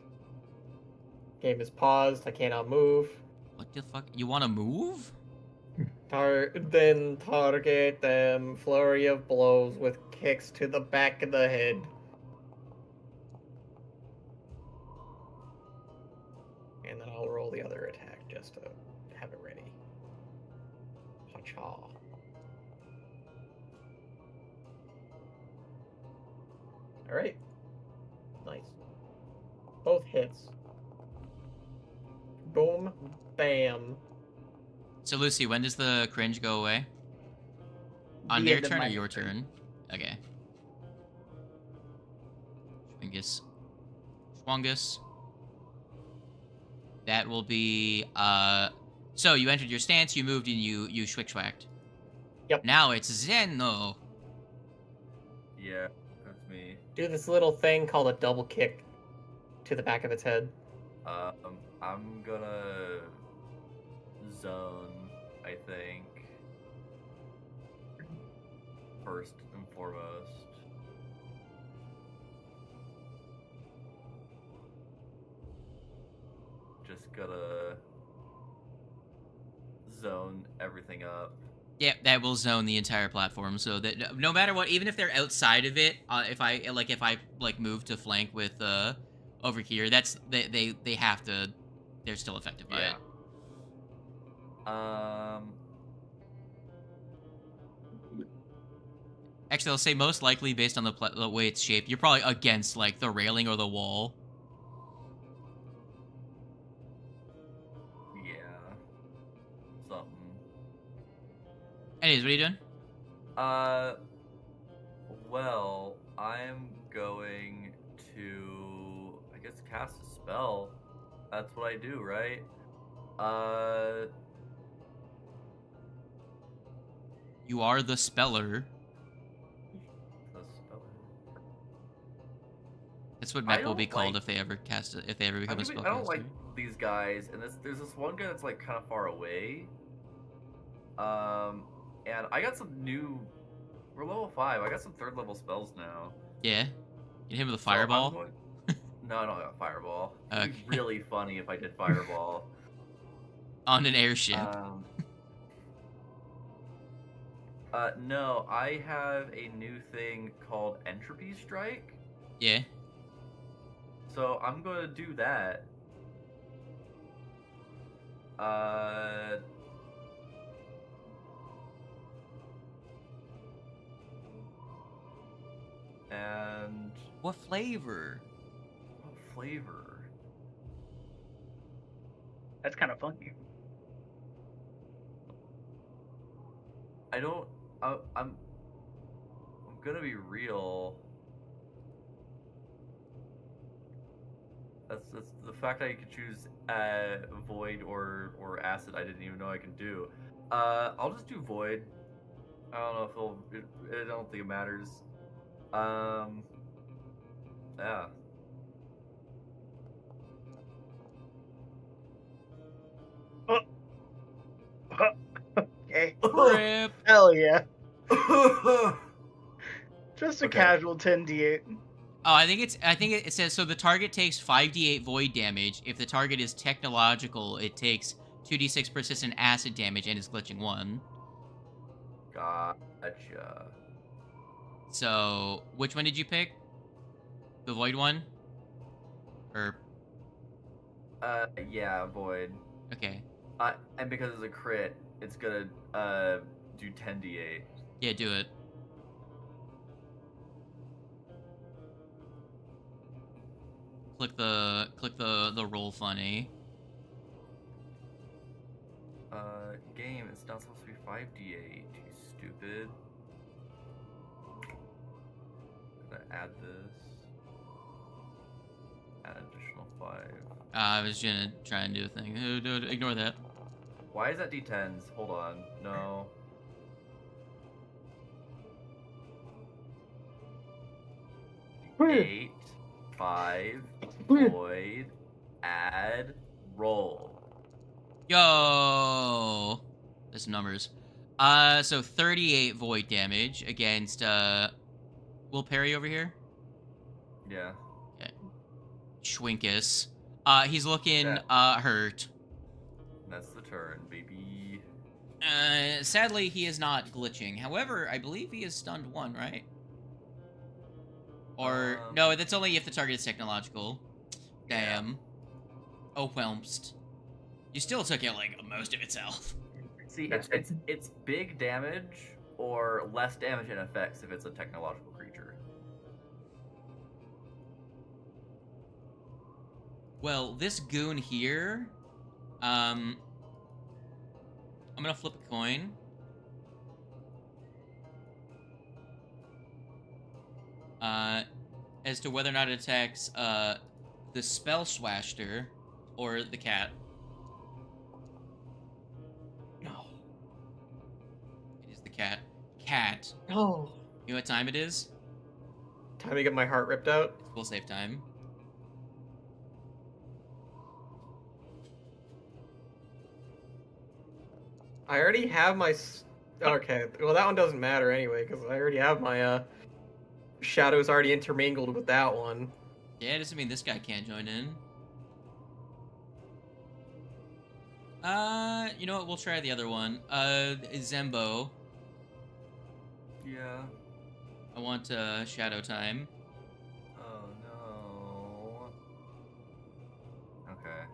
Game is paused. I cannot move. What the fuck? You want to move? Then target them. Flurry of blows with kicks to the back of the head. And then I'll roll the other attack just to have it ready. Ha-cha. Alright. Nice. Both hits. Boom. Bam. So, Lucy, when does the cringe go away? On their turn or your turn? Okay. Schwingus. Schwungus. That will be, so you entered your stance, you moved, and you schwick-schwacked. Yep. Now it's Zeno. Yeah, that's me. Do this little thing called a double kick to the back of its head. I'm gonna zone, I think, first and foremost. Just gotta zone everything up. Yeah, that will zone the entire platform, so that no matter what, even if they're outside of it, if I move to flank with over here, that's they have to, they're still affected by it. Actually, I'll say most likely based on the way it's shaped, you're probably against like the railing or the wall. Yeah. Something. Anyways, what are you doing? Well, I'm going to, I guess, cast a spell. That's what I do, right? You are the speller. The speller. That's what Mech will be called if they ever cast it, if they ever become a spellcaster. I don't like these guys, and there's this one guy that's like kind of far away. And I got some new. We're level 5. I got some 3rd level spells now. Yeah, you hit him with a fireball. No, I don't got fireball. Okay. It'd be really funny if I did fireball on an airship. No, I have a new thing called Entropy Strike. Yeah. So I'm gonna do that. And what flavor? What flavor? That's kind of funky. I'm gonna be real. That's the fact that you could choose void or acid. I didn't even know I could do. I'll just do void. I don't know if I don't think it matters. Yeah. Okay. Rip. Hell yeah. Just a casual 10d8. Oh, I think it says so the target takes 5d8 void damage. If the target is technological, it takes 2d6 persistent acid damage and is glitching 1. Gotcha. So, which one did you pick? The void one? Or yeah, void. Okay. And because it's a crit, it's gonna do 10d8. Yeah, do it. Click the roll funny. Game, it's not supposed to be 5d8, you stupid. I'm gonna add this. Add additional 5. I was gonna try and do a thing. Ignore that. Why is that d10s? Hold on. No. Eight, 5, void, add, roll. Yo! There's numbers. So 38 void damage against, Will Perry over here? Yeah. Okay. Schwinkus. He's looking, hurt. That's the turn, baby. Sadly, he is not glitching. However, I believe he is stunned 1, right? Or, no, that's only if the target is technological. Damn. Yeah. Oh, whelmst. You still took it, like, most of its health. See, it's big damage or less damage and effects if it's a technological creature. Well, this goon here, I'm gonna flip a coin. As to whether or not it attacks, the Spell Swashter or the cat. No. It is the cat. Cat. No. You know what time it is? Time to get my heart ripped out? It's full save time. I already have my... Okay, well that one doesn't matter anyway, because I already have my, shadows already intermingled with that one. Yeah, it doesn't mean this guy can't join in. You know what? We'll try the other one. Zembo. Yeah. I want, shadow time. Oh, no. Okay.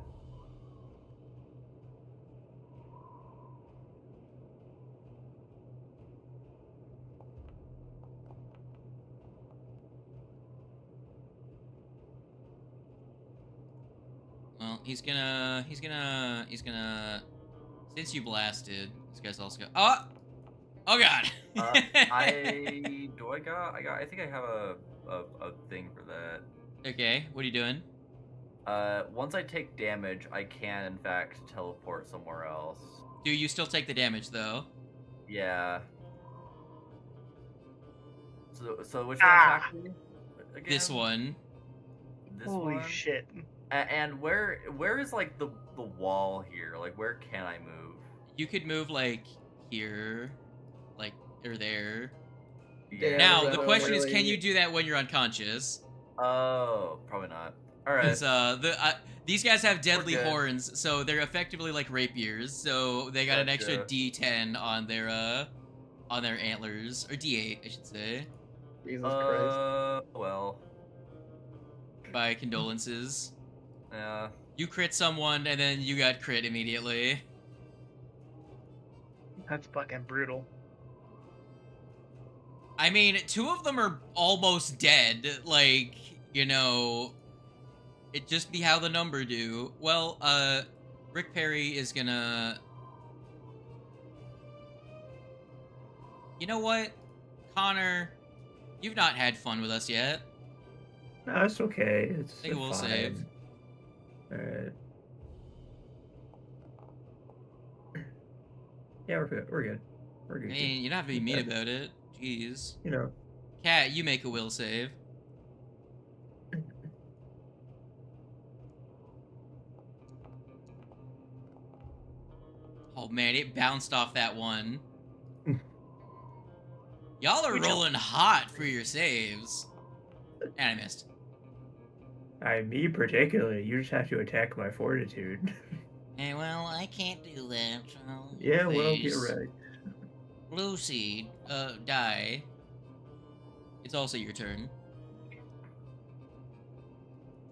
Well, he's gonna, since you blasted, this guy's also go, oh god! I think I have a thing for that. Okay, what are you doing? Once I take damage, I can in fact teleport somewhere else. Do you still take the damage though? Yeah. So which one attacked me again? This one. This Holy one? shit. And where is like the wall here? Like where can I move? You could move like here, like or there. Yeah. Now the question is, can you do that when you're unconscious? Oh, probably not. All right. Because these guys have deadly horns, so they're effectively like rapiers. So they got an extra D10 on their antlers, or D8, I should say. Jesus Christ. Well. By condolences. Yeah. You crit someone, and then you got crit immediately. That's fucking brutal. I mean, 2 of them are almost dead. Like, you know, it just be how the number do. Well, Rick Perry is gonna... You know what? Connor, you've not had fun with us yet. No, it's okay. It's I think we'll save. Alright. Yeah, we're good. We're good. We're good. I mean, you don't have to be mean about it. Jeez. You know. Cat, you make a will save. Oh man, it bounced off that one. Y'all are rolling hot for your saves. And I missed. Me particularly, you just have to attack my fortitude. Hey, well, I can't do that. So yeah, well, get right. Lucy, die. It's also your turn.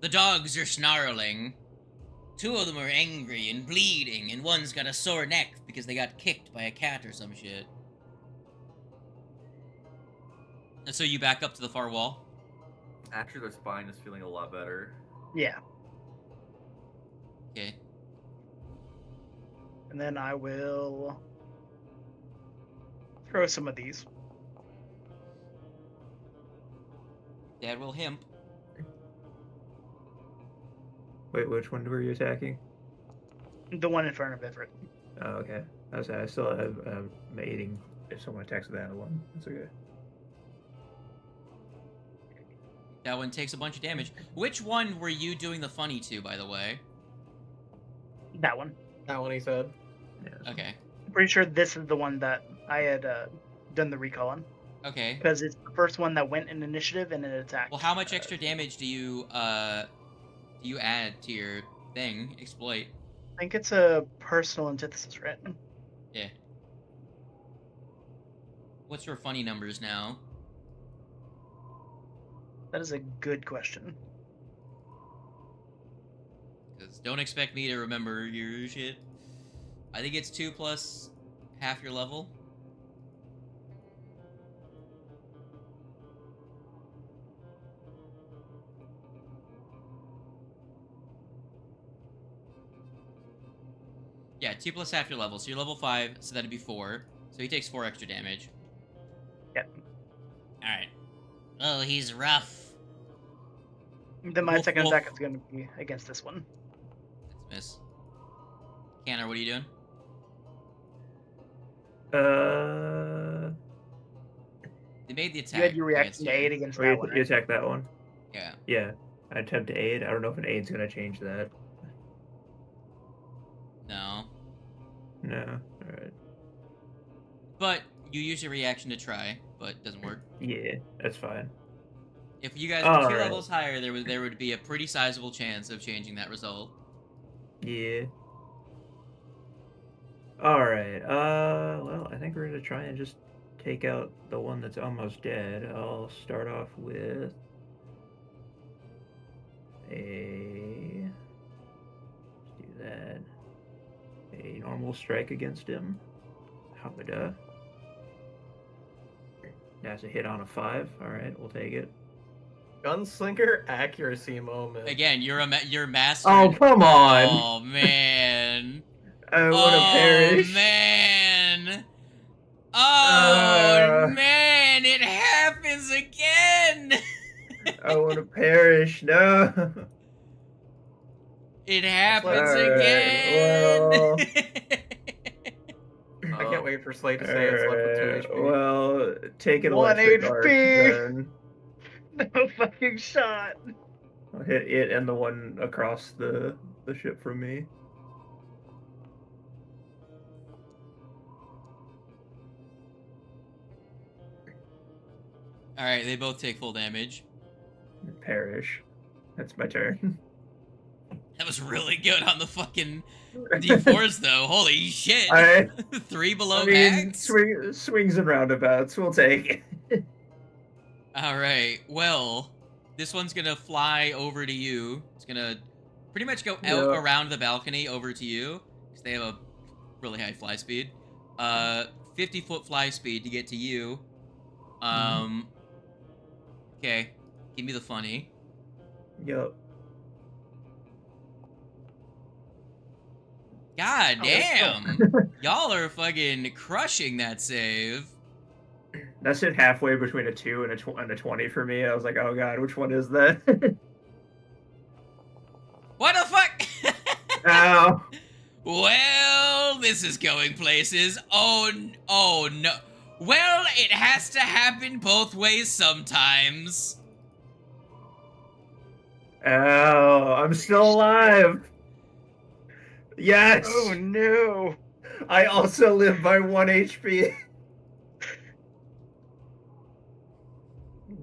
The dogs are snarling. 2 of them are angry and bleeding, and one's got a sore neck because they got kicked by a cat or some shit. And so you back up to the far wall? Actually, their spine is feeling a lot better. Yeah. Okay. And then I will throw some of these. Dad will himp. Wait, which one were you attacking? The one in front of Everett. Oh, okay. I still have aiding if someone attacks that one. That's okay. That one takes a bunch of damage. Which one were you doing the funny to, by the way? That one. That one, he said. Yeah. Okay. I'm pretty sure this is the one that I had done the recall on. Okay. Because it's the first one that went in initiative and it attacked. Well, how much extra damage do you add to your thing? Exploit. I think it's a personal antithesis, right? Yeah. What's your funny numbers now? That is a good question. Because don't expect me to remember your shit. I think it's 2 plus half your level. Yeah, 2 plus half your level. So you're level 5, so that'd be 4. So he takes 4 extra damage. Yep. Alright. Oh, he's rough. Then my second attack is going to be against this one. That's a miss. Canner, what are you doing? They made the attack. You had your reaction to aid against that one, right? You attack that one? Yeah. Yeah. I attempt to aid. I don't know if an aid's going to change that. No. No. Alright. But you use your reaction to try, but it doesn't work. Yeah, that's fine. If you guys were 2 levels higher, there would be a pretty sizable chance of changing that result. Yeah. Alright, well, I think we're gonna try and just take out the one that's almost dead. I'll start off with a... let's do that. A normal strike against him. Hamada. That's a hit on a 5. Alright, we'll take it. Gunslinger accuracy moment. Again, you're master. Oh, come on! Oh, man. I want to perish. Oh, man. Oh, man. It happens again. I want to perish. No. It happens again. Well, I can't wait for Slade to say it's left with 2 HP. Well, take it 1 electric HP. arc, then. No fucking shot. I'll hit it and the one across the ship from me. Alright, they both take full damage. Perish. That's my turn. That was really good on the fucking D4s, though. Holy shit. 3 below max? Swings and roundabouts. We'll take it. Alright, well, this one's gonna fly over to you. It's gonna pretty much go out around the balcony over to you, because they have a really high fly speed. 50-foot fly speed to get to you. Okay, give me the funny. Yup. God damn! Y'all are fucking crushing that save. That's it halfway between a 2 and a 20 for me. I was like, oh god, which one is that? What the fuck? Ow. Well, this is going places. Oh no. Well, it has to happen both ways sometimes. Oh, I'm still alive. Yes. Oh no. I also live by 1 HP.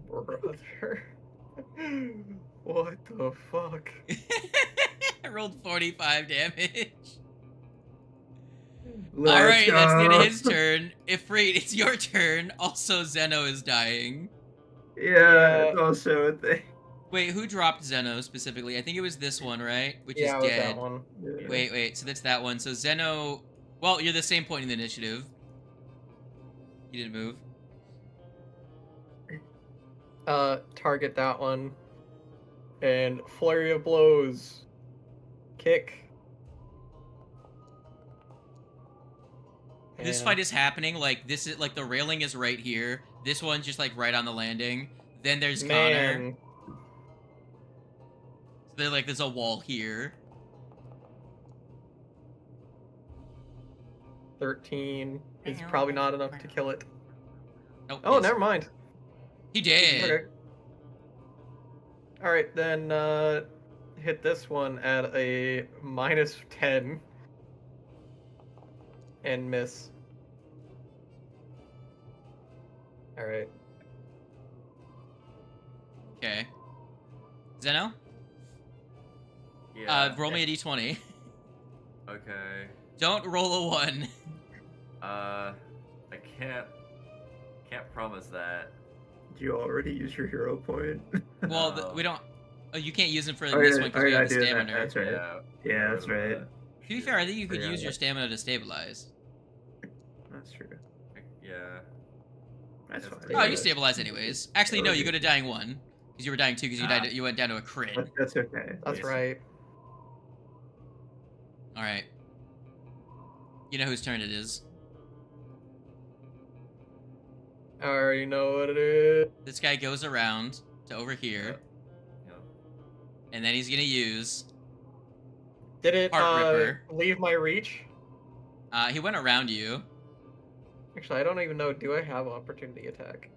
Brother. What the fuck? I rolled 45 damage. Alright, that's the end of his turn. Ifrit, it's your turn. Also, Zeno is dying. Yeah, it's also a thing. Wait, who dropped Zeno specifically? I think it was this one, right? Which is it was dead. that one. Yeah. Wait, so that's that one. So Zeno... Well, you're the same point in the initiative. You didn't move. Target that one. And flurry of blows. Kick. This fight is happening, like, this is, like, the railing is right here. This one's just, like, right on the landing. Then there's Connor. So there's a wall here. 13 is probably not enough to kill it. Nope, oh, never mind. He did. Okay. Alright, then, hit this one at a -10. And miss. Alright. Okay. Zeno? Yeah. Roll me a d20. Okay. Don't roll a 1. I can't promise that. Did you already use your hero point? Well, we don't... Oh, you can't use them for this one because we have the stamina. That's right. Yeah, that's right. To be fair, I think you could use your stamina to stabilize. That's true. Yeah. That's fine. Oh, you stabilize anyways. Actually, no, you go to dying 1. Because you were dying 2 because you went down to a crit. That's okay. That's right. Alright. You know whose turn it is. I already know what it is. This guy goes around to over here. Yep. And then he's gonna use... Did it Heart Ripper. leave my reach? He went around you. Actually, I don't even know. Do I have opportunity attack?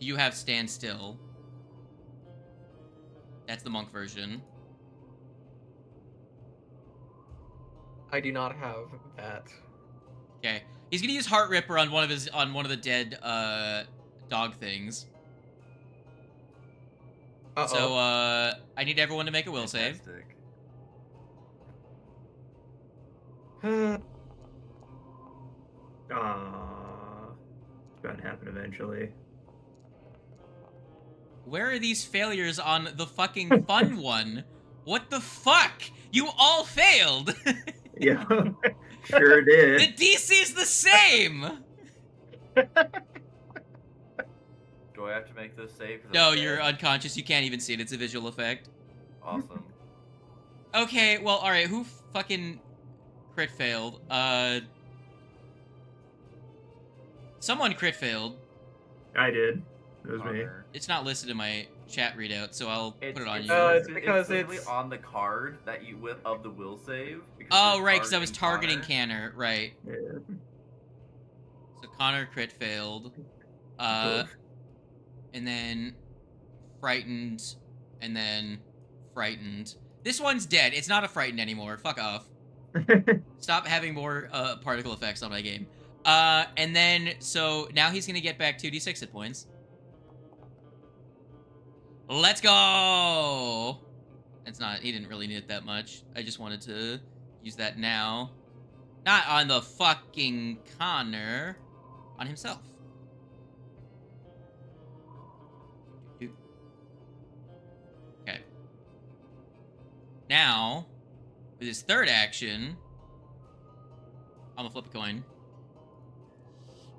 You have Stand Still. That's the monk version. I do not have that. Okay. He's gonna use Heart Ripper on one of the dead dog things. Uh-oh. So I need everyone to make a will save. It's bound to happen eventually. Where are these failures on the fucking fun one? What the fuck? You all failed! Yeah, sure did. The DC's the same! Do I have to make this save? No, you're unconscious. You can't even see it. It's a visual effect. Awesome. Okay, well, alright. Who fucking crit failed? Someone crit failed. I did. It was me. It's not listed in my chat readout, so I'll put it on you. It's because it's on the card that you of the will save. Oh, right, because I was targeting Connor, right. Yeah. So Connor crit failed. And then Frightened and then frightened. This one's dead. It's not a frightened anymore. Fuck off. Stop having more particle effects on my game. And then, so now he's gonna get back 2d6 hit points. Let's go! It's not, he didn't really need it that much. I just wanted to use that now. Not on the fucking Connor, on himself. Okay. Now, with his third action, I'm gonna flip a coin.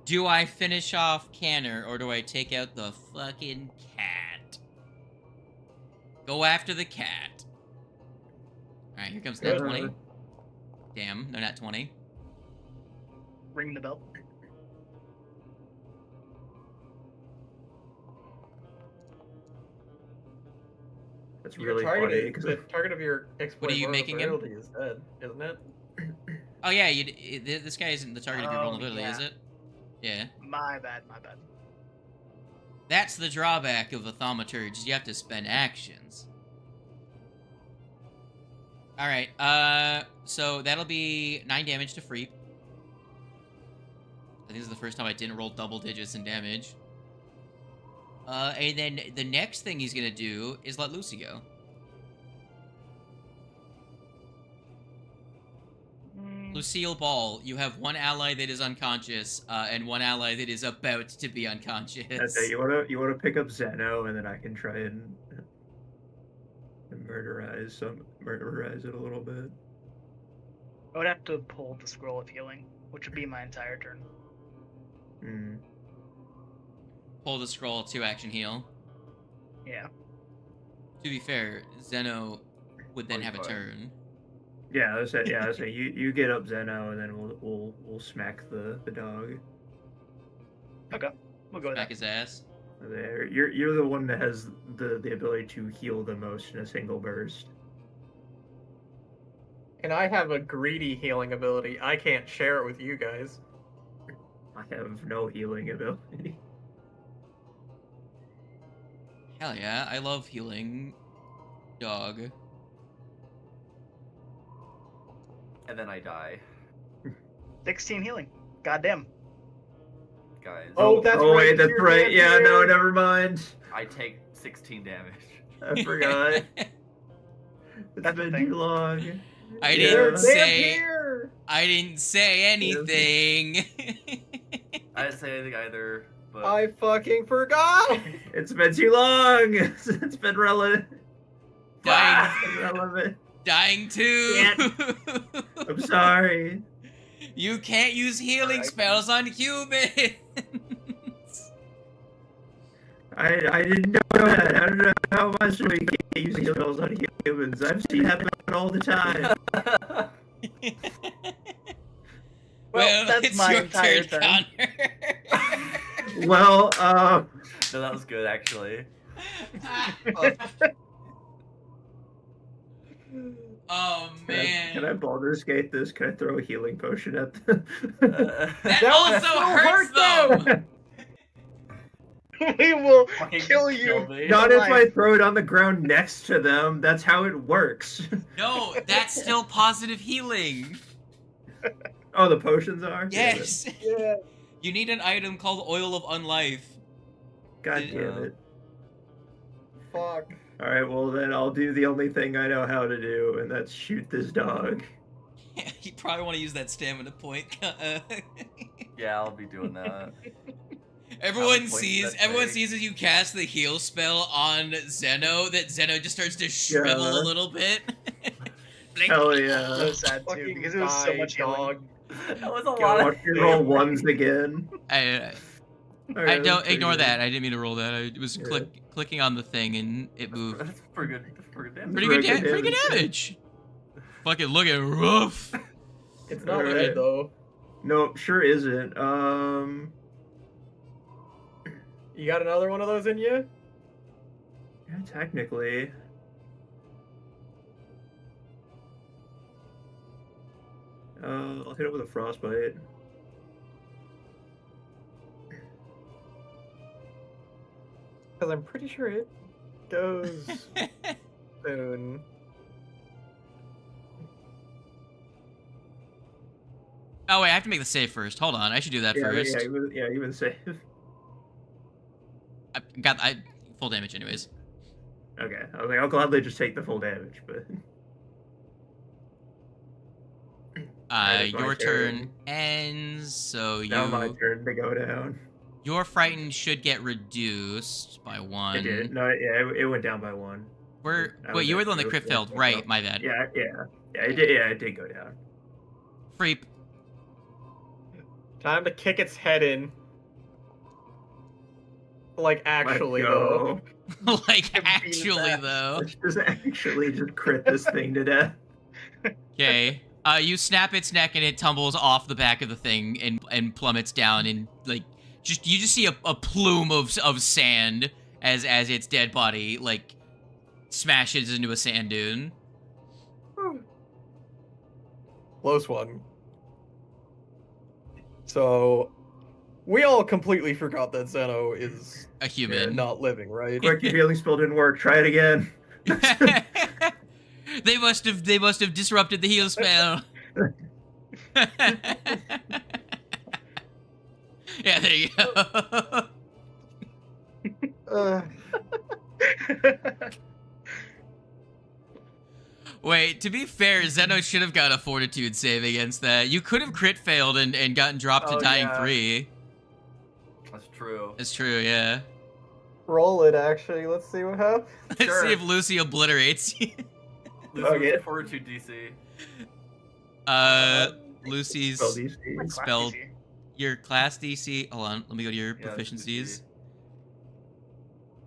Do I finish off Canner, or do I take out the fucking cat? Go after the cat. Alright, here comes nat 20. Damn, no nat 20. Ring the bell. That's really funny because the target of your exploit. What are you making him? Is dead, isn't it? Oh yeah, this guy isn't the target of your vulnerability, yeah. is it? Yeah. My bad. That's the drawback of a thaumaturge. You have to spend actions. Alright, so that'll be 9 damage to Freep. I think this is the first time I didn't roll double digits in damage. And then the next thing he's gonna do is let Lucy go. Lucille Ball, you have one ally that is unconscious, and one ally that is about to be unconscious. That's it. You wanna pick up Zeno, and then I can try and murderize it a little bit. I would have to pull the scroll of healing, which would be my entire turn. Pull the scroll, 2-action heal. Yeah. To be fair, Zeno would then have a turn. Yeah, I was saying you get up Zeno, and then we'll smack the dog. Okay, we'll go with that. Smack his ass. There, you're the one that has the ability to heal the most in a single burst. And I have a greedy healing ability. I can't share it with you guys. I have no healing ability. Hell yeah, I love healing dog. And then I die. 16 healing. Goddamn. Guys. Oh, that's right. Oh, wait, that's right. Yeah, no, never mind. I take 16 damage. I forgot. It's been too long. I didn't say anything. I didn't say anything either, but... I fucking forgot! It's been too long! It's been relevant. Dying too! Yeah. I'm sorry. You can't use healing spells on humans! I didn't know that. I don't know how much we can't use healing spells on humans. I've seen it happen all the time. Well, that's it's my your entire turn, turn. Connor. Well, No, that was good, actually. Oh, man. Can I Baldur's Gate this? Can I throw a healing potion at them? That also hurts them! We will kill you. Not if I throw it on the ground next to them. That's how it works. No, that's still positive healing. Oh, the potions are? Yes. Yeah. You need an item called Oil of Unlife. God damn it. Fuck. Alright, well then I'll do the only thing I know how to do, and that's shoot this dog. Yeah, you probably want to use that stamina point. Yeah, I'll be doing that. Everyone sees as you cast the heal spell on Zeno that Zeno just starts to shrivel a little bit. Hell yeah. So sad too, because it was so much dog. That was a lot of... Watch me roll ones again. I don't ignore that. I didn't mean to roll that. I was clicking on the thing and it moved. That's pretty good damage. Pretty good damage. Fucking looking rough. It's not red though. Nope, sure isn't. You got another one of those in you? Yeah, technically. I'll hit it with a frostbite. Because I'm pretty sure it goes soon. Oh wait, I have to make the save first. Hold on, I should do that first. You would save. I got full damage anyways. Okay, I was like, I'll gladly just take the full damage, but. Your turn ends, so now my turn to go down. Your frightened should get reduced by 1. It did. No, yeah, it went down by 1. Wait, you were the one that crit failed, right? My bad. Yeah, it did. Yeah, it did go down. Freep. Time to kick its head in. Like actually though. Like actually though. Let's just actually just crit this thing to death. Okay. You snap its neck and it tumbles off the back of the thing and plummets down and like you just see a plume of sand as its dead body like smashes into a sand dune. Close one. So we all completely forgot that Zeno is a human, not living, right? Quick, your healing spell didn't work. Try it again. They must have disrupted the heal spell. Yeah, there you go. Wait, to be fair, Zeno should have got a fortitude save against that. You could have crit failed and gotten dropped to dying 3. That's true. It's true, yeah. Roll it, actually. Let's see what happens. Let's see if Lucy obliterates you. Lucy's fortitude DC. Lucy's spell. Your class DC. Hold on, let me go to your proficiencies.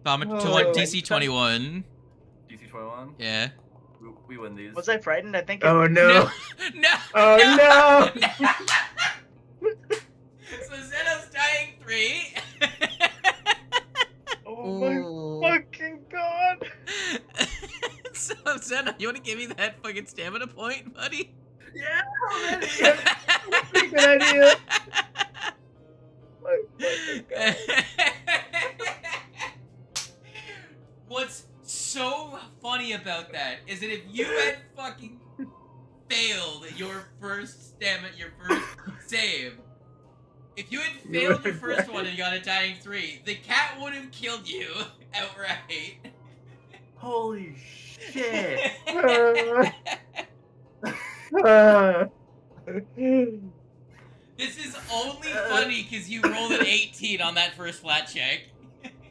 DC 21. DC 21? Yeah. We win these. Was I frightened? I think. Oh no! No! Oh no! So Zeno's dying 3. Oh my fucking god! So Zeno, you want to give me that fucking stamina point, buddy? Yeah, that's a good idea. What's so funny about that is that if you had fucking failed your first save, if you had failed your first one and got a dying 3, the cat would have killed you outright. Holy shit! This is only funny because you rolled an 18 on that first flat check.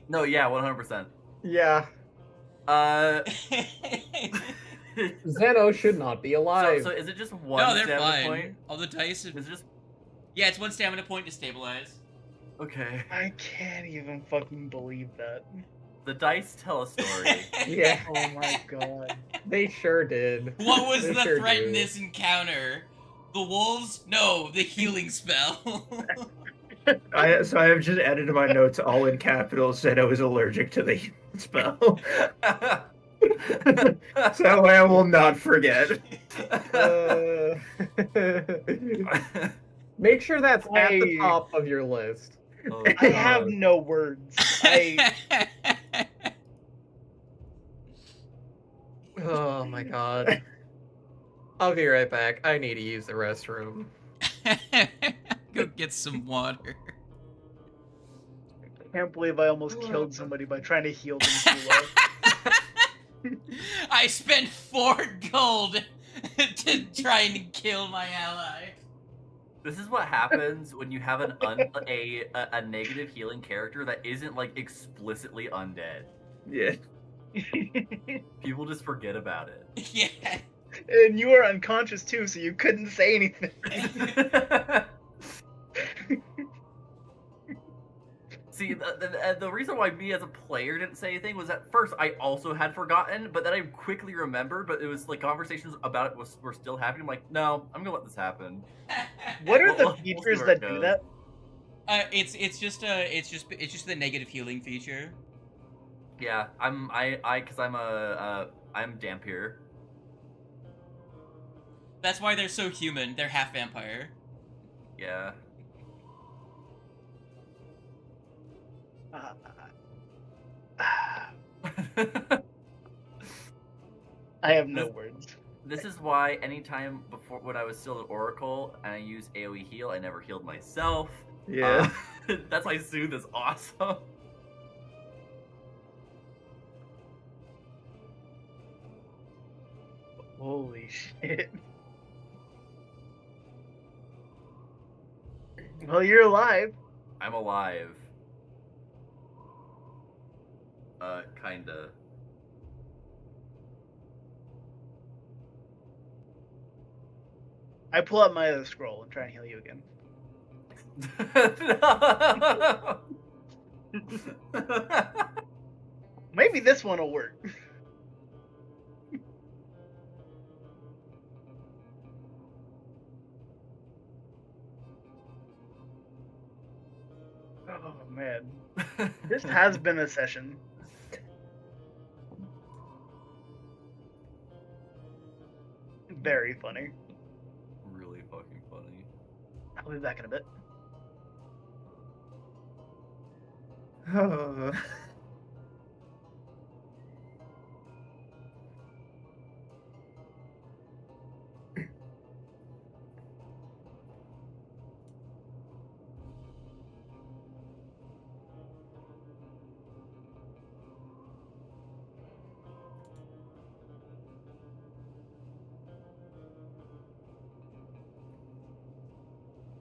No, yeah, 100%. Yeah. Zeno should not be alive. So is it just one stamina point? All the dice is just... Yeah, it's 1 stamina point to stabilize. Okay. I can't even fucking believe that. The dice tell a story. Yeah. Oh my god. They sure did. What was the threat in this encounter? The wolves? No, the healing spell. So I have just added to my notes, all in capitals, said I was allergic to the healing spell. So I will not forget. Make sure that's at the top of your list. Oh, I have no words. Oh my god. I'll be right back. I need to use the restroom. Go get some water. I can't believe I almost killed somebody by trying to heal them too low. I spent 4 gold to try and kill my ally. This is what happens when you have a negative healing character that isn't like explicitly undead. Yeah. People just forget about it. Yeah. And you were unconscious too, so you couldn't say anything. See, the reason why me as a player didn't say anything was at first I also had forgotten, but then I quickly remembered, but it was like conversations about it were still happening. I'm like, no, I'm gonna let this happen. What are the features that do that? It's just the negative healing feature. Yeah, I'm Dampier. That's why they're so human. They're half vampire. Yeah. I have no words. This is why anytime before when I was still at Oracle and I used AoE heal, I never healed myself. Yeah. That's why Soothe is awesome. Holy shit. Well, you're alive. I'm alive. Kinda. I pull up my other scroll and try and heal you again. Maybe this one will work. Oh man, this has been a session. Very funny. Really fucking funny. I'll be back in a bit. Oh.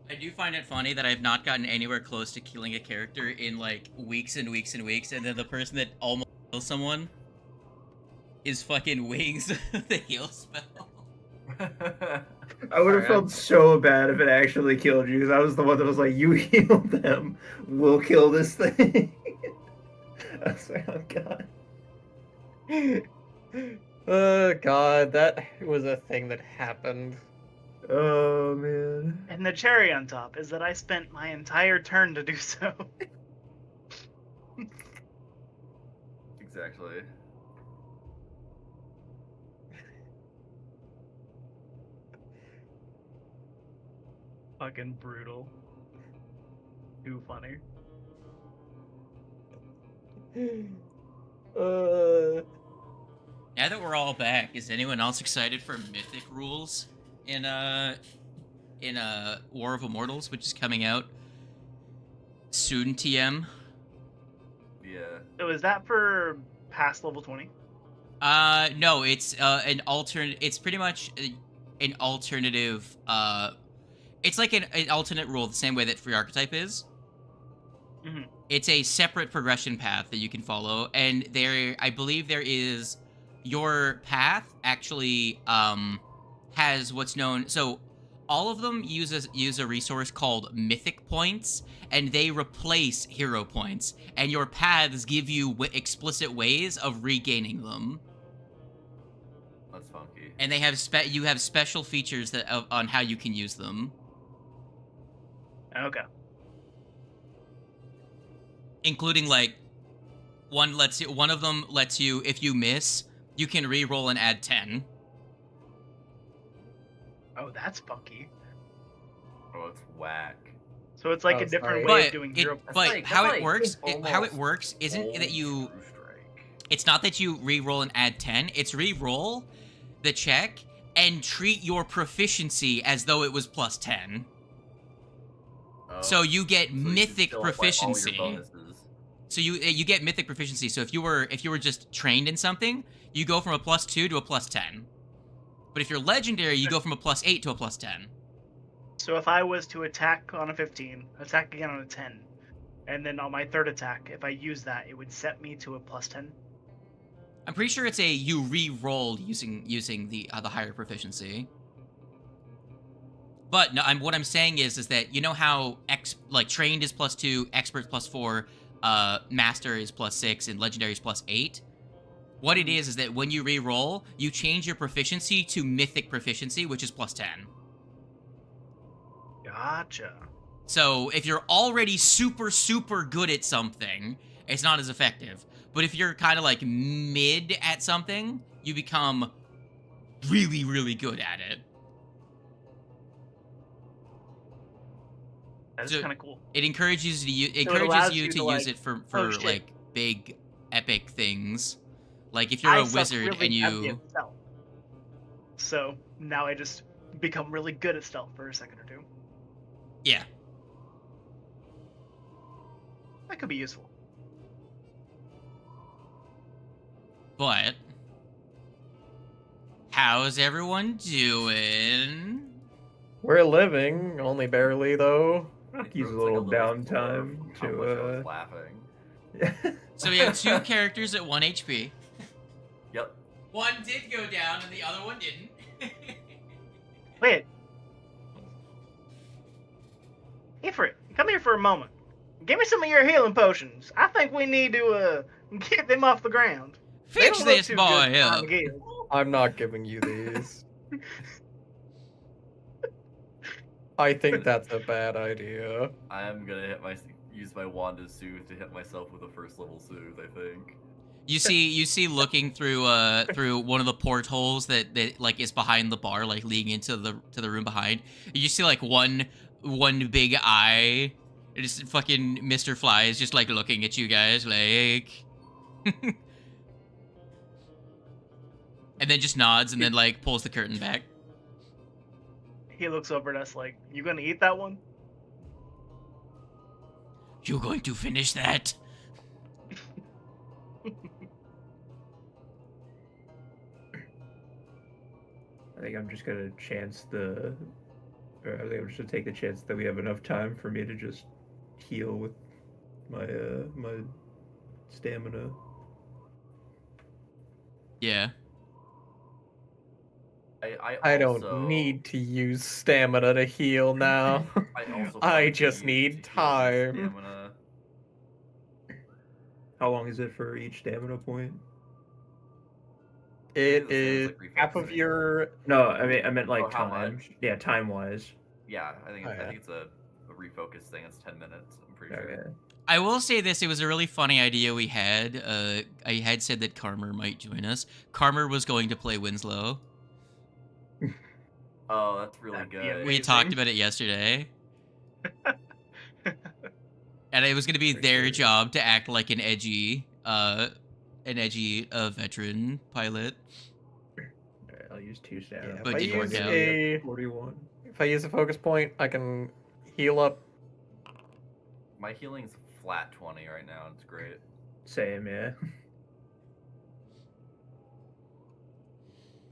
I do find it funny that I've not gotten anywhere close to killing a character in like weeks and weeks and weeks, and then the person that almost kills someone is fucking wings the heal spell. I would have felt so bad if it actually killed you, because I was the one that was like, you healed them, we'll kill this thing. I was like, oh god. Oh god, that was a thing that happened. Oh man. And the cherry on top is that I spent my entire turn to do so. Exactly. Fucking brutal. Too funny. Now that we're all back, is anyone else excited for Mythic rules in War of Immortals, which is coming out soon? TM. Yeah. So is that for past level 20? No, it's an alternate. It's pretty much an alternative. It's like an alternate rule, the same way that Free Archetype is. Mm-hmm. It's a separate progression path that you can follow, and I believe there is your path actually has what's known. So all of them use a resource called Mythic Points, and they replace hero points. And your paths give you explicit ways of regaining them. That's funky. And they have you have special features that on how you can use them. Okay. Including like one of them lets you, if you miss, you can re-roll and add 10. Oh, that's funky. Oh, it's whack. So it's like a different way of doing hero. But how it works isn't that you. It's not that you re-roll and add 10. It's re-roll the check and treat your proficiency as though it was plus 10. So you get mythic proficiency. So you get mythic proficiency. So if you were just trained in something, you go from a +2 to a +10. But if you're legendary, you go from a +8 to a +10. So if I was to attack on a 15, attack again on a 10, and then on my third attack, if I use that, it would set me to a +10. I'm pretty sure it's you re-rolled using the higher proficiency. But no, what I'm saying is that you know how trained is +2, expert +4, master is +6, and legendary is +8. What it is that when you re-roll, you change your proficiency to mythic proficiency, which is +10. Gotcha. So if you're already super, super good at something, it's not as effective. But if you're kind of like mid at something, you become really, really good at it. That's kind of cool. It encourages you to use it for like big epic things. Like if you're a wizard really and you. So now I just become really good at stealth for a second or two. Yeah. That could be useful. But how's everyone doing? We're living, only barely though. Use a little downtime to laughing. So we have 2 characters at 1 HP. Yep. One did go down and the other one didn't. Wait. Ifrit, come here for a moment. Give me some of your healing potions. I think we need to get them off the ground. Fix this boy up. I'm not giving you these. I think that's a bad idea. I am gonna use my wand to soothe to hit myself with a first level soothe, I think. You see looking through one of the portholes that like is behind the bar, like leading into the room behind. You see like one big eye. Just fucking Mr. Fly is just like looking at you guys like and then just nods and then like pulls the curtain back. He looks over at us like, "You gonna eat that one? You going to finish that?" I think I'm just gonna take the chance that we have enough time for me to just heal with my my stamina. Yeah. I don't need to use stamina to heal now. I just need time. How long is it for each stamina point? It is half of your. No, I meant like time. Yeah, time wise. Yeah, I think it's a refocus thing. It's 10 minutes. I'm pretty sure. I will say this: it was a really funny idea we had. I had said that Karmer might join us. Karmer was going to play Winslow. Oh, that's really good. We talked about it yesterday. And it was going to be their job to act like an edgy veteran pilot. Alright, I'll use 2 stamina. Yeah, but didn't work out. 41. If I use a focus point, I can heal up. My healing's flat 20 right now. It's great. Same, yeah.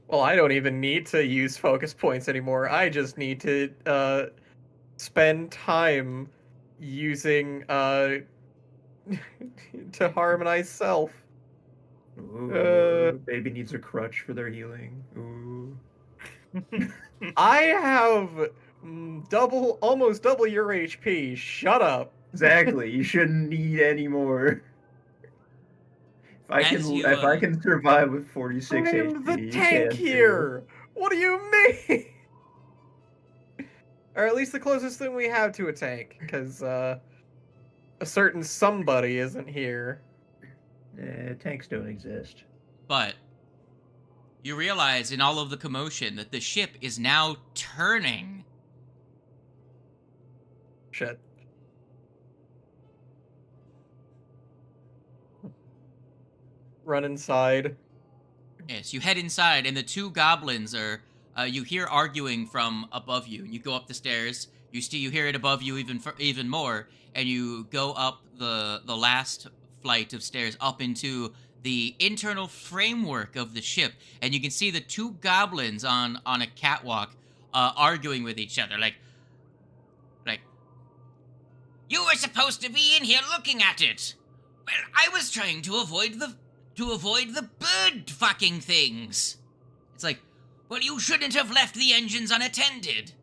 Well, I don't even need to use focus points anymore. I just need to spend time using to harmonize self. Ooh, baby needs a crutch for their healing. Ooh. I have almost double your HP. Shut up. Exactly. You shouldn't need any more. If I can survive with 46 HP, I'm the tank here. What do you mean? Or at least the closest thing we have to a tank, because a certain somebody isn't here. Tanks don't exist. But you realize in all of the commotion that the ship is now turning. Shit. Run inside. Yes, you head inside, and the 2 goblins are. You hear arguing from above you. You go up the stairs. You hear it above you even more, and you go up the last flight of stairs up into the internal framework of the ship, and you can see the 2 goblins on a catwalk arguing with each other, like you were supposed to be in here looking at it. Well, I was trying to avoid the bird fucking things. It's like, well, you shouldn't have left the engines unattended.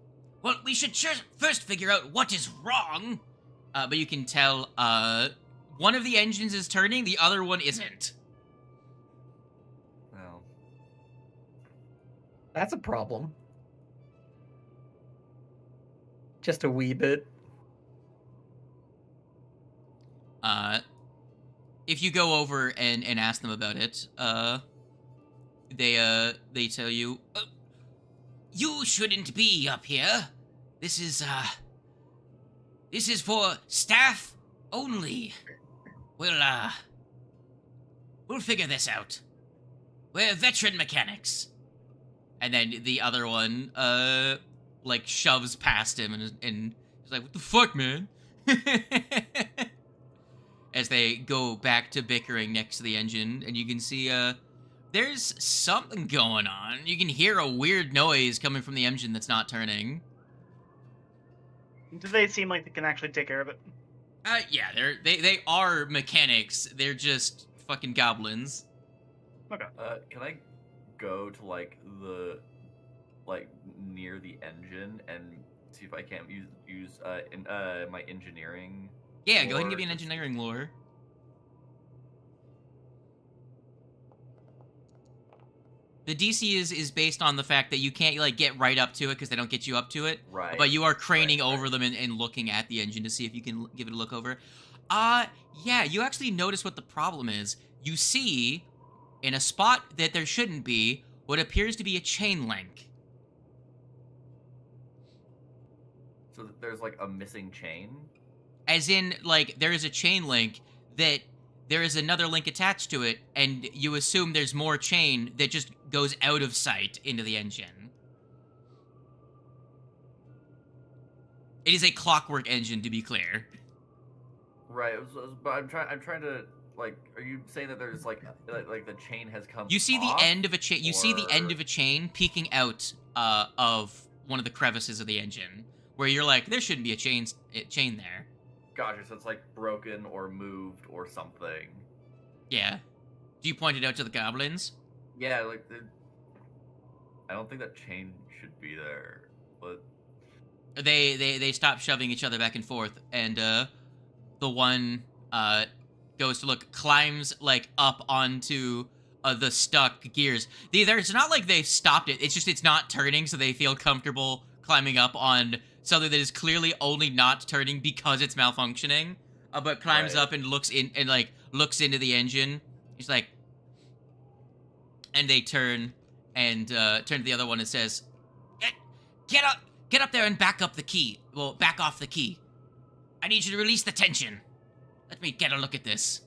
Well, we should first figure out what is wrong. But you can tell one of the engines is turning, the other one isn't. Well, that's a problem. Just a wee bit. If you go over and ask them about it, they tell you, you shouldn't be up here. This is for staff only. We'll figure this out. we're veteran mechanics. And then the other one, like, shoves past him and he's like, what the fuck, man? As they go back to bickering next to the engine, and you can see, there's something going on. You can hear a weird noise coming from the engine that's not turning. Do they seem like they can actually take care of it? Yeah, they are mechanics. They're just fucking goblins. Okay. Can I go to near the engine and see if I can't use my engineering? Yeah, go ahead and give me an engineering lore. The DC is based on the fact that you can't, like, get right up to it because they don't get you up to it. Right. But you are craning over them and looking at the engine to see if you can give it a look over. Yeah, you actually notice what the problem is. You see, in a spot that there shouldn't be, what appears to be a chain link. So there's, like, a missing chain? As in, like, there is a chain link that there is another link attached to it, and you assume there's more chain that just goes out of sight into the engine. It is a clockwork engine, to be clear. Right, but I'm trying to, like, are you saying that there's, like the chain has come You see off, the end of a chain. You see the end of a chain peeking out of one of the crevices of the engine, where you're like, there shouldn't be a chain there. Gotcha, so it's like broken or moved or something. Yeah. Do you point it out to the goblins? Yeah, like, I don't think that chain should be there, but... They stop shoving each other back and forth, and the one goes to look, climbs, like, up onto the stuck gears. It's not like they've stopped it, it's just it's not turning, so they feel comfortable climbing up on something that is clearly only not turning because it's malfunctioning, but climbs up and looks in and, like, looks into the engine. He's like, and they turn and turn to the other one and says, get up there and back up the key. Well, back off the key. I need you to release the tension. Let me get a look at this.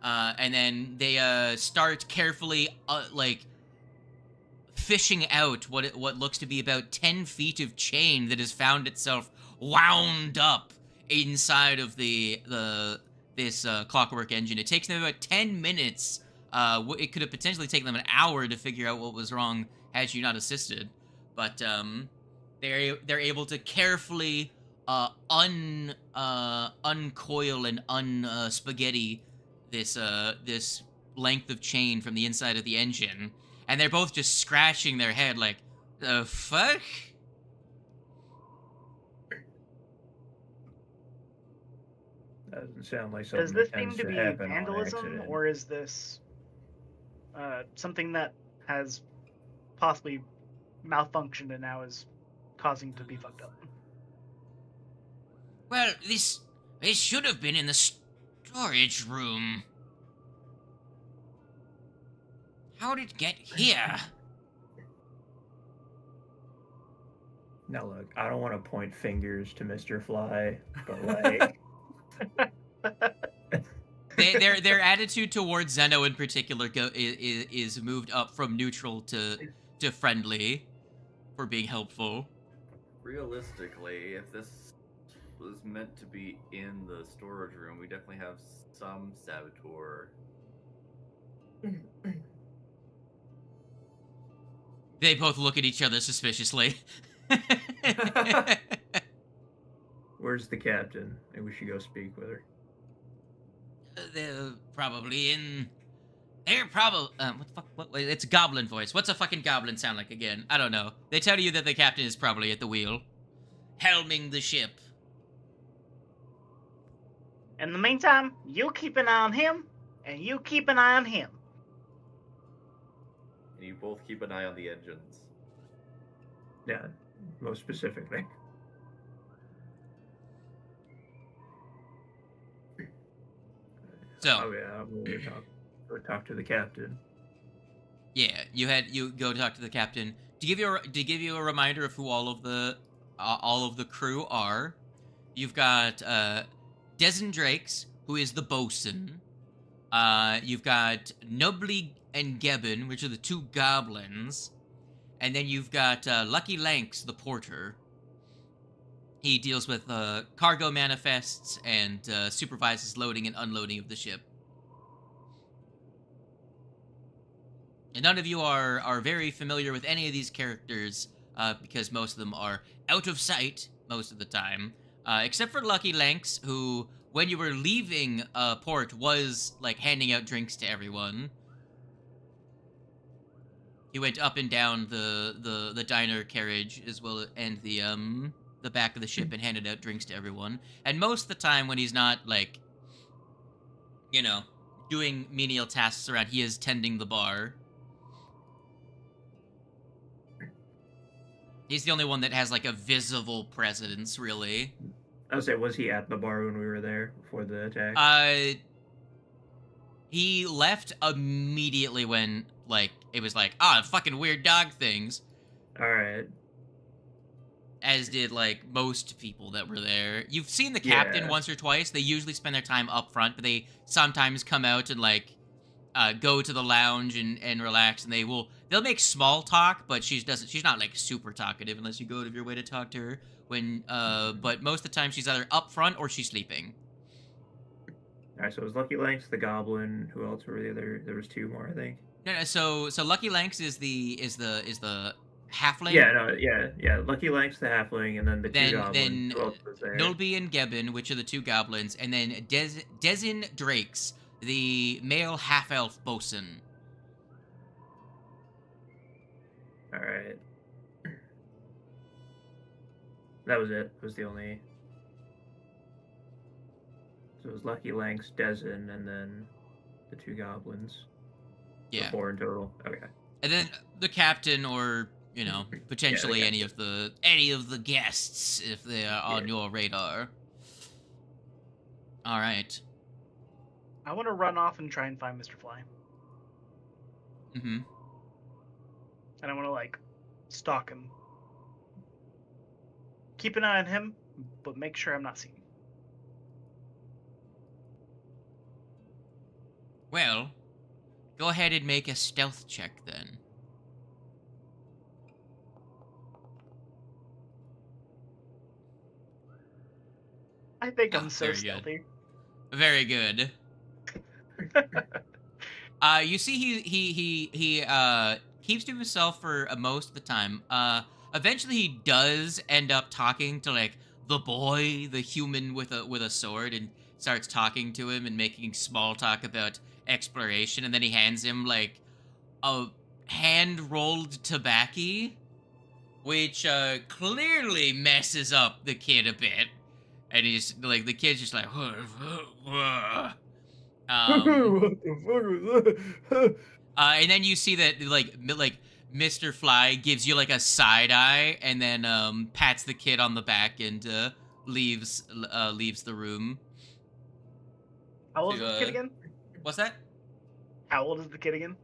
And then they start carefully, like, fishing out what looks to be about 10 feet of chain that has found itself wound up inside of this clockwork engine. It takes them about 10 minutes. It could have potentially taken them an hour to figure out what was wrong had you not assisted. But they're able to carefully uncoil and unspaghetti this length of chain from the inside of the engine. And they're both just scratching their head like, the fuck? That doesn't sound like something Does this that seem tends to be happen on vandalism, accident. or is this something that has possibly malfunctioned and now is causing to be fucked up? Well, this should have been in the storage room. How did it get here? Now look, I don't want to point fingers to Mr. Fly, but like their attitude towards Zeno in particular is moved up from neutral to friendly for being helpful. Realistically, if this was meant to be in the storage room, we definitely have some saboteur. They both look at each other suspiciously. Where's the captain? Maybe we should go speak with her. They're probably in... They're probably... what the fuck? It's a goblin voice. What's a fucking goblin sound like again? I don't know. They tell you that the captain is probably at the wheel. Helming the ship. In the meantime, you keep an eye on him, and you keep an eye on him. And you both keep an eye on the engines. Yeah, most specifically. So, oh yeah, I'm gonna go talk to the captain. Yeah, you go talk to the captain. To give you a reminder of who all of the crew are, you've got Dezen Drakes, who is the bosun. You've got Nubly and Gebben, which are the two goblins. And then you've got Lucky Lanks, the porter. He deals with cargo manifests and supervises loading and unloading of the ship. And none of you are very familiar with any of these characters because most of them are out of sight most of the time. Except for Lucky Lanks, who, when you were leaving port, was like handing out drinks to everyone. He went up and down the diner carriage as well, and the back of the ship, and handed out drinks to everyone. And most of the time when he's not, like, you know, doing menial tasks around, he is tending the bar. He's the only one that has, like, a visible presence, really. I would say, was he at the bar when we were there before the attack? He left immediately when, like, it was like, fucking weird dog things. Alright. As did, like, most people that were there. You've seen the captain once or twice. They usually spend their time up front, but they sometimes come out and, like, go to the lounge and relax, and they'll make small talk, but she's not, like, super talkative unless you go out of your way to talk to her. But most of the time she's either up front or she's sleeping. Alright, so it was Lucky Lanks, the goblin. Who else were the other? There was two more, I think. No, so Lucky Lanks is the halfling. Yeah. Lucky Lanks, the halfling, and then the two goblins. Then who else was there? Nulby and Gebben, which are the two goblins, and then Desin Drakes, the male half-elf bosun. Alright. That was it. It was the only... So it was Lucky Lanks, Desin, and then the two goblins. Yeah. So 4 in total. Okay. And then the captain, or, you know, potentially any of the guests, if they are on your radar. All right. I want to run off and try and find Mr. Fly. Mm-hmm. And I want to, like, stalk him. Keep an eye on him, but make sure I'm not seen. Well, go ahead and make a stealth check then. I think I'm so stealthy. Good. Very good. You see, he keeps to himself for most of the time. Eventually, he does end up talking to, like, the boy, the human with a sword, and starts talking to him and making small talk about exploration. And then he hands him, like, a hand-rolled tobacco, which clearly messes up the kid a bit. And he's like, the kid's just like, what the fuck was that? And then you see that, like Mr. Fly gives you, like, a side eye, and then pats the kid on the back and leaves the room. How old is the kid again? What's that? How old is the kid again?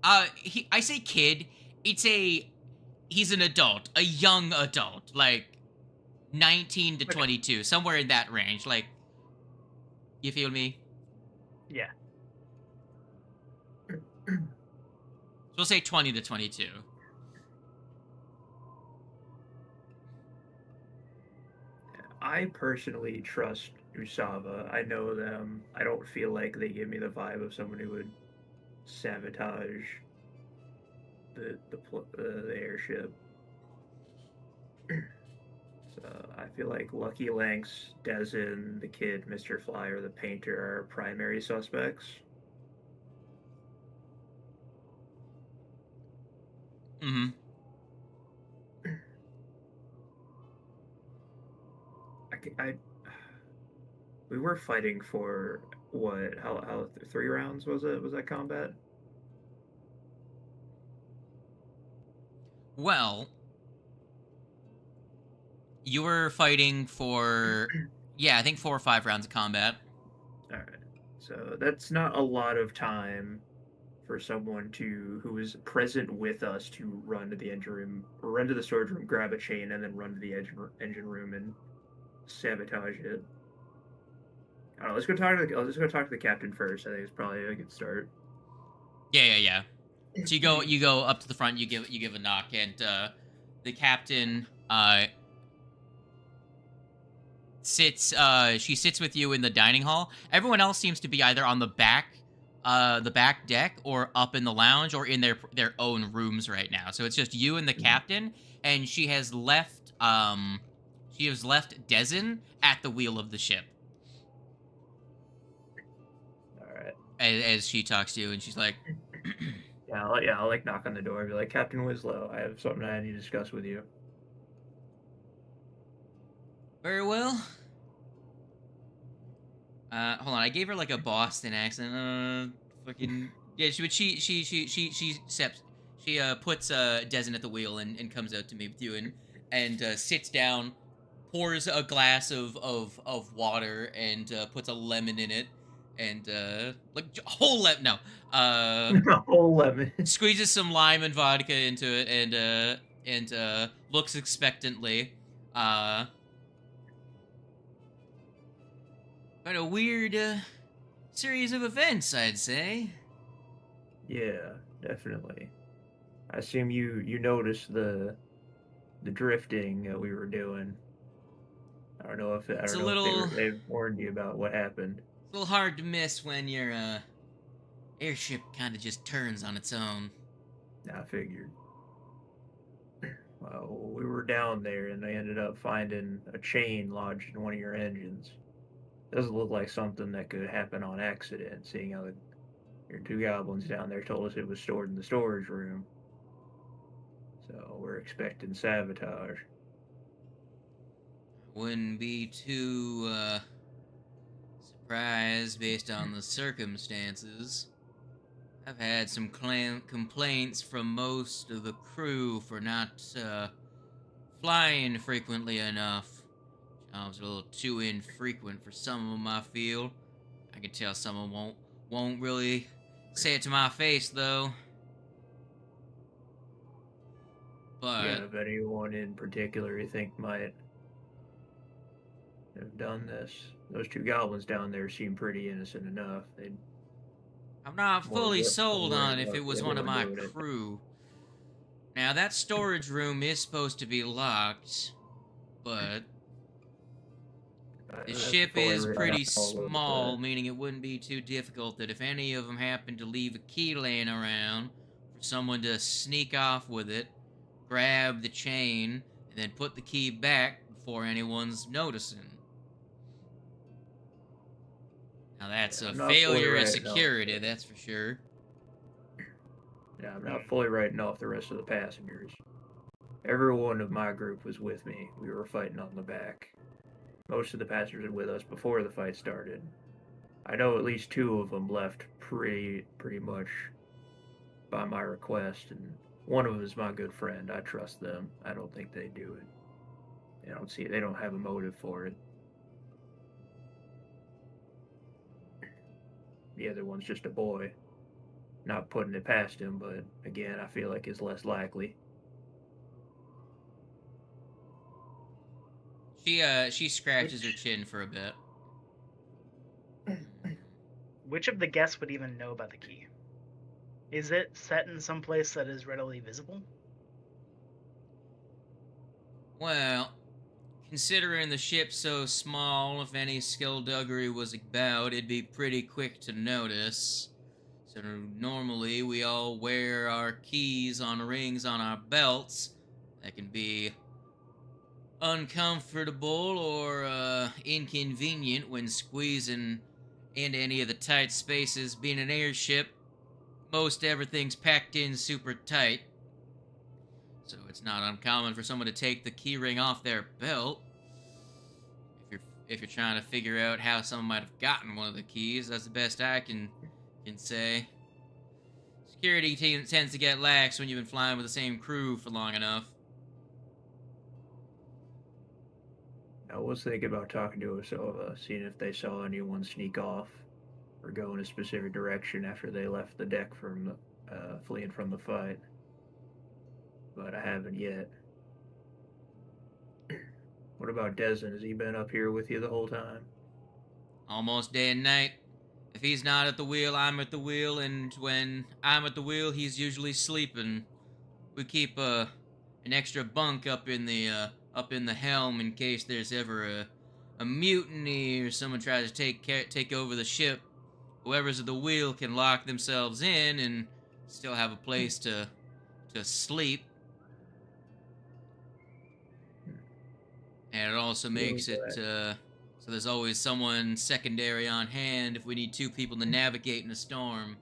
I say kid. He's an adult, a young adult, like 19 to 22, somewhere in that range. Like, you feel me? Yeah. So we'll say 20 to 22. I personally trust Usava. I know them. I don't feel like they give me the vibe of someone who would sabotage the airship. So I feel like Lucky Lanks, Desin, the kid, Mr. Fly, or the painter are primary suspects. Mm-hmm. We were fighting for what? How 3 rounds was it? Was that combat? Well, you were fighting for, I think 4 or 5 rounds of combat. All right, so that's not a lot of time for someone who was present with us to run to the engine room, or run to the storage room, grab a chain, and then run to the engine room and sabotage it. I don't know. Let's go talk to the captain first. I think it's probably a good start. Yeah. So you go up to the front. You give a knock, and the captain sits. She sits with you in the dining hall. Everyone else seems to be either on the back deck, or up in the lounge, or in their own rooms right now. So it's just you and the captain, and she has left Dezen at the wheel of the ship. All right. As she talks to you, and she's like, I'll like knock on the door and be like, Captain Winslow, I have something I need to discuss with you. very well. Hold on, I gave her like a Boston accent. Fucking yeah. She puts Dezen at the wheel and comes out to me with you and sits down, pours a glass of water and puts a lemon in it, and like a whole lemon. No, a whole lemon. Squeezes some lime and vodka into it and looks expectantly. Quite a weird series of events, I'd say. Yeah, definitely. I assume you noticed the drifting that we were doing. I don't know if they've warned you about what happened. It's a little hard to miss when your airship kind of just turns on its own. I figured. Well, we were down there and they ended up finding a chain lodged in one of your engines. Doesn't look like something that could happen on accident, seeing how your two goblins down there told us it was stored in the storage room. So we're expecting sabotage. Wouldn't be too surprised based on the circumstances. I've had some complaints from most of the crew for not flying frequently enough. Jobs are a little too infrequent for some of them, I feel. I can tell some of them won't really say it to my face, though. But yeah, if anyone in particular you think might have done this, those two goblins down there seem pretty innocent enough. I'm not fully sold on if it was one of my crew. Now, that storage room is supposed to be locked, but the ship is pretty small, meaning it wouldn't be too difficult that if any of them happened to leave a key laying around, for someone to sneak off with it, grab the chain, and then put the key back before anyone's noticing. Now that's a failure of security, that's for sure. Yeah, I'm not fully writing off the rest of the passengers. Everyone of my group was with me. We were fighting on the back. Most of the passengers were with us before the fight started. I know at least two of them left pretty much by my request, and one of them is my good friend. I trust them. I don't think they do it. They don't have a motive for it. The other one's just a boy. Not putting it past him, but again, I feel like it's less likely. She scratches her chin for a bit. Which of the guests would even know about the key? Is it set in some place that is readily visible? Well, considering the ship's so small, if any skullduggery was about, it'd be pretty quick to notice. So normally we all wear our keys on rings on our belts. That can be uncomfortable or inconvenient when squeezing into any of the tight spaces. Being an airship, most everything's packed in super tight. So it's not uncommon for someone to take the key ring off their belt. If you're trying to figure out how someone might have gotten one of the keys, that's the best I can say. Security tends to get lax when you've been flying with the same crew for long enough. I was thinking about talking to Osova, seeing if they saw anyone sneak off or go in a specific direction after they left the deck from fleeing from the fight. But I haven't yet. What about Dezen? Has he been up here with you the whole time? Almost day and night. If he's not at the wheel, I'm at the wheel, and when I'm at the wheel, he's usually sleeping. We keep an extra bunk up in the helm in case there's ever a mutiny or someone tries to take over the ship. Whoever's at the wheel can lock themselves in and still have a place to sleep. And it also makes it so there's always someone secondary on hand if we need two people to navigate in a storm.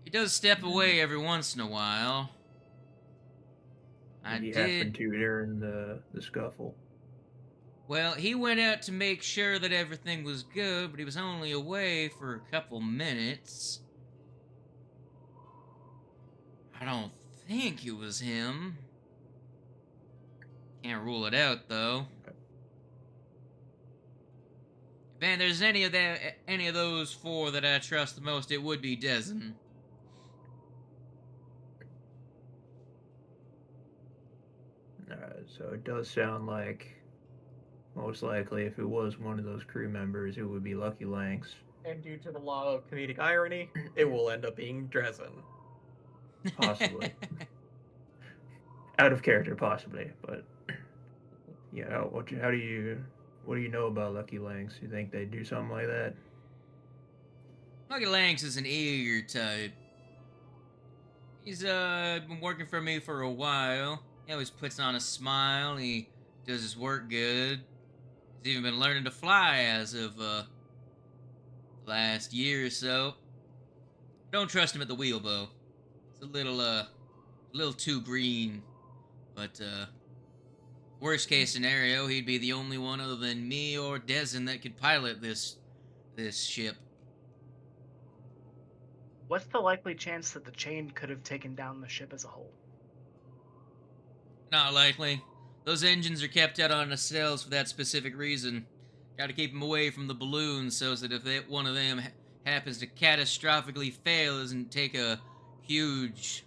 He does step away every once in a while. Did he happen to during the scuffle? Well, he went out to make sure that everything was good, but he was only away for a couple minutes. I don't think it was him. Can't rule it out, though. If there's any of those four that I trust the most, it would be Dezen. So it does sound like, most likely, if it was one of those crew members, it would be Lucky Lanks. And due to the law of comedic irony, it will end up being Drezen. Possibly. Out of character, possibly, but yeah. What do you know about Lucky Lanks? You think they'd do something like that? Lucky Lanks is an eager type. He's been working for me for a while. He always puts on a smile. He does his work good. He's even been learning to fly as of last year or so. Don't trust him at the wheel, though. It's a little too green. But worst case scenario, he'd be the only one other than me or Dezen that could pilot this ship. What's the likely chance that the chain could have taken down the ship as a whole? Not likely. Those engines are kept out on the sails for that specific reason. Got to keep them away from the balloons so that if one of them happens to catastrophically fail, doesn't take a huge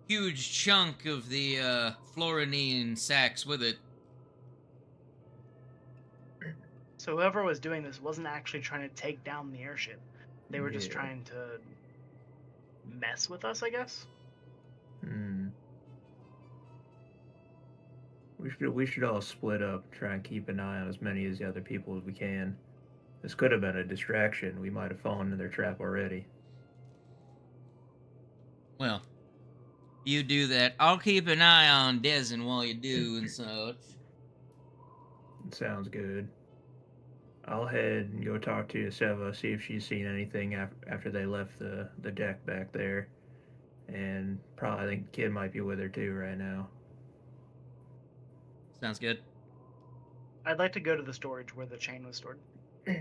chunk of the fluorine sacks with it. So whoever was doing this wasn't actually trying to take down the airship. They were just trying to mess with us, I guess? We should all split up, try and keep an eye on as many as the other people as we can. This could have been a distraction. We might have fallen into their trap already. Well, you do that. I'll keep an eye on Dezen while you do and such. Sounds good. I'll head and go talk to Seva, see if she's seen anything after they left the deck back there. And probably I think the kid might be with her too right now. Sounds good. I'd like to go to the storage where the chain was stored. Yeah,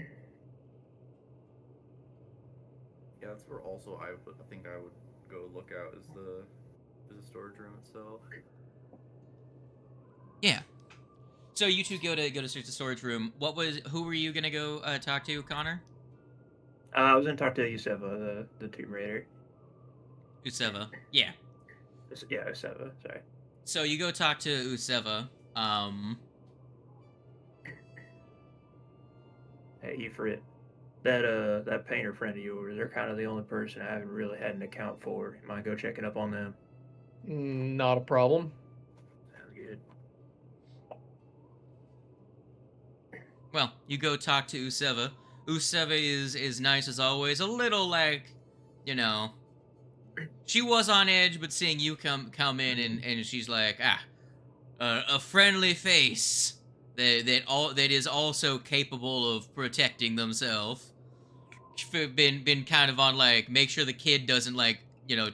that's where also I think I would go look out is the storage room itself. Yeah. So you two go to search the storage room. Who were you gonna go talk to, Connor? I was gonna talk to Useva, the Tomb Raider. Useva, yeah. Yeah, Useva. Sorry. So you go talk to Useva. Hey, Ifrit. That painter friend of yours, they're kind of the only person I haven't really had an account for. You mind go checking up on them? Not a problem. Sounds good. Well, you go talk to Useva. Useva is nice as always. A little like, she was on edge, but seeing you come in and she's like, a friendly face that is also capable of protecting themselves. Been kind of on like make sure the kid doesn't like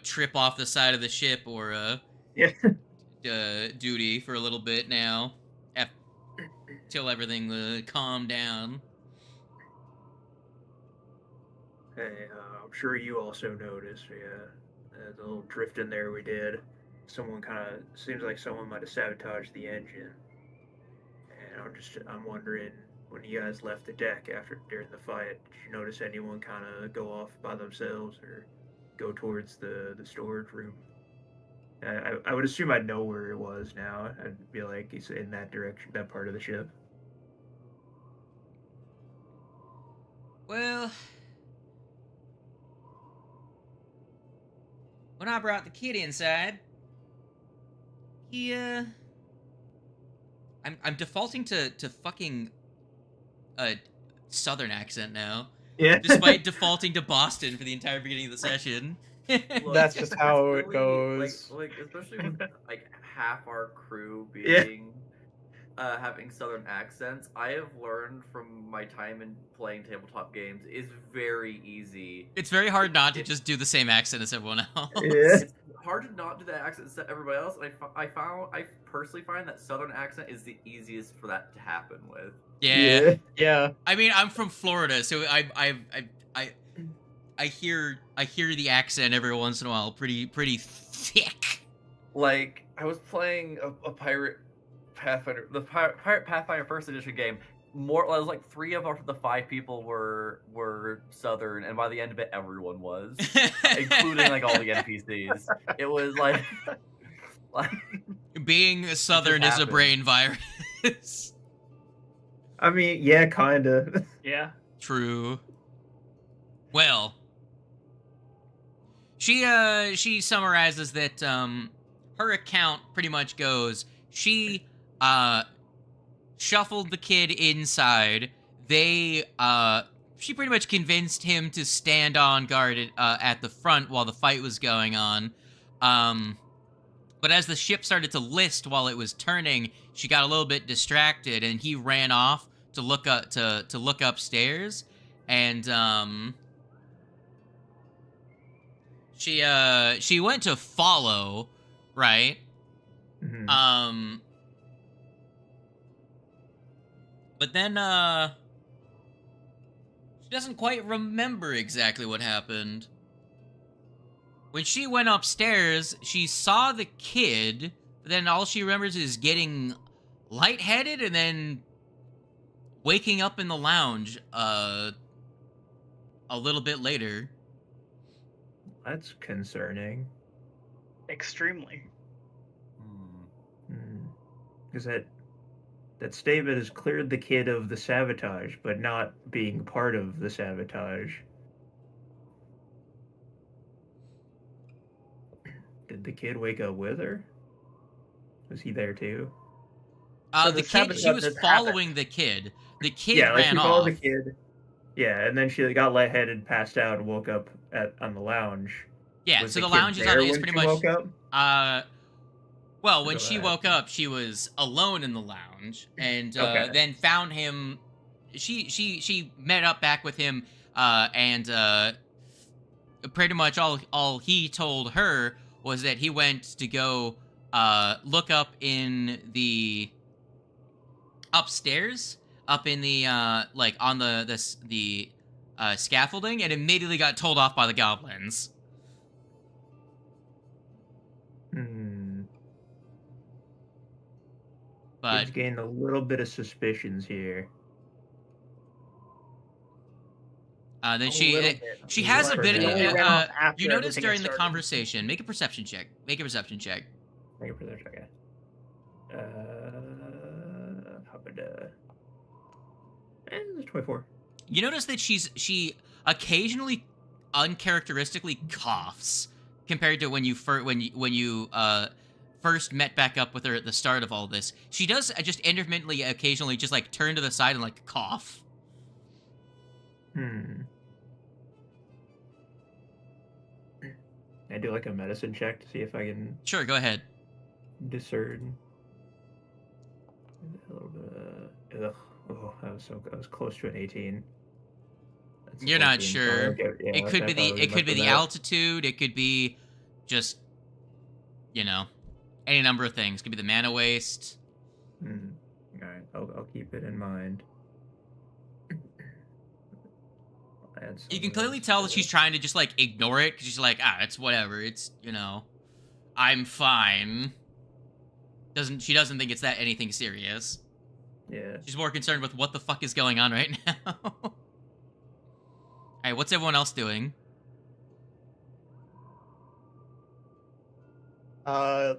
trip off the side of the ship or duty for a little bit now, till everything calmed down. Hey, I'm sure you also noticed, the little drift in there we did. Seems like someone might have sabotaged the engine. And I'm wondering, when you guys left the deck during the fight, did you notice anyone kind of go off by themselves or go towards the storage room? I would assume I'd know where it was now. I'd be like, he's in that direction, that part of the ship. Well, when I brought the kid inside, he, I'm defaulting to fucking a southern accent now. Yeah. Despite defaulting to Boston for the entire beginning of the session. Look, that's just how it goes. Like especially with like half our crew being having southern accents. I have learned from my time in playing tabletop games, it's very easy. It's very hard not to just do the same accent as everyone else. Yeah. It's hard to not do that accent as everybody else. And I personally find that southern accent is the easiest for that to happen with. Yeah. Yeah. I mean, I'm from Florida, so I hear the accent every once in a while, pretty thick. Like I was playing a pirate Pathfinder, the pirate Pathfinder first edition game. It was like 3 of the 5 people were southern, and by the end of it, everyone was, including like all the NPCs. It was like being southern is a brain virus. I mean, yeah, kinda. Yeah. True. Well, she summarizes that her account pretty much goes, she shuffled the kid inside. She pretty much convinced him to stand on guard at the front while the fight was going on. But as the ship started to list while it was turning, she got a little bit distracted, and he ran off to look up to look upstairs, and she went to follow, right? Mm-hmm. But then she doesn't quite remember exactly what happened. When she went upstairs, she saw the kid, but then all she remembers is getting lightheaded and then waking up in the lounge a little bit later. That's concerning. Extremely. Because that statement has cleared the kid of the sabotage, but not being part of the sabotage. Did the kid wake up with her? Was he there too? So the kid, she was following the kid. The kid ran off. Followed the kid. Yeah, and then she got lightheaded, passed out, and woke up on the lounge. Yeah, so the lounge is pretty much. Woke up? Well, when she woke up, she was alone in the lounge, and then found him. She met up back with him, and pretty much all he told her was that he went to go look up in the upstairs, up in the like on the scaffolding, and immediately got told off by the goblins. But he's gained a little bit of suspicions here. Then she has a bit. You notice during the conversation. Make a perception check. Make a perception check. Make a perception check. And 24. You notice that she occasionally uncharacteristically coughs compared to when you first met back up with her at the start of all this. She does just intermittently, occasionally, just like turn to the side and like cough. I do like a medicine check to see if I can. Sure, go ahead. Discern. A little bit. Oh, that was close to an 18. That's You're not sure. Okay, yeah, it could be the altitude. It could be just, any number of things. Could be the mana waste. All right, I'll keep it in mind. You can clearly tell that she's trying to just like ignore it because she's like, it's whatever. It's I'm fine. She doesn't think it's that anything serious. Yeah. She's more concerned with what the fuck is going on right now. Alright, what's everyone else doing?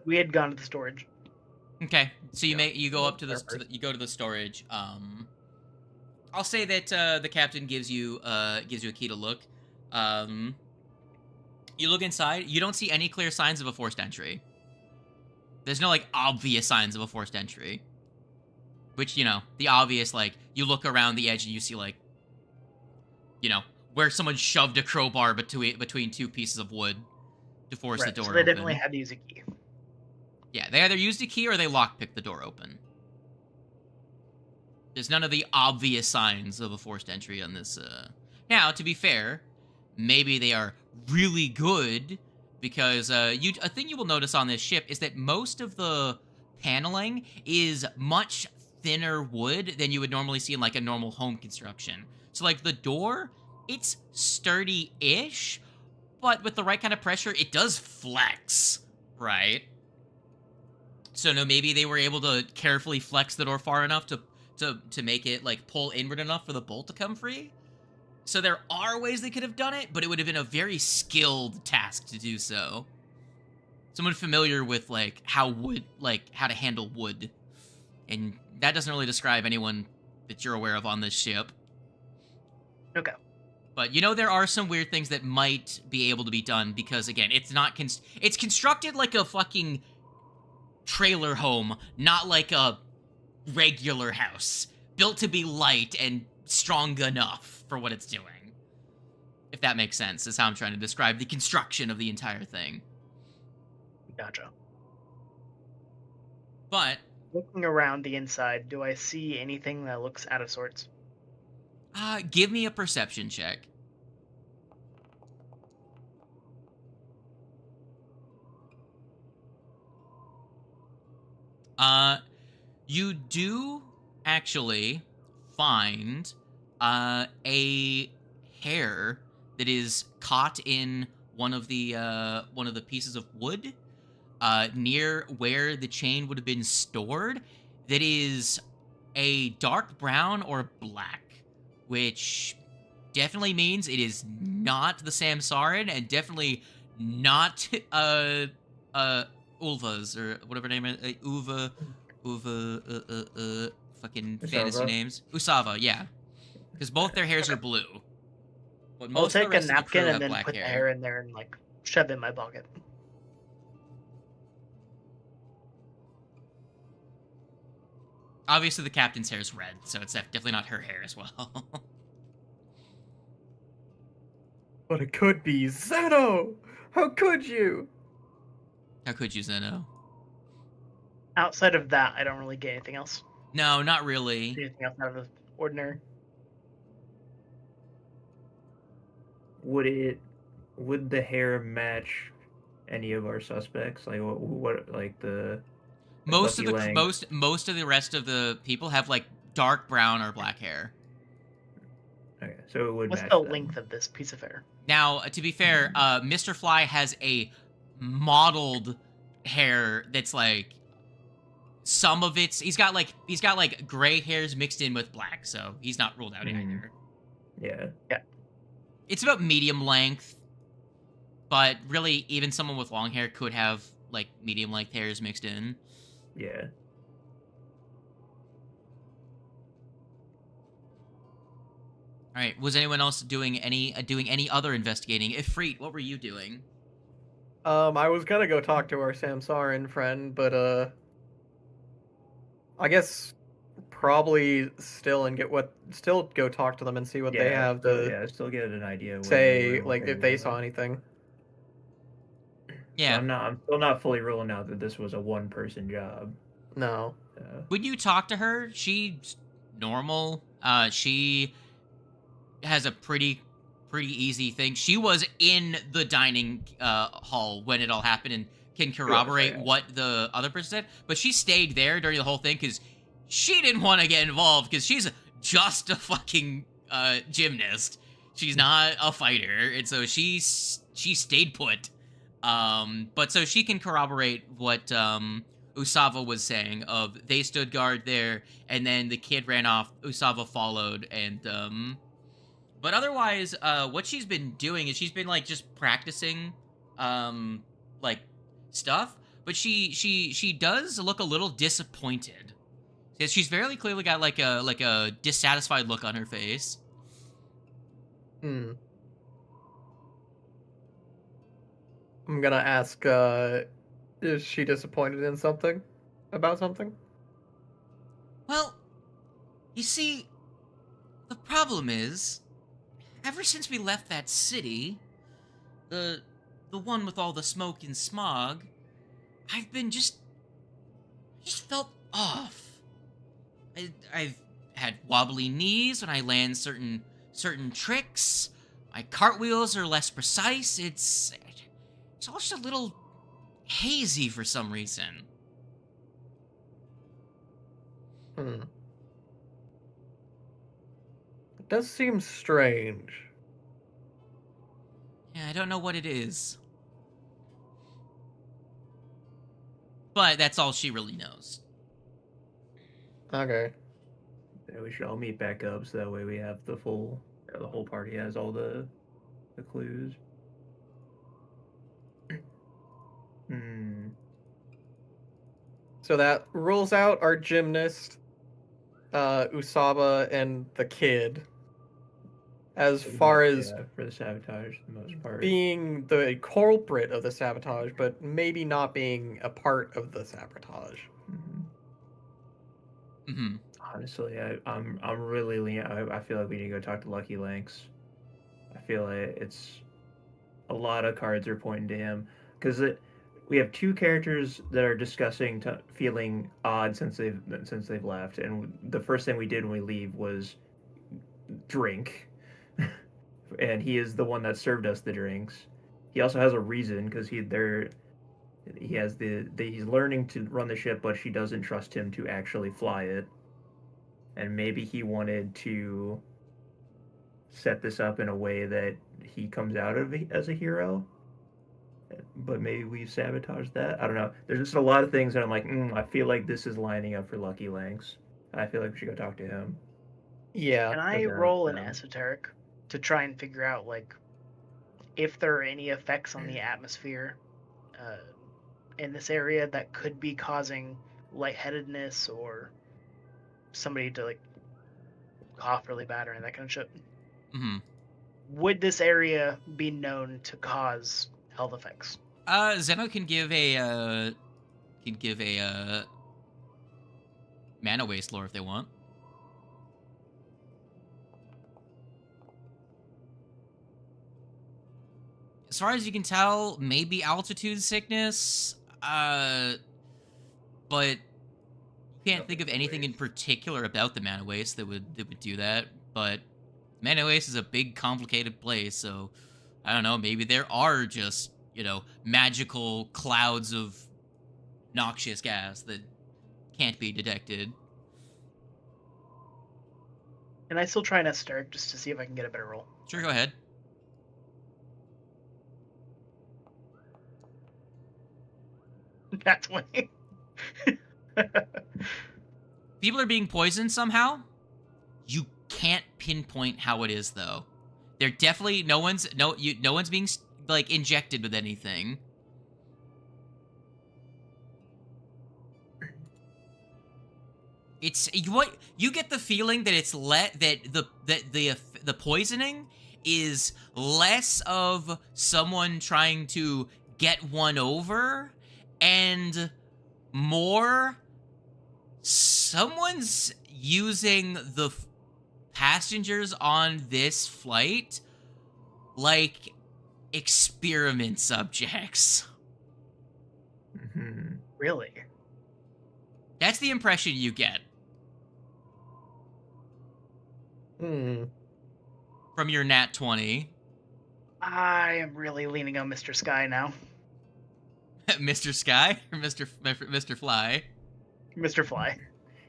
We had gone to the storage. Okay, so you go up to you go to the storage. I'll say that the captain gives you a key to look. You look inside, you don't see any clear signs of a forced entry. There's no, like, obvious signs of a forced entry. Which, you know, the obvious, like, you look around the edge and you see, like, you know, where someone shoved a crowbar between two pieces of wood to force the door open. So they definitely had to use a key. Yeah, they either used a key or they lockpicked the door open. There's none of the obvious signs of a forced entry on this. Now, to be fair, maybe they are really good because a thing you will notice on this ship is that most of the paneling is much thinner wood than you would normally see in like a normal home construction. So like the door, it's sturdy-ish, but with the right kind of pressure, it does flex, right? So no, maybe they were able to carefully flex the door far enough to make it like pull inward enough for the bolt to come free. So there are ways they could have done it, but it would have been a very skilled task to do so. Someone familiar with like how to handle wood. And that doesn't really describe anyone that you're aware of on this ship. Okay. But you know there are some weird things that might be able to be done because again, it's not it's constructed like a fucking trailer home, not like a regular house. Built to be light and strong enough for what it's doing. If that makes sense, is how I'm trying to describe the construction of the entire thing. Gotcha. But looking around the inside, do I see anything that looks out of sorts? Give me a perception check. You do actually find a hair that is caught in one of the pieces of wood near where the chain would have been stored. That is a dark brown or black, which definitely means it is not the Samsarin and definitely not Ulva's or whatever name it is. Fucking Usava. fantasy names. Usava, yeah. Because both their hairs are blue. But I'll most of take the a rest of the crew napkin have and then black put the hair. hair in there and like shove it in my pocket. Obviously, the captain's hair is red, so it's definitely not her hair as well. But it could be Zeno! How could you? How could you, Zeno? Outside of that, I don't really get anything else. No, not really. Anything else out of the ordinary? Would the hair match any of our suspects? Like what like the most of the rest of the people have like dark brown or black hair. Okay, so it would What's match the them. length of this piece of hair? Now, to be fair, Mr. Fly has a mottled hair that's like some of it's he's got like gray hairs mixed in with black, so he's not ruled out either. Yeah. It's about medium length, but really even someone with long hair could have like medium length hairs mixed in. Yeah. All right. Was anyone else doing any other investigating? Ifrit, what were you doing? I was gonna go talk to our Samsarin friend, but I guess probably still go talk to them and see what they have to still get an idea. Say like if they saw anything. Yeah. So I'm still not fully ruling out that this was a one-person job. No. When you talk to her, she's normal. She has a pretty easy thing. She was in the dining hall when it all happened and can corroborate what the other person said. But she stayed there during the whole thing because she didn't want to get involved because she's just a fucking gymnast. She's not a fighter, and so she stayed put. But so she can corroborate what Usava was saying of they stood guard there, and then the kid ran off, Usava followed, and but otherwise, what she's been doing is she's been like just practicing like stuff, but she does look a little disappointed. She's very clearly got like a dissatisfied look on her face. I'm gonna ask, is she disappointed in something? About something? Well, you see, the problem is, ever since we left that city, the one with all the smoke and smog, I've been just felt off. I've had wobbly knees when I land certain tricks. My cartwheels are less precise. It's all just a little hazy for some reason. It does seem strange. Yeah, I don't know what it is. But that's all she really knows. Okay. Yeah, we should all meet back up so that way we have the whole party has all the clues. So that rules out our gymnast, Usaba, and the kid. As far as for the sabotage, the most part, being the culprit of the sabotage, but maybe not being a part of the sabotage. Honestly, I'm really leaning. I feel like we need to go talk to Lucky Lynx. I feel like it's a lot of cards are pointing to him because we have two characters that are discussing feeling odd since they've left, and the first thing we did when we leave was drink. And he is the one that served us the drinks. He also has a reason because he's learning to run the ship, but she doesn't trust him to actually fly it. And maybe he wanted to set this up in a way that he comes out of it as a hero. But maybe we've sabotaged that. I don't know. There's just a lot of things that I'm like, I feel like this is lining up for Lucky Lynx. I feel like we should go talk to him. Yeah. Can I roll an esoteric to try and figure out, like, if there are any effects on the atmosphere in this area that could be causing lightheadedness or somebody to, like, cough really bad or that kind of shit? Would this area be known to cause health effects? Zeno can give a mana waste lore if they want. As far as you can tell, maybe altitude sickness, but you can't think of anything in particular about the mana waste that would do that. But mana waste is a big, complicated place, so I don't know. Maybe there are just magical clouds of noxious gas that can't be detected. Can I still try an esoteric just to see if I can get a better roll? Sure, go ahead. That's 20. People are being poisoned somehow. You can't pinpoint how it is though. They're definitely no one's being like injected with anything. It's what you get the feeling that it's the poisoning is less of someone trying to get one over and more someone's using the passengers on this flight like experiment subjects. Really? That's the impression you get. From your nat 20. I am really leaning on Mr. Sky now. Mr. Sky or Mr. Fly? Mr. Fly.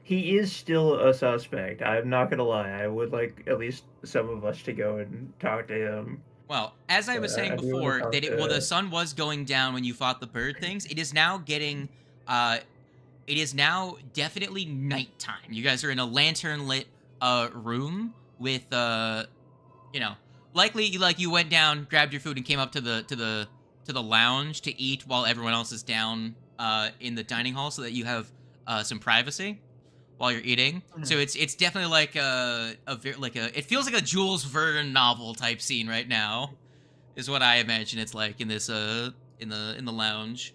He is still a suspect. I'm not gonna lie. I would like at least some of us to go and talk to him. Well, as I was saying before, the sun was going down when you fought the bird things. It is now getting, it is now definitely nighttime. You guys are in a lantern lit room with likely you went down, grabbed your food, and came up to the lounge to eat while everyone else is down in the dining hall, so that you have some privacy while you're eating. So it's definitely like it feels like a Jules Verne novel type scene right now, is what I imagine it's like in this in the lounge.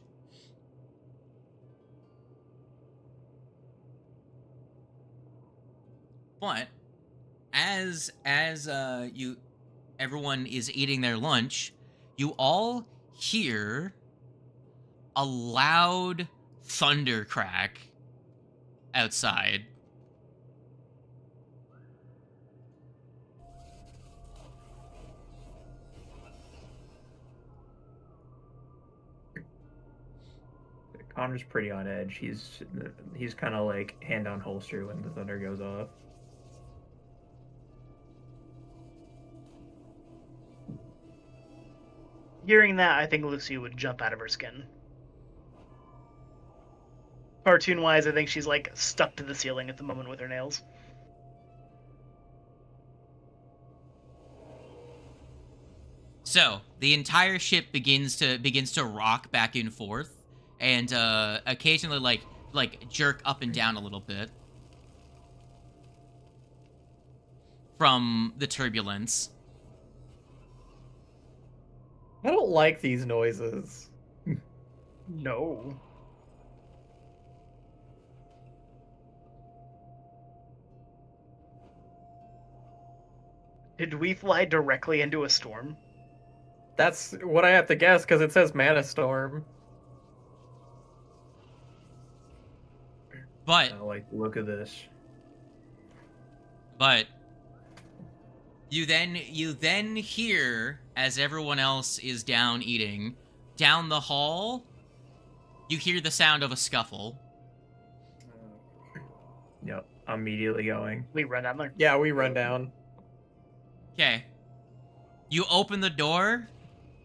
But as everyone is eating their lunch, you all hear a loud thunder crack outside. Connor's pretty on edge. He's kind of like hand on holster when the thunder goes off. Hearing that, I think Lucy would jump out of her skin. Cartoon-wise, I think she's like stuck to the ceiling at the moment with her nails. So the entire ship begins to rock back and forth, and occasionally like jerk up and down a little bit from the turbulence. I don't like these noises. No. Did we fly directly into a storm? That's what I have to guess, because it says Mana Storm. But I like the look of this. But you then hear, as everyone else is down eating, down the hall, you hear the sound of a scuffle. Yep, I'm immediately going. We run down there. Yeah, we run down. Okay. You open the door,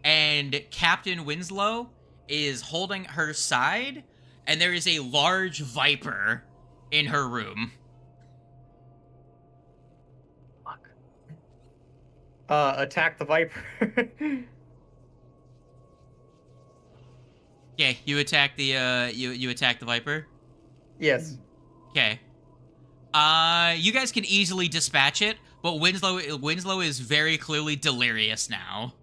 and Captain Winslow is holding her side, and there is a large viper in her room. Fuck. Attack the viper. Okay, you attack the you attack the viper? Yes. Okay. You guys can easily dispatch it, but Winslow is very clearly delirious now.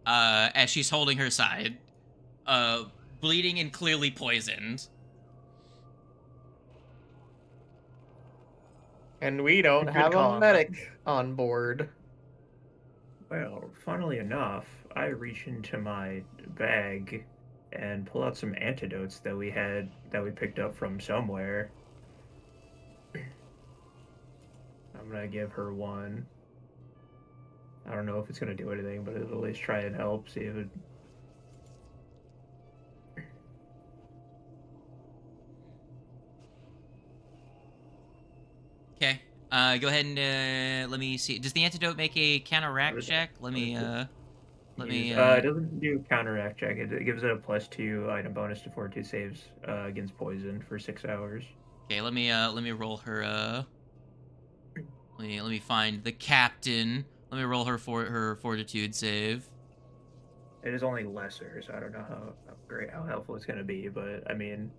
As she's holding her side. Bleeding and clearly poisoned. And we don't have a medic on board. Well, funnily enough, I reach into my bag and pull out some antidotes that we picked up from somewhere. I'm gonna give her one. I don't know if it's gonna do anything, but it'll at least try and help. See if it. Okay. Go ahead and let me see. Does the antidote make a counteract check? Let me. It doesn't do counteract check. It gives it a +2 item bonus to fortitude saves against poison for 6 hours. Okay. Let me roll her. Let me find the captain. Let me roll her fortitude save. It is only lesser, so I don't know how helpful it's gonna be. But I mean,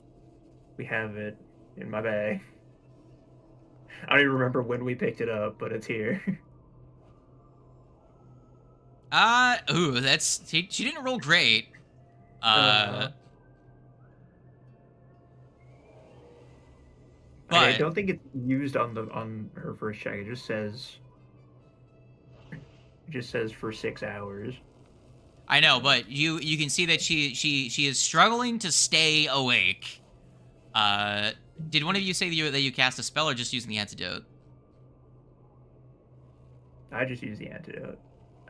we have it in my bag. I don't even remember when we picked it up, but it's here. Ooh, she didn't roll great. But I don't think it's used on her first check. It just says for 6 hours. I know, but you can see that she is struggling to stay awake. Did one of you say that you cast a spell or just using the antidote? I just use the antidote.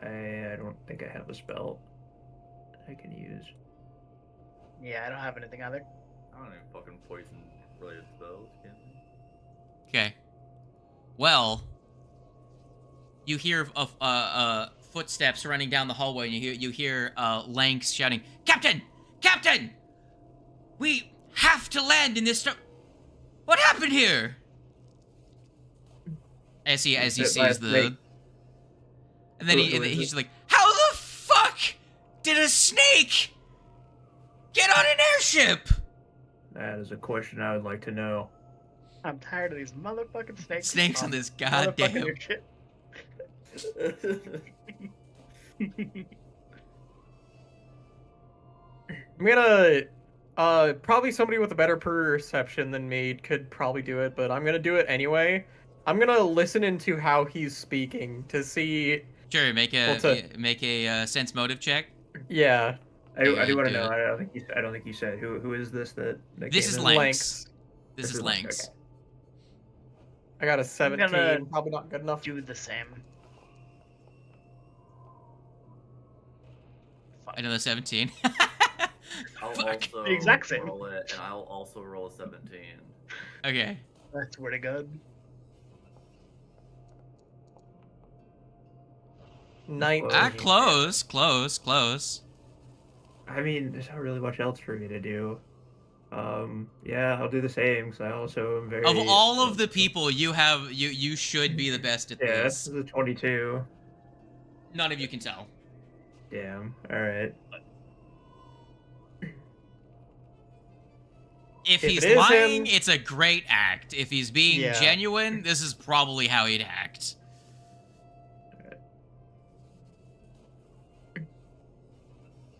I don't think I have a spell I can use. Yeah, I don't have anything either. I don't even fucking poison related spells, can I? Okay. Well, you hear footsteps running down the hallway, and you hear Lanks shouting, "Captain! Captain! We have to land in this What happened here?" As he sees the... And then he's like, "How the fuck did a snake get on an airship?" That is a question I would like to know. I'm tired of these motherfucking snakes. Snakes on this goddamn shit. I'm gonna probably somebody with a better perception than me could probably do it, but I'm gonna do it anyway. I'm gonna listen into how he's speaking to see. Sure, make a sense motive check. Yeah. I do want to know. I don't think you said who is this that this is Lanks. This is Lanks. Okay. I got a 17. Probably not good enough. Do the same. Another 17. I'll also the exact same. roll it, and I'll also roll a 17. Okay. That's pretty good. 19. Close. I mean, there's not really much else for me to do. Yeah, I'll do the same because I also am very. Of all of the people you should be the best at this. Yeah, this is a 22. None of you can tell. Damn. All right. If he's lying, it's a great act. If he's being genuine, this is probably how he'd act.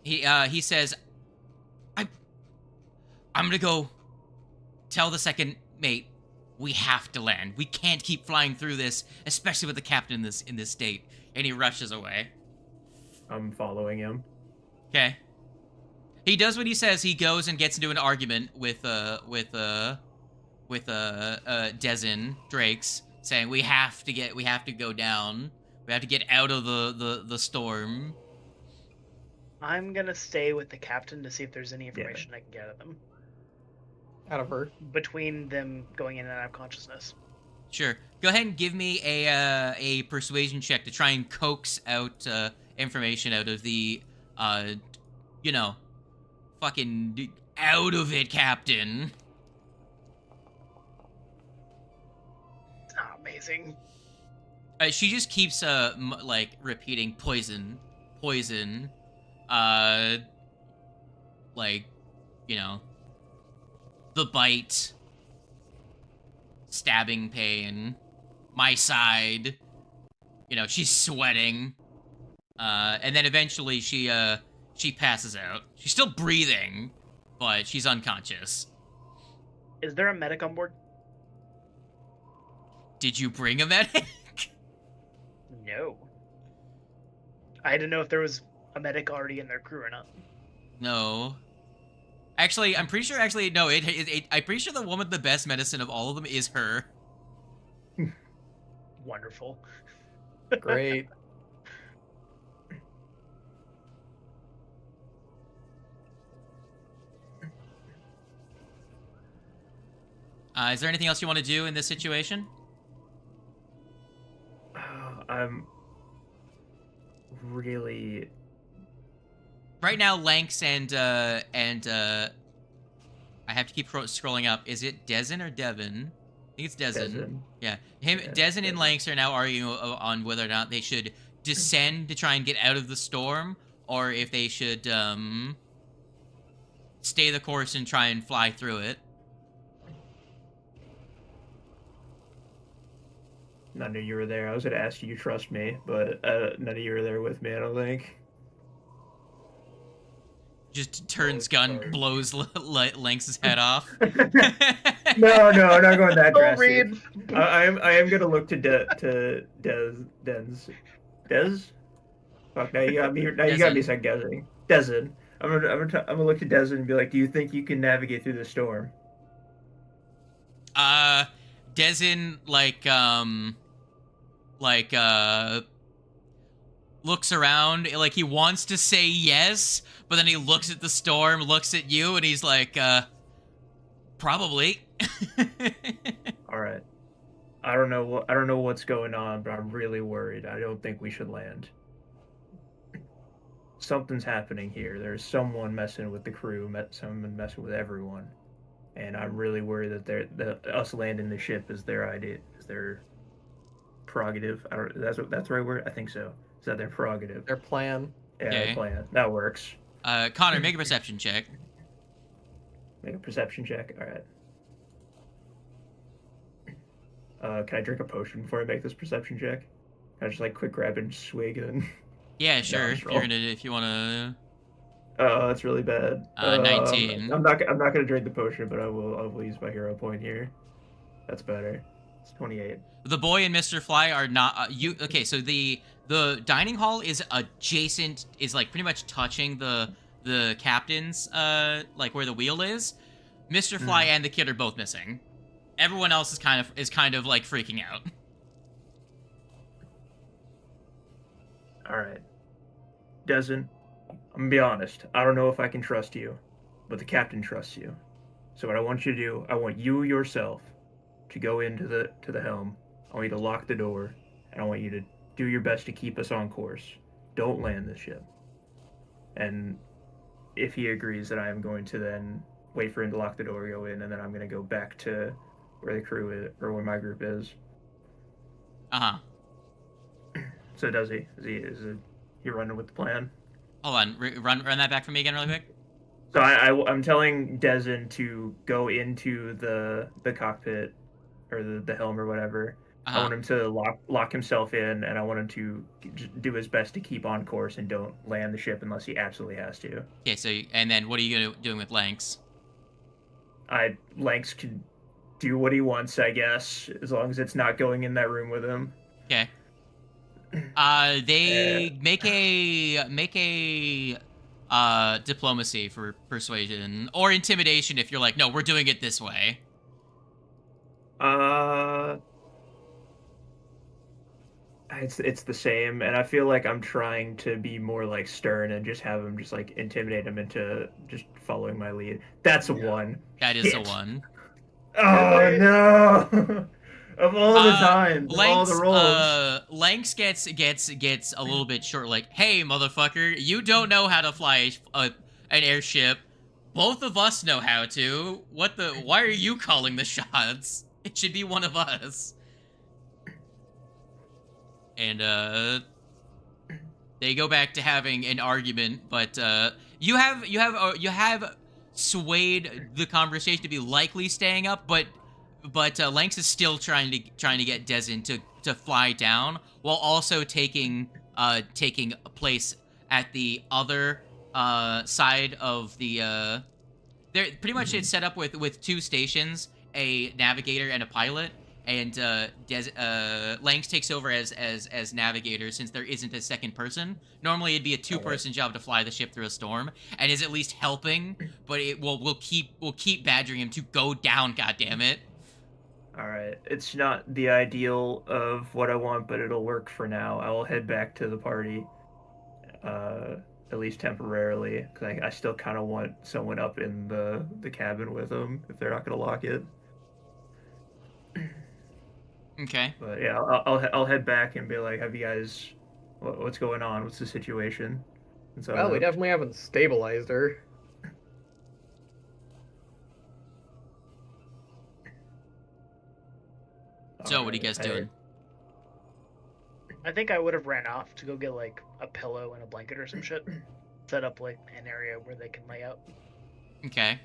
He says, I'm gonna go tell the second mate we have to land. We can't keep flying through this, especially with the captain in this state. And he rushes away. I'm following him. Okay. He does what he says. He goes and gets into an argument with Desin Drakes, saying we have to go down. We have to get out of the storm. I'm gonna stay with the captain to see if there's any information I can get out of them. Out of her. Between them going in and out of consciousness. Sure. Go ahead and give me a persuasion check to try and coax out information out of the fucking out of it, Captain. Oh, amazing. She just keeps repeating poison. The bite, stabbing pain, my side. She's sweating. And then eventually she passes out. She's still breathing, but she's unconscious. Is there a medic on board? Did you bring a medic? No. I didn't know if there was a medic already in their crew or not. No. Actually, I'm pretty sure. No. I'm pretty sure the one with the best medicine of all of them is her. Wonderful. Great. Is there anything else you want to do in this situation? I'm really. Right now, Lanks and I have to keep scrolling up. Is it Desin or Devin? I think it's Desin. Yeah, Desin and Lanks are now arguing on whether or not they should descend to try and get out of the storm, or if they should stay the course and try and fly through it. None of you were there. I was going to ask you to trust me, but none of you were there with me, I don't think. Just turns gun, blows Lanks' head off. No, I'm not going that drastic. I am going to look to Des. Fuck, now you got me. Now you got me second guessing. Desin. I'm gonna look to Desin and be like, do you think you can navigate through the storm? Desin looks around, like he wants to say yes, but then he looks at the storm, looks at you, and he's like, probably. All right. I don't know what's going on, but I'm really worried. I don't think we should land. Something's happening here. There's someone messing with the crew, someone messing with everyone. And I'm really worried that us landing the ship is their idea, is their prerogative. That's the right word? I think so. Is that their prerogative? Their plan. Yeah, their plan. That works. Connor, make a perception check. Make a perception check. All right. Can I drink a potion before I make this perception check? Can I just quick grab and swig and? Yeah, sure. If you wanna. Oh, that's really bad. 19. I'm not gonna drink the potion, but I will use my hero point here. That's better. It's 28. The boy and Mr. Fly are not okay, so the dining hall is adjacent, is like pretty much touching the captain's like where the wheel is. Mr. Fly and the kid are both missing. Everyone else is kind of like freaking out. All right. Desmond, I'm gonna be honest. I don't know if I can trust you, but the captain trusts you. So what I want you to do, I want you yourself to go into the helm. I want you to lock the door, and I want you to do your best to keep us on course. Don't land the ship. And if he agrees, then I am going to then wait for him to lock the door, go in, and then I'm going to go back to where the crew is, or where my group is. So does he? Is he running with the plan? Hold on, run that back for me again really quick. So I'm telling Dezen to go into the cockpit, or the helm or whatever. I want him to lock himself in, and I want him to do his best to keep on course and don't land the ship unless he absolutely has to. Okay, so and then what are you doing with Lanks? Lanks can do what he wants, I guess, as long as it's not going in that room with him. Okay. They make a diplomacy for persuasion or intimidation if you're like, no, we're doing it this way. It's the same, and I feel like I'm trying to be more like stern and just have him just like intimidate him into just following my lead. That's a 1. That is a 1. Oh no! Of all the times, all the rolls. Lanks gets a little bit short. Like, hey, motherfucker, you don't know how to fly an airship. Both of us know how to. Why are you calling the shots? It should be one of us. And they go back to having an argument, but you have swayed the conversation to be likely staying up, but Lanks is still trying to get Dezen to fly down while also taking place at the other side of the there pretty much it's set up with 2 stations, a navigator and a pilot, and Lanks takes over as navigator since there isn't a second person. Normally it'd be a 2-person job to fly the ship through a storm, and is at least helping, but we'll keep badgering him to go down, goddammit. Alright, it's not the ideal of what I want, but it'll work for now. I'll head back to the party, at least temporarily, because I still kind of want someone up in the cabin with them if they're not going to lock it. Okay. But yeah, I'll head back and be like, have you guys, what's going on? What's the situation? And so, well, we definitely haven't stabilized her. So what are you guys doing? I think I would have ran off to go get like a pillow and a blanket or some shit. Set up like an area where they can lay out. Okay.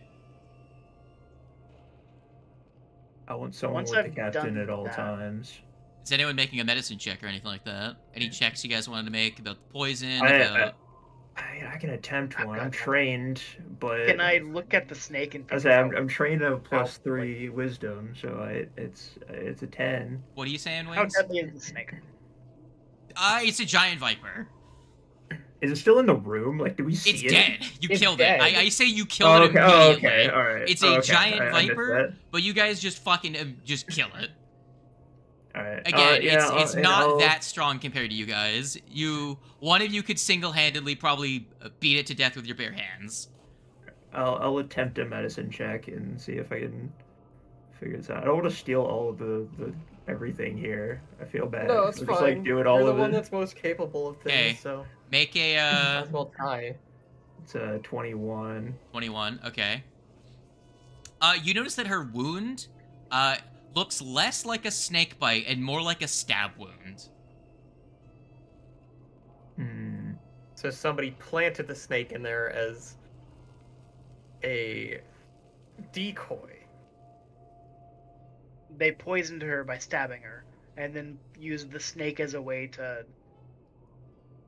I want someone with the captain at all times. Is anyone making a medicine check or anything like that? Any checks you guys wanted to make about the poison? I can attempt one. I'm trained, but can I look at the snake and? I'm trained at +3 wisdom, so it's a 10. What are you saying, Wings? How deadly is the snake? It's a giant viper. Is it still in the room? Like, do we see it? It's dead. You killed dead. it. I say you killed it immediately. Oh, okay. All right. It's a giant viper, but you guys just fucking just kill it. All right. Again, it's not that strong compared to you guys. One of you could single-handedly probably beat it to death with your bare hands. I'll attempt a medicine check and see if I can figure this out. I don't want to steal all of the everything here. I feel bad. No, it's fine. Just like do it all You're of the one it. that's most capable of things. So make a might as well tie. It's a 21. 21. Okay. You notice that her wound looks less like a snake bite and more like a stab wound. So somebody planted the snake in there as a decoy. They poisoned her by stabbing her, and then used the snake as a way to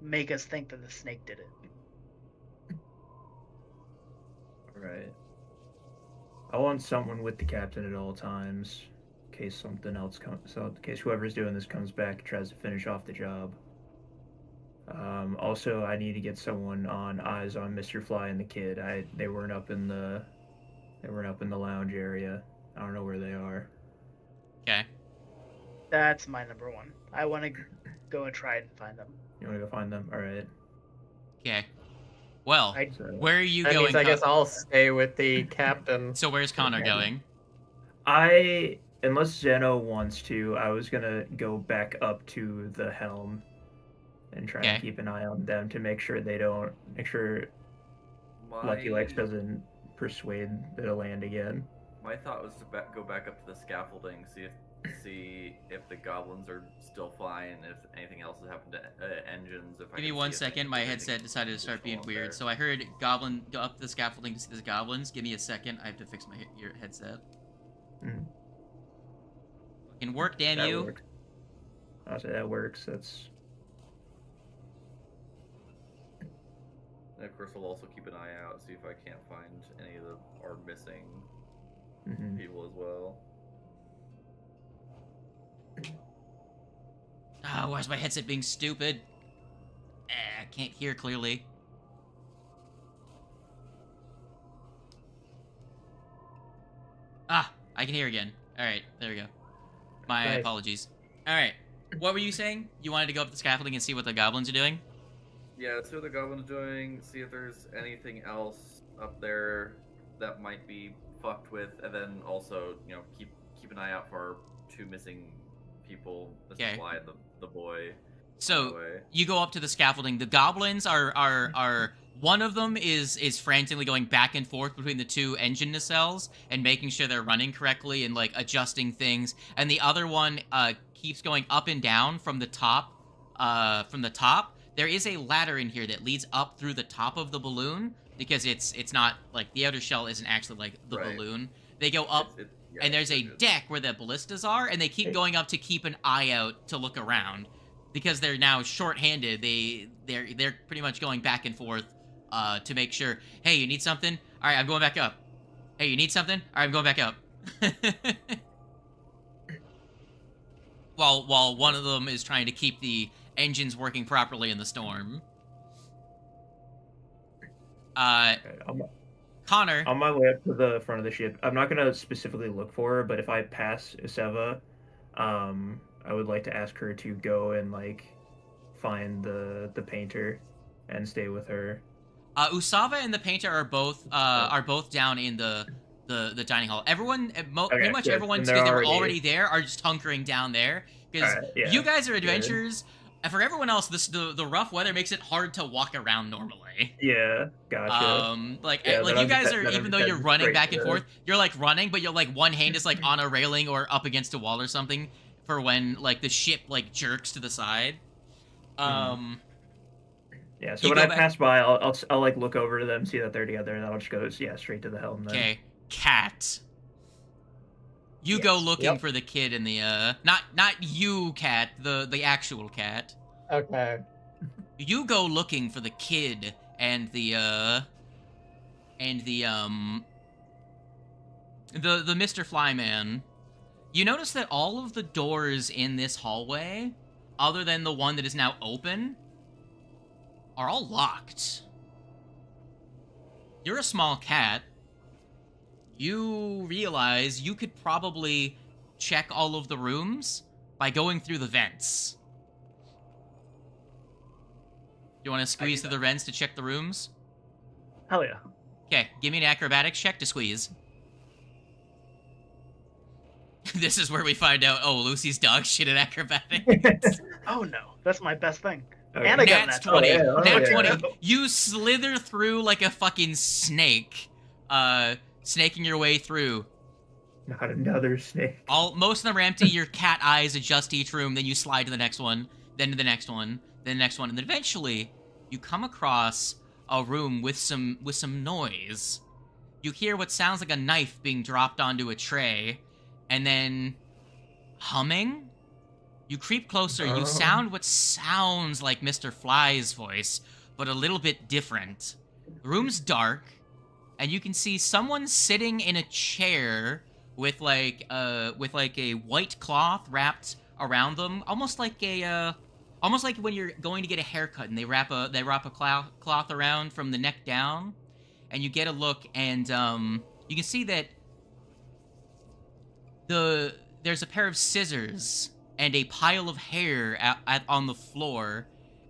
make us think that the snake did it. Right. I want someone with the captain at all times, in case something else comes. So, in case whoever's doing this comes back and tries to finish off the job. Also, I need to get someone on eyes on Mr. Fly and the kid. They weren't up in the lounge area. I don't know where they are. Okay. That's my number one. I want to go and try and find them. You want to go find them? All right. Okay. Well, where are you that going? Means I guess I'll stay with the captain. So where's Connor going? Unless Zeno wants to, I was gonna go back up to the helm and try and keep an eye on them to make sure Lucky Legs doesn't persuade the land again. My thought was to go back up to the scaffolding, see if the goblins are still flying, if anything else has happened to engines. Give me 1 second. My headset decided to start being weird. So I heard goblin go up the scaffolding to see the goblins. Give me a second. I have to fix your headset. Fucking work, damn you. Works. I'll say that works. That's. And of course, I'll also keep an eye out, see if I can't find any of our missing people as well. Ah, why is my headset being stupid? I can't hear clearly. Ah, I can hear again. Alright, there we go. My apologies. Alright, what were you saying? You wanted to go up the scaffolding and see what the goblins are doing? Yeah, see what the goblins are doing, see if there's anything else up there that might be fucked with, and then also, keep an eye out for our two missing people, Mr. Fly and the boy. So you go up to the scaffolding. The goblins are one of them is frantically going back and forth between the two engine nacelles and making sure they're running correctly and like adjusting things, and the other one keeps going up and down from the top. There is a ladder in here that leads up through the top of the balloon because it's not like the outer shell isn't actually like the balloon. They go up. And there's a deck where the ballistas are, and they keep going up to keep an eye out to look around, because they're now short-handed. They're pretty much going back and forth to make sure. Hey, you need something? All right, I'm going back up. Hey, you need something? All right, I'm going back up. while one of them is trying to keep the engines working properly in the storm. Connor. On my way up to the front of the ship, I'm not going to specifically look for her, but if I pass Iseva, I would like to ask her to go and, find the painter and stay with her. Usava and the painter are both down in the dining hall. Everyone, pretty much everyone, because they were already there, are just hunkering down there. Because you guys are adventurers. And for everyone else, the rough weather makes it hard to walk around normally. Yeah, gotcha. You guys are, even though you're running back and forth, you're running, but you're one hand is on a railing or up against a wall or something for when the ship jerks to the side. Yeah, so when I pass by, I'll look over to them, see that they're together, and I'll just go straight to the helm. Okay, Cat. You go looking for the kid and the not you, Cat, the actual cat. Okay. You go looking for the kid and the Mr. Flyman. You notice that all of the doors in this hallway, other than the one that is now open, are all locked. You're a small cat. You realize you could probably check all of the rooms by going through the vents. You want to squeeze through the vents to check the rooms? Hell yeah. Okay, give me an acrobatics check to squeeze. This is where we find out, Lucy's dog shit at acrobatics. Oh no, that's my best thing. Okay. And I got Nat 20. Nat 20. You slither through like a fucking snake. Snaking your way through. Not another snake. Most of them are empty. Your cat eyes adjust to each room. Then you slide to the next one. Then to the next one. Then the next one. And then eventually, you come across a room with some noise. You hear what sounds like a knife being dropped onto a tray. And then humming. You creep closer. You sound what sounds like Mr. Fly's voice, but a little bit different. The room's dark. and you can see someone sitting in a chair with like a white cloth wrapped around them, almost like when you're going to get a haircut and they wrap a cloth around from the neck down, and you get a look, and you can see that there's a pair of scissors and a pile of hair on the floor,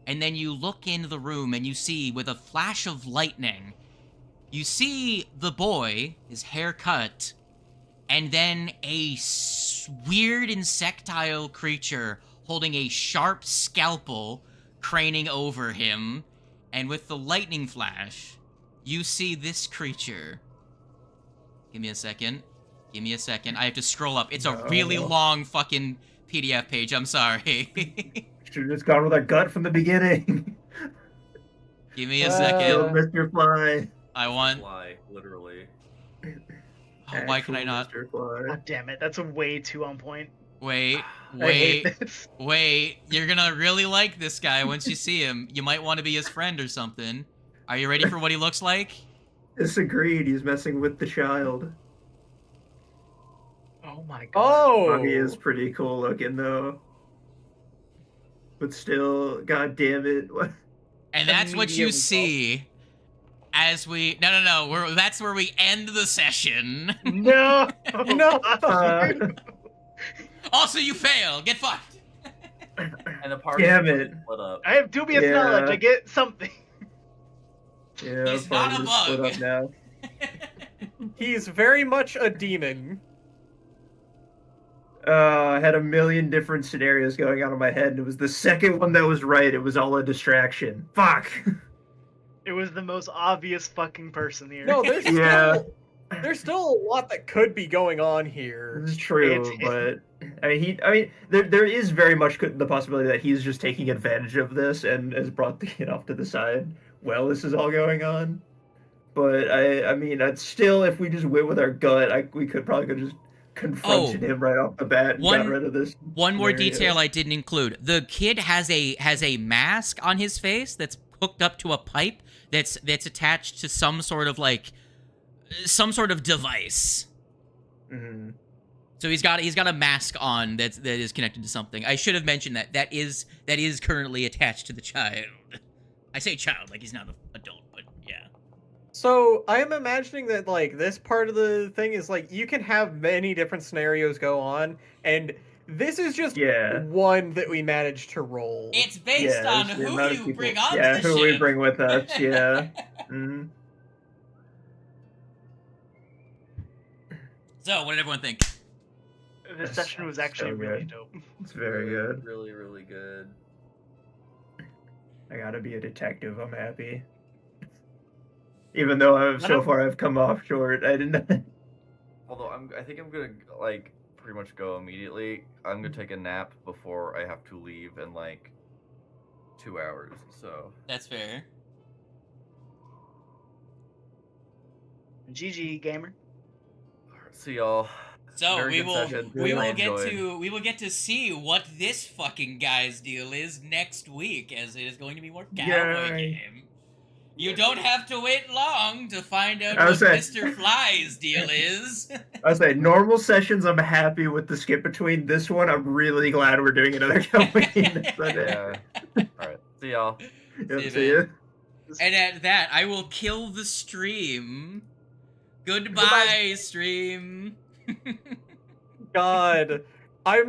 and then you look into the room and you see, with a flash of lightning, you see the boy, his hair cut, and then a weird insectile creature holding a sharp scalpel craning over him, and with the lightning flash, you see this creature. Give me a second. I have to scroll up. It's a really long fucking PDF page. I'm sorry. Should have just gone with our gut from the beginning. Give me a second. Mr. Fly. I want... Fly, literally. Oh, why can I not? God damn it, that's a way too on point. Wait. You're gonna really like this guy once you see him. You might want to be his friend or something. Are you ready for what he looks like? Disagreed. He's messing with the child. Oh my god. Oh! He is pretty cool looking, though. But still, god damn it. And that's what you see as we... No. That's where we end the session. No! Also, you fail. Get fucked. And the party split up. I have dubious knowledge. I get something. Yeah, he's not a bug. Split up now. He's very much a demon. I had a million different scenarios going on in my head, and it was the second one that was right. It was all a distraction. Fuck. It was the most obvious fucking person here. No, there's still a lot that could be going on here. This is true, but there is very much the possibility that he's just taking advantage of this and has brought the kid off to the side while this is all going on. But I mean, I'd still, if we just went with our gut, we could just confronted him right off the bat and got rid of this. One more detail I didn't include. The kid has a mask on his face that's hooked up to a pipe that's attached to some sort of device. Mm-hmm. So he's got a mask on that is connected to something. I should have mentioned that is currently attached to the child. I say child like he's not an adult, but yeah. So I am imagining that this part of the thing is you can have many different scenarios go on, and this is just one that we managed to roll. It's based on who you bring on the ship. Yeah, who we bring with us. Yeah. Mm-hmm. So, what did everyone think? This session was actually really dope. It's very good. Really, really good. I gotta be a detective. I'm happy. Even though I've come off short. I didn't. Although I think I'm gonna pretty much go immediately. I'm gonna take a nap before I have to leave in 2 hours. So that's fair. GG gamer. See y'all. So we will get to see what this fucking guy's deal is next week, as it is going to be more cowboy game. You don't have to wait long to find out what Mr. Fly's deal is. I was saying, normal sessions, I'm happy with the skip between. This one, I'm really glad we're doing another campaign. Yeah. Alright, see y'all. Yep, see ya. And at that, I will kill the stream. Goodbye. Stream. God, I'm